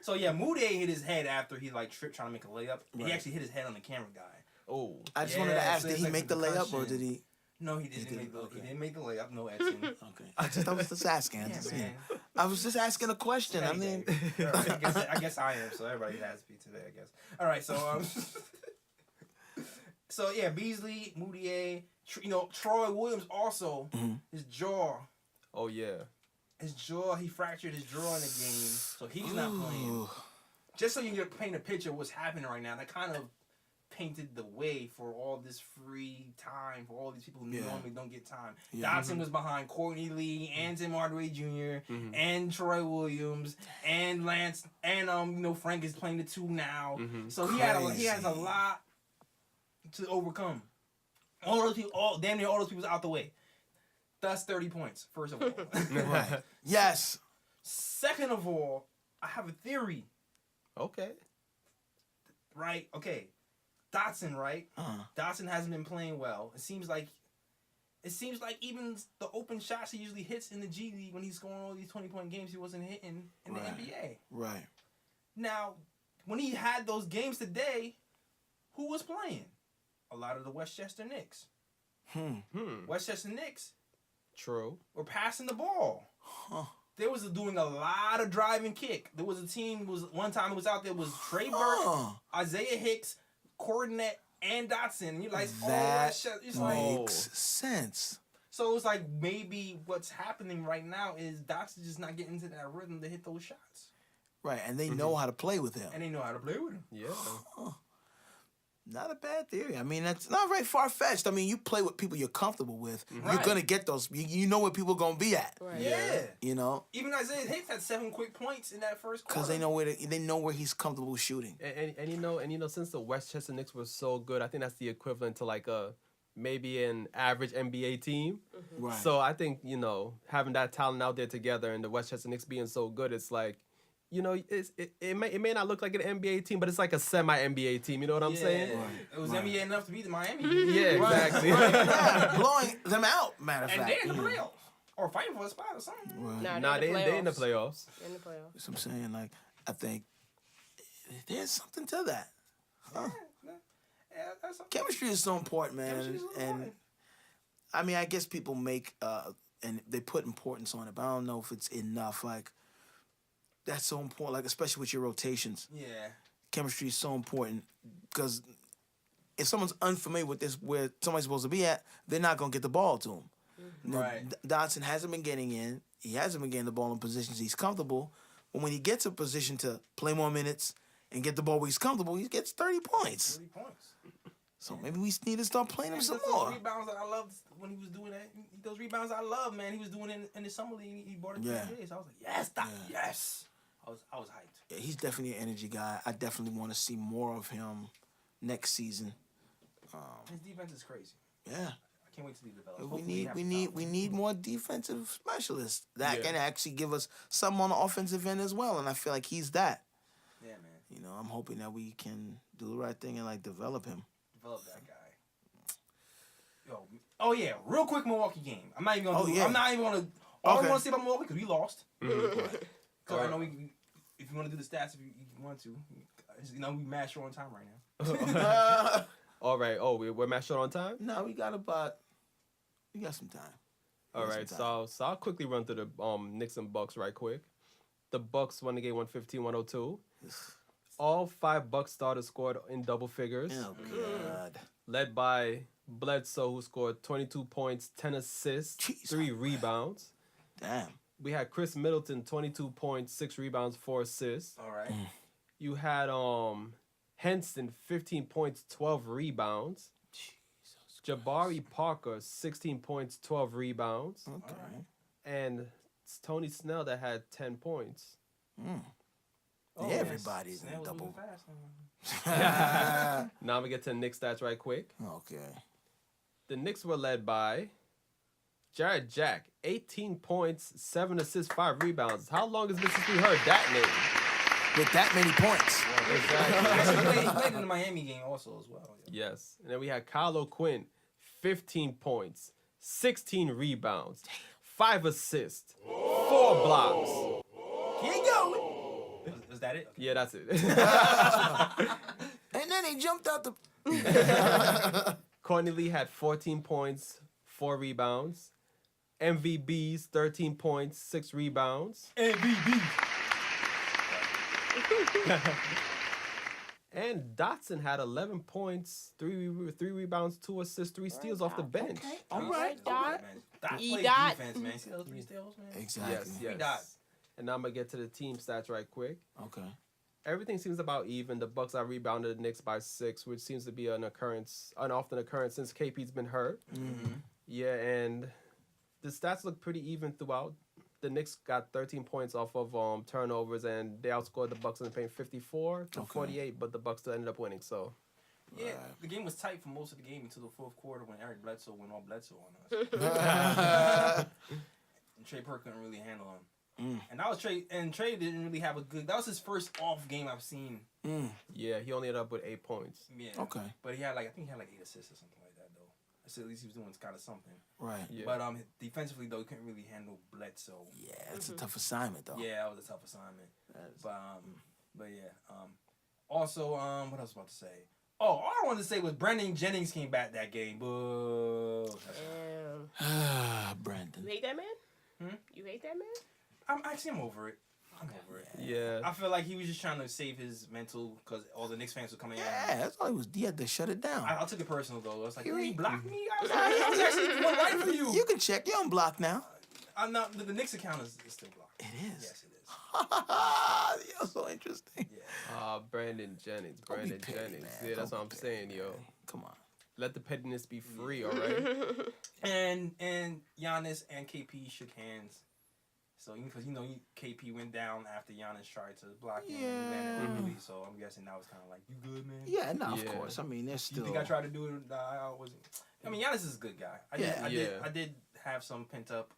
So yeah, Moutier hit his head after he tripped trying to make a layup. Right. He actually hit his head on the camera guy. Oh. I just wanted to ask, so did it's he like make a the layup or concussion. did he? No, he didn't make the. Okay. He didn't make the layup. No Edson. Okay. I was just asking. Man. I was just asking a question. I mean, All right, I guess I am. So everybody has to be today. I guess. All right. So so yeah, Beasley, Moutier, Troy Williams also his jaw. Oh yeah. His jaw. He fractured his jaw in the game, so he's not playing. Just so you can paint a picture of what's happening right now, that kind of painted the way for all this free time for all these people who normally don't get time. Dotson was behind Courtney Lee and Tim Hardaway Jr. And Troy Williams and Lance and Frank is playing the 2 now. So he has a lot to overcome. All those people, damn near all those people's out the way. That's 30 points. First of all, right. Yes. Second of all, I have a theory. Okay. Right? Okay. Dotson, right? Dotson hasn't been playing well. It seems like even the open shots he usually hits in the G League when he's scoring all these 20-point games, he wasn't hitting in the NBA. Right. Now, when he had those games today, who was playing? A lot of the Westchester Knicks. Westchester Knicks. True. Were passing the ball. They was doing a lot of drive and kick. There was a team one time it was out there was Trey Burke, Isaiah Hicks, Cornet, and Dotson. And you're like, that makes sense. So it's like maybe what's happening right now is Dotson just not getting into that rhythm to hit those shots. Right, and they know how to play with him. And they know how to play with him. Yeah. Not a bad theory. I mean, that's not very far-fetched. I mean, you play with people you're comfortable with. Right. You're going to get those. You know where people going to be at. Right. Yeah. You know? Even Isaiah Hicks had 7 quick points in that first quarter. Because they know where he's comfortable shooting. And since the Westchester Knicks were so good, I think that's the equivalent to maybe an average NBA team. Right. So I think, having that talent out there together and the Westchester Knicks being so good, it's like, it may not look like an NBA team, but it's like a semi-NBA team. You know what I'm saying? Right. It was NBA enough to beat the Miami. Yeah, exactly. Yeah, blowing them out, matter of And fact. they're in the playoffs. Or fighting for a spot or something. Right. Nah, they in the playoffs. In the playoffs. That's what I'm saying. Like, I think there's something to that. Huh? Yeah, that's Chemistry is so important, man. Chemistry is so important. And I mean, I guess people make and they put importance on it, but I don't know if it's enough. Like, that's so important, like especially with your rotations. Yeah. Chemistry is so important because if someone's unfamiliar with where somebody's supposed to be at, they're not gonna get the ball to him. Right. Dotson hasn't been getting in. He hasn't been getting the ball in positions he's comfortable. But when he gets a position to play more minutes and get the ball where he's comfortable, he gets 30 points. 30 points. So maybe we need to start playing him some Those more. rebounds that I loved when he was doing that. Those rebounds I love, man. He was doing it in the summer league. He bought it 3 days. I was like, yes, yes. I was hyped. Yeah, he's definitely an energy guy. I definitely want to see more of him next season. His defense is crazy. Yeah. I can't wait to be developed. We need more defensive specialists that can actually give us some on the offensive end as well, and I feel like he's that. Yeah, man. You know, I'm hoping that we can do the right thing and like develop him. Develop that guy. Yo, oh yeah, real quick Milwaukee game. I'm not even gonna. Yeah. I'm not even gonna. All I want to say about Milwaukee because we lost. Because I know if you want to do the stats, if you want to, you know we match short on time right now. All right. Oh, we're matched short on time. No, we got some time. All right. So I'll quickly run through the Knicks and Bucks right quick. The Bucks won the game 115-102. All 5 Bucks starters scored in double figures. Oh God. Led by Bledsoe, who scored 22 points, 10 assists, Jeez, 3 rebounds. Damn. We had Chris Middleton, 22 points, 6 rebounds, 4 assists. All right. You had Henson, 15 points, 12 rebounds. Jabari Parker, 16 points, 12 rebounds. Okay. And it's Tony Snell that had 10 points. Everybody's in Snell was double. moving fast. Now I'm going to get to the Knicks stats right quick. Okay. The Knicks were led by Jared Jack, 18 points, 7 assists, 5 rebounds. How long has this since we heard that name? With that many points. Exactly. He played in the Miami game also as well. Yeah. Yes. And then we had Kyle O'Quinn, 15 points, 16 rebounds, 5 assists, 4 blocks. Keep going. Was that it? Okay. Yeah, that's it. And then he jumped out the. Courtney Lee had 14 points, 4 rebounds. MVBs, 13 points, 6 rebounds. MVP. And Dotson had 11 points, 3 rebounds, 2 assists, 3 steals off the bench. All right. Dot. Dot E. plays Dot. defense, man. See those 3 steals, man? Exactly. Yes. Dot. And now I'm going to get to the team stats right quick. Okay. Everything seems about even. The Bucks are rebounded the Knicks by 6, which seems to be an often occurrence since KP's been hurt. Mm-hmm. Yeah, and the stats look pretty even throughout. The Knicks got 13 points off of turnovers, and they outscored the Bucks in the paint 54-48, but the Bucks still ended up winning. So, Yeah, the game was tight for most of the game until the fourth quarter when Eric Bledsoe went all Bledsoe on us. And Trey Burke couldn't really handle him. And that was Trey. And Trey didn't really have a good. That was his first off game I've seen. yeah, he only ended up with 8 points. Yeah. Okay. But he had I think he had 8 assists or something like that though. So at least he was doing kind of something. Right. Yeah. But defensively though, he couldn't really handle Bledsoe. Yeah, it's a tough assignment though. Yeah, that was a tough assignment. But yeah. Also, what I was about to say. Oh, all I wanted to say was Brandon Jennings came back that game. Boo. Brandon. You hate that man? You hate that man? I'm over it. I'm over it. Yeah. I feel like he was just trying to save his mental because all the Knicks fans were coming at him. Yeah, that's all he was. He had to shut it down. I took it personal though. I was like, he blocked me. I was actually doing right for you. You can check. You're on block now. I'm not. The Knicks account is still blocked. It is. Yes, it is. You're so interesting. Yeah. Brandon Jennings. Don't be Brandon petty, Jennings. man. Yeah, that's Don't what I'm be saying, petty, yo. man. Come on. Let the pettiness be free, all right? And Giannis and KP shook hands. So because KP went down after Giannis tried to block him. Yeah. And landed early, so I'm guessing that was kind of like, you good, man? Yeah, no, of Yeah. course. I mean, there's You still. think I tried to do it? I wasn't. I mean, Giannis is a good guy. I did have some pent up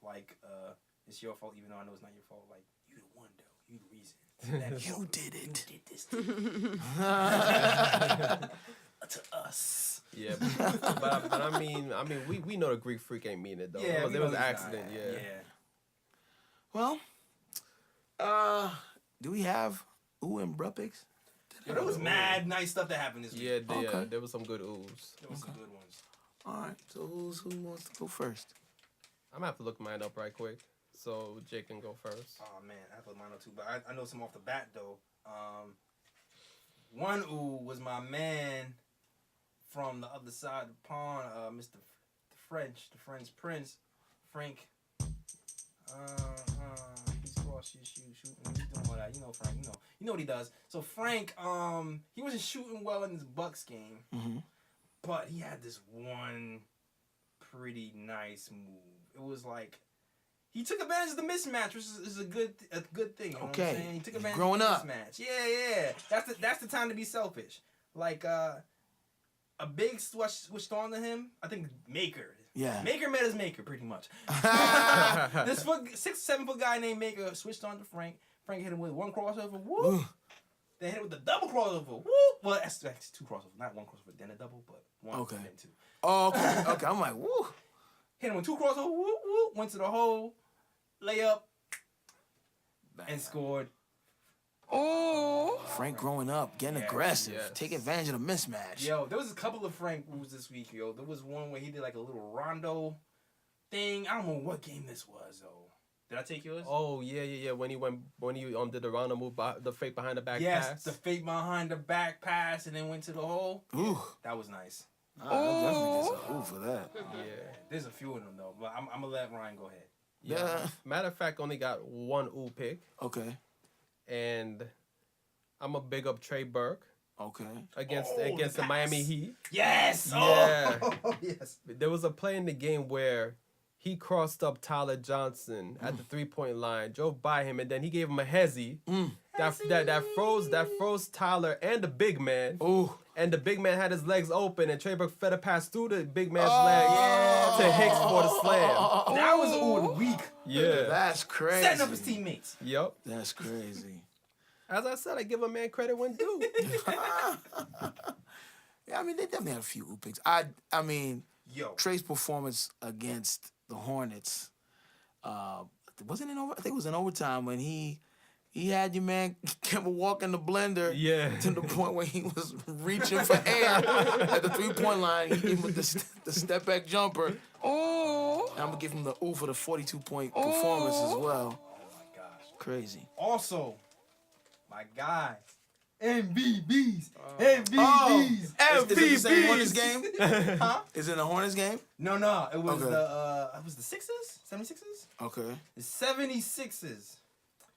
it's your fault, even though I know it's not your fault. Like you the one though, you the reason. You did it. You did this to us. Yeah, but I mean, we know the Greek freak ain't mean it though. Yeah, it was an accident. Yeah. Well, do we have and Brupix? Yeah, there was mad nice stuff that happened this week. Yeah, Okay. there was some good oohs. There was some good ones. All right. So who wants to go first? I'm gonna have to look mine up right quick, so Jake can go first. Oh man, I have to mine up too, but I know some off the bat though. One was my man from the other side of the pond, Mr. the French Prince, Frank. He's cross his shoe shooting. He's doing all that. You know Frank. You know what he does. So Frank, he wasn't shooting well in his Bucks game, But he had this one pretty nice move. It was like he took advantage of the mismatch, which is a good thing. You know what I'm saying? He took advantage of the mismatch. Yeah. That's the time to be selfish. Like a big switched on to him. I think Maker. Yeah. Maker met his maker pretty much. This 6'7" guy named Maker switched on to Frank. Frank hit him with one crossover. Woo. Then hit it with the double crossover. Woo. Well, that's two crossovers, not one crossover, then a double, but one and then two. Oh, okay. I'm like, woo. Hit him with two crossovers. Woo, woo. Went to the hole, layup, and scored. Oh, Frank growing up, getting aggressive, take advantage of the mismatch. Yo, there was a couple of Frank moves this week, yo. There was one where he did like a little rondo thing. I don't know what game this was, though. Did I take yours? Oh yeah. When he did the rondo move, the fake behind the back pass. Yes, the fake behind the back pass, and then went to the hole. Ooh, that was nice. I definitely get some ooh for that. Yeah, there's a few of them though, but I'm gonna let Ryan go ahead. Yeah. Matter of fact, only got one ooh pick. Okay. And I'm a big up Trey Burke. Okay. Against the Miami Heat. Yes. Yeah. Oh, yes. There was a play in the game where he crossed up Tyler Johnson at the 3-point line, drove by him, and then he gave him a hezzy. That froze Tyler and the big man. Ooh. And the big man had his legs open, and Trey Burke fed a pass through the big man's legs to Hicks for the slam. That was ooh the week. Yeah. That's crazy. Setting up his teammates. Yep. That's crazy. As I said, I give a man credit when due. Yeah, I mean, they definitely had a few ooh picks. I mean, Trey's performance against the Hornets, wasn't it over? I think it was in overtime when he had your man Kemba walk in the blender to the point where he was reaching for air at the 3-point line. He gave him the step back jumper. Oh! And I'm gonna give him the ooh for the 42-point performance as well. Oh my gosh, crazy. Also, my guy. MVBs. Is it the same Hornets game? Huh? Is it the Hornets game? No. It was the Sixers? 76ers? Okay. The 76ers.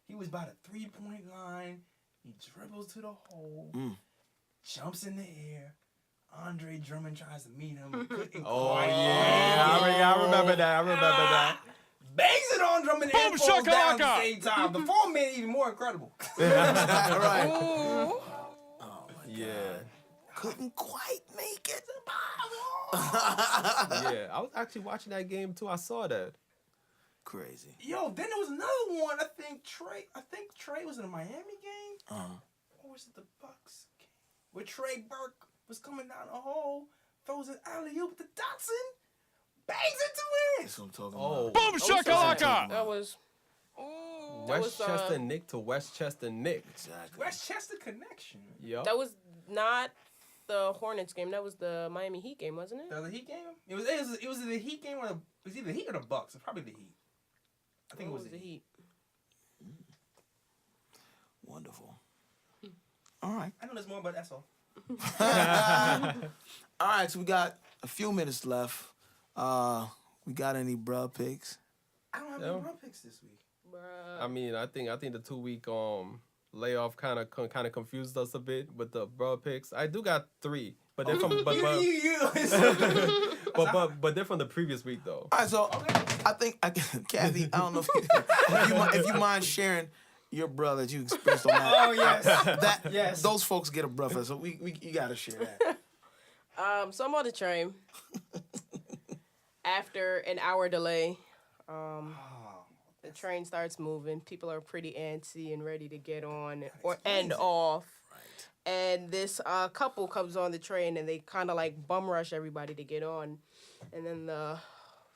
He was by the 3-point line. He dribbles to the hole. Jumps in the air. Andre Drummond tries to meet him. I remember that. Bangs it on Drummond and falls down at the same time. The fall made it even more incredible. Right. Oh my God. Couldn't quite make it. Yeah, I was actually watching that game too. I saw that. Crazy. Yo, then there was another one. I think Trey was in a Miami game. Or was it the Bucks game? Where Trey Burke was coming down the hole, throws an alley-oop to Dotson. Bangs it to win. That's what I'm talking about. Boom shakalaka! That was Westchester Nick to Westchester Nick. Exactly. Westchester connection. Yep. That was not the Hornets game. That was the Miami Heat game, wasn't it? That was the Heat game? It was the Heat game or it was either the Heat or the Bucks. It's probably the Heat. I think it was the Heat. Wonderful. All right. I know there's more, but that's all. All right, so we got a few minutes left. We got any bruh picks? I don't have any bruh picks this week. Bruh. I mean, I think the 2-week layoff kind of confused us a bit with the bruh picks. I do got 3, but they're from but they're from the previous week though. All right, so I think Kathy, I don't know if you mind sharing your bruh that you expressed on that. Oh yes, yes. Those folks get a bruh, so you gotta share that. So I'm on the train. After an hour delay, the train starts moving. People are pretty antsy and ready to get on and off. Right. And this couple comes on the train and they kind of like bum rush everybody to get on. And then the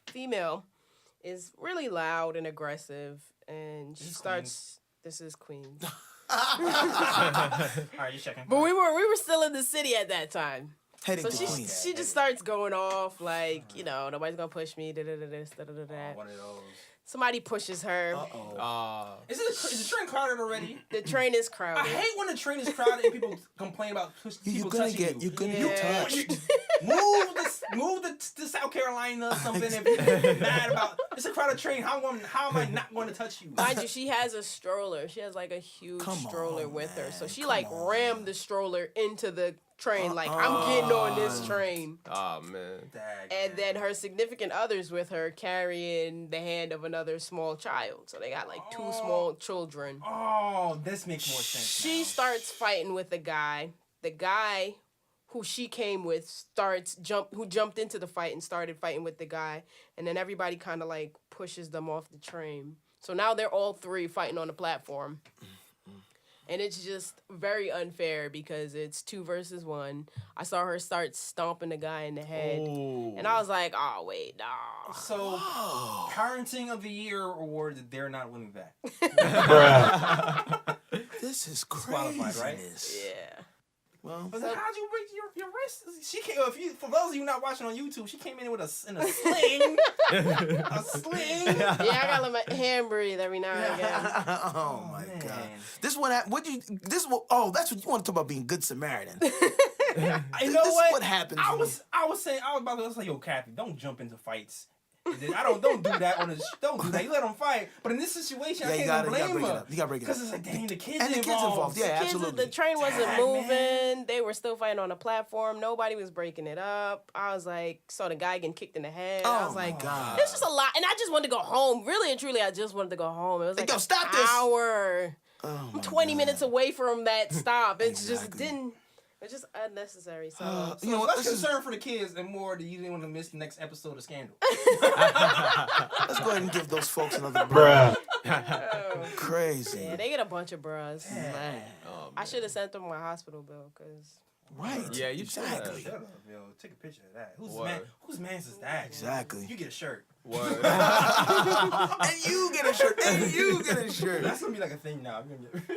female is really loud and aggressive, and she starts. This is Queens. All right, you checking. But we were still in the city at that time. Heading so to Queens. she just starts going off like, nobody's gonna push me. One of those. Somebody pushes her. Is the train crowded already? The train is crowded. I hate when the train is crowded and people complain about people touching you. You're gonna get touched. Move to South Carolina or something if you're mad about it's a crowded train. How am I not going to touch you? Mind you, she has a stroller. She has like a huge stroller with her. So she like rammed the stroller into the train. Like, I'm getting on this train. Oh man. And then her significant other's with her carrying the hand of another small child. So they got like 2 small children. Oh, this makes more sense. She starts fighting with the guy. The guy who she came with who jumped into the fight and started fighting with the guy. And then everybody kind of like pushes them off the train. So now they're all 3 fighting on the platform. And it's just very unfair because it's 2 versus 1. I saw her start stomping the guy in the head. Ooh. And I was like, oh, wait, nah. So, Parenting of the Year award, they're not winning that. This is Disqualified, crazy. right? Yeah. Well, But then how'd you break your wrist? She came. For those of you not watching on YouTube, she came in with a sling. A sling. Yeah, I gotta let my hand breathe every now and again. oh my man. God. This one, that's what you want to talk about being good Samaritan. You know This what? is what happens. I was about to say, yo, Kathy, don't jump into fights. Don't do that don't do that. You let them fight. But in this situation, I can't blame her. You gotta break it up. Because it's like, dang, the kids And the kids involved. Yeah, absolutely. The train wasn't Dang, moving. man. They were still fighting on a platform. Nobody was breaking it up. I was like, saw the guy getting kicked in the head. I was like, God. it's just a lot. And I just wanted to go home. Really and truly, I just wanted to go home. It was like Yo, an stop this. hour. Oh, I'm 20 minutes away from that stop. It just Exactly. didn't. It's just unnecessary. So, You know what? Less concerned for the kids and more that you didn't want to miss the next episode of Scandal. Let's go ahead and give those folks another bruh. Crazy. yeah, they get a bunch of bras. Oh, I should have sent them my hospital bill because. Right. Yeah, you should have. exactly. Shut up, yo. Take a picture of that. Word. Whose man's is that? Exactly. You get a shirt. Word. And you get a shirt. And you get a shirt. That's gonna be like a thing now.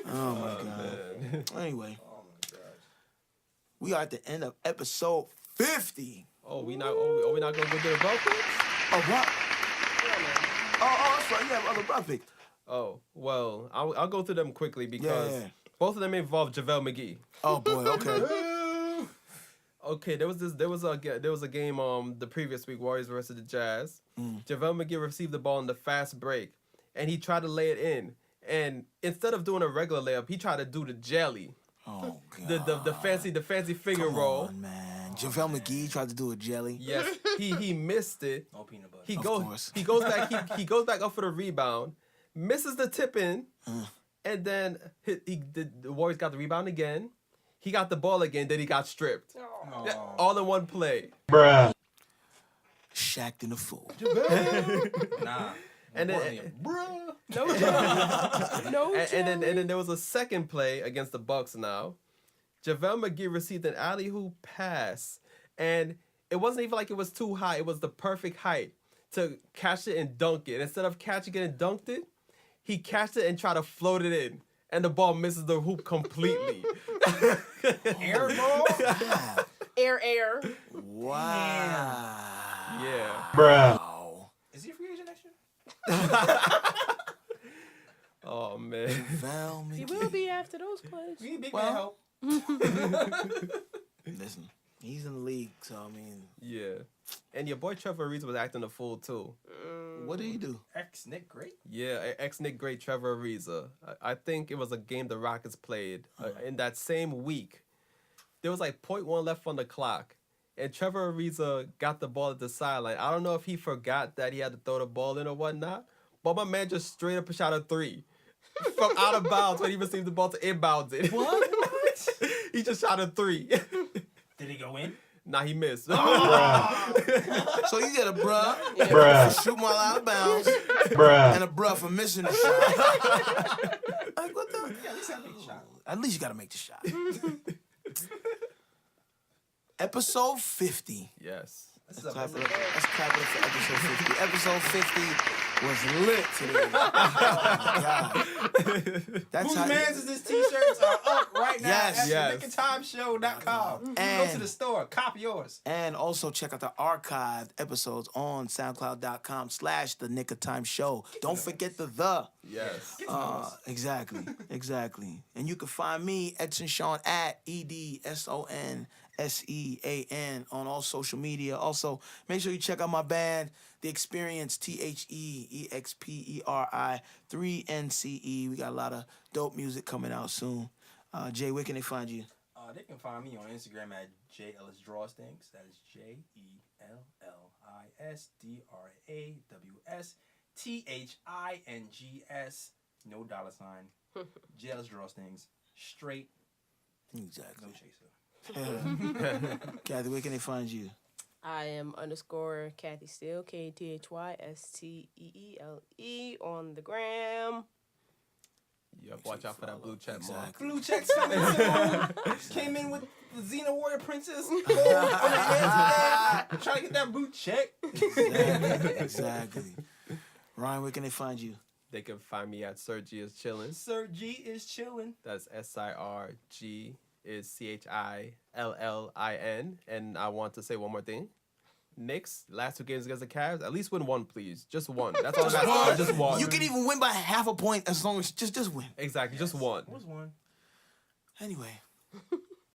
Oh my God. Anyway, Oh my gosh. we are at the end of episode 50. we not gonna go get a belt pick? Oh what? Oh, that's right. You have other bro picks. Oh, well, I'll go through them quickly because Yeah. both of them involve JaVale McGee. Oh boy. Okay. Okay, there was a game the previous week, Warriors versus the Jazz. JaVale McGee received the ball in the fast break, and he tried to lay it in. And instead of doing a regular layup, he tried to do the jelly, Oh God. the fancy finger Come roll. on, man. JaVale McGee tried to do a jelly. Yes, he missed it. No peanut butter. He Of goes course. he goes back he goes back up for the rebound, misses the tip in, and then the Warriors got the rebound again. He got the ball again, then he got stripped. Yeah, all in one play. Shaq'd in a fool. Nah. And then Bruh. and then there was a second play against the Bucks now. JaVale McGee received an alley-oop pass, and it wasn't even like it was too high. It was the perfect height to catch it and dunk it. Instead of catching it and dunked it, he catched it and tried to float it in, and the ball misses the hoop completely. Air ball? Wow. Air. Wow. Yeah. Wow. Is he a free agent next year? Oh man. JaVale He McGee. will be after those plays. We need big Well, man help. Listen, he's in the league, so I mean, Yeah. And your boy Trevor Ariza was acting a fool too. what did he do? Ex Nick Great. Yeah, ex-Nick great Trevor Ariza. I think it was a game the Rockets played in that same week. There was like 0.1 left on the clock, and Trevor Ariza got the ball at the sideline. I don't know if he forgot that he had to throw the ball in or whatnot, but my man just straight up shot a 3 from out of bounds when he received the ball to inbounds it. What? He just shot a 3. Did he go in? Nah, he missed. So you get a bruh for shooting while out of bounds, and a bruh for missing the shot. Like, what the? Yeah, at least I made a shot. At least you gotta make the shot. Episode 50. Yes. This is Let's a clap it up for episode 50. Episode 50 was lit today. Oh my God. That's Whose how. mans is this t-shirts are up right now Yes. at thenickoftimeshow.com. Go And- to the store, copy yours. And also check out the archived episodes on SoundCloud.com/The Nick of Time Show. Don't forget the. Yes. Exactly. And you can find me, Edson Sean, at EDSONSEAN on all social media. Also, make sure you check out my band, The Experience, THEEXPERI 3NCE. We got a lot of dope music coming out soon. Jay, where can they find you? They can find me on Instagram at JEllisDrawstings. That is JELLISDRAWSTINGS. No $. JEllisDrawstings. Straight. Exactly. No chaser. Kathy, where can they find you? I am _ Kathy Steele, KATHYSTEELE on the gram. Yep, watch out for that blue check mark. Blue check came in with the Xena Warrior Princess on her hands. Trying to get that blue check. Exactly. Ryan, where can they find you? They can find me at Sir G is chillin'. Sir G is chillin'. That's SIRG is CHILLIN. And I want to say one more thing. Knicks, last 2 games against the Cavs, at least win one, please. Just one. That's all I'm asking. Just one. You can even win by half a point as long as just win. Exactly, just one. What's one? Anyway,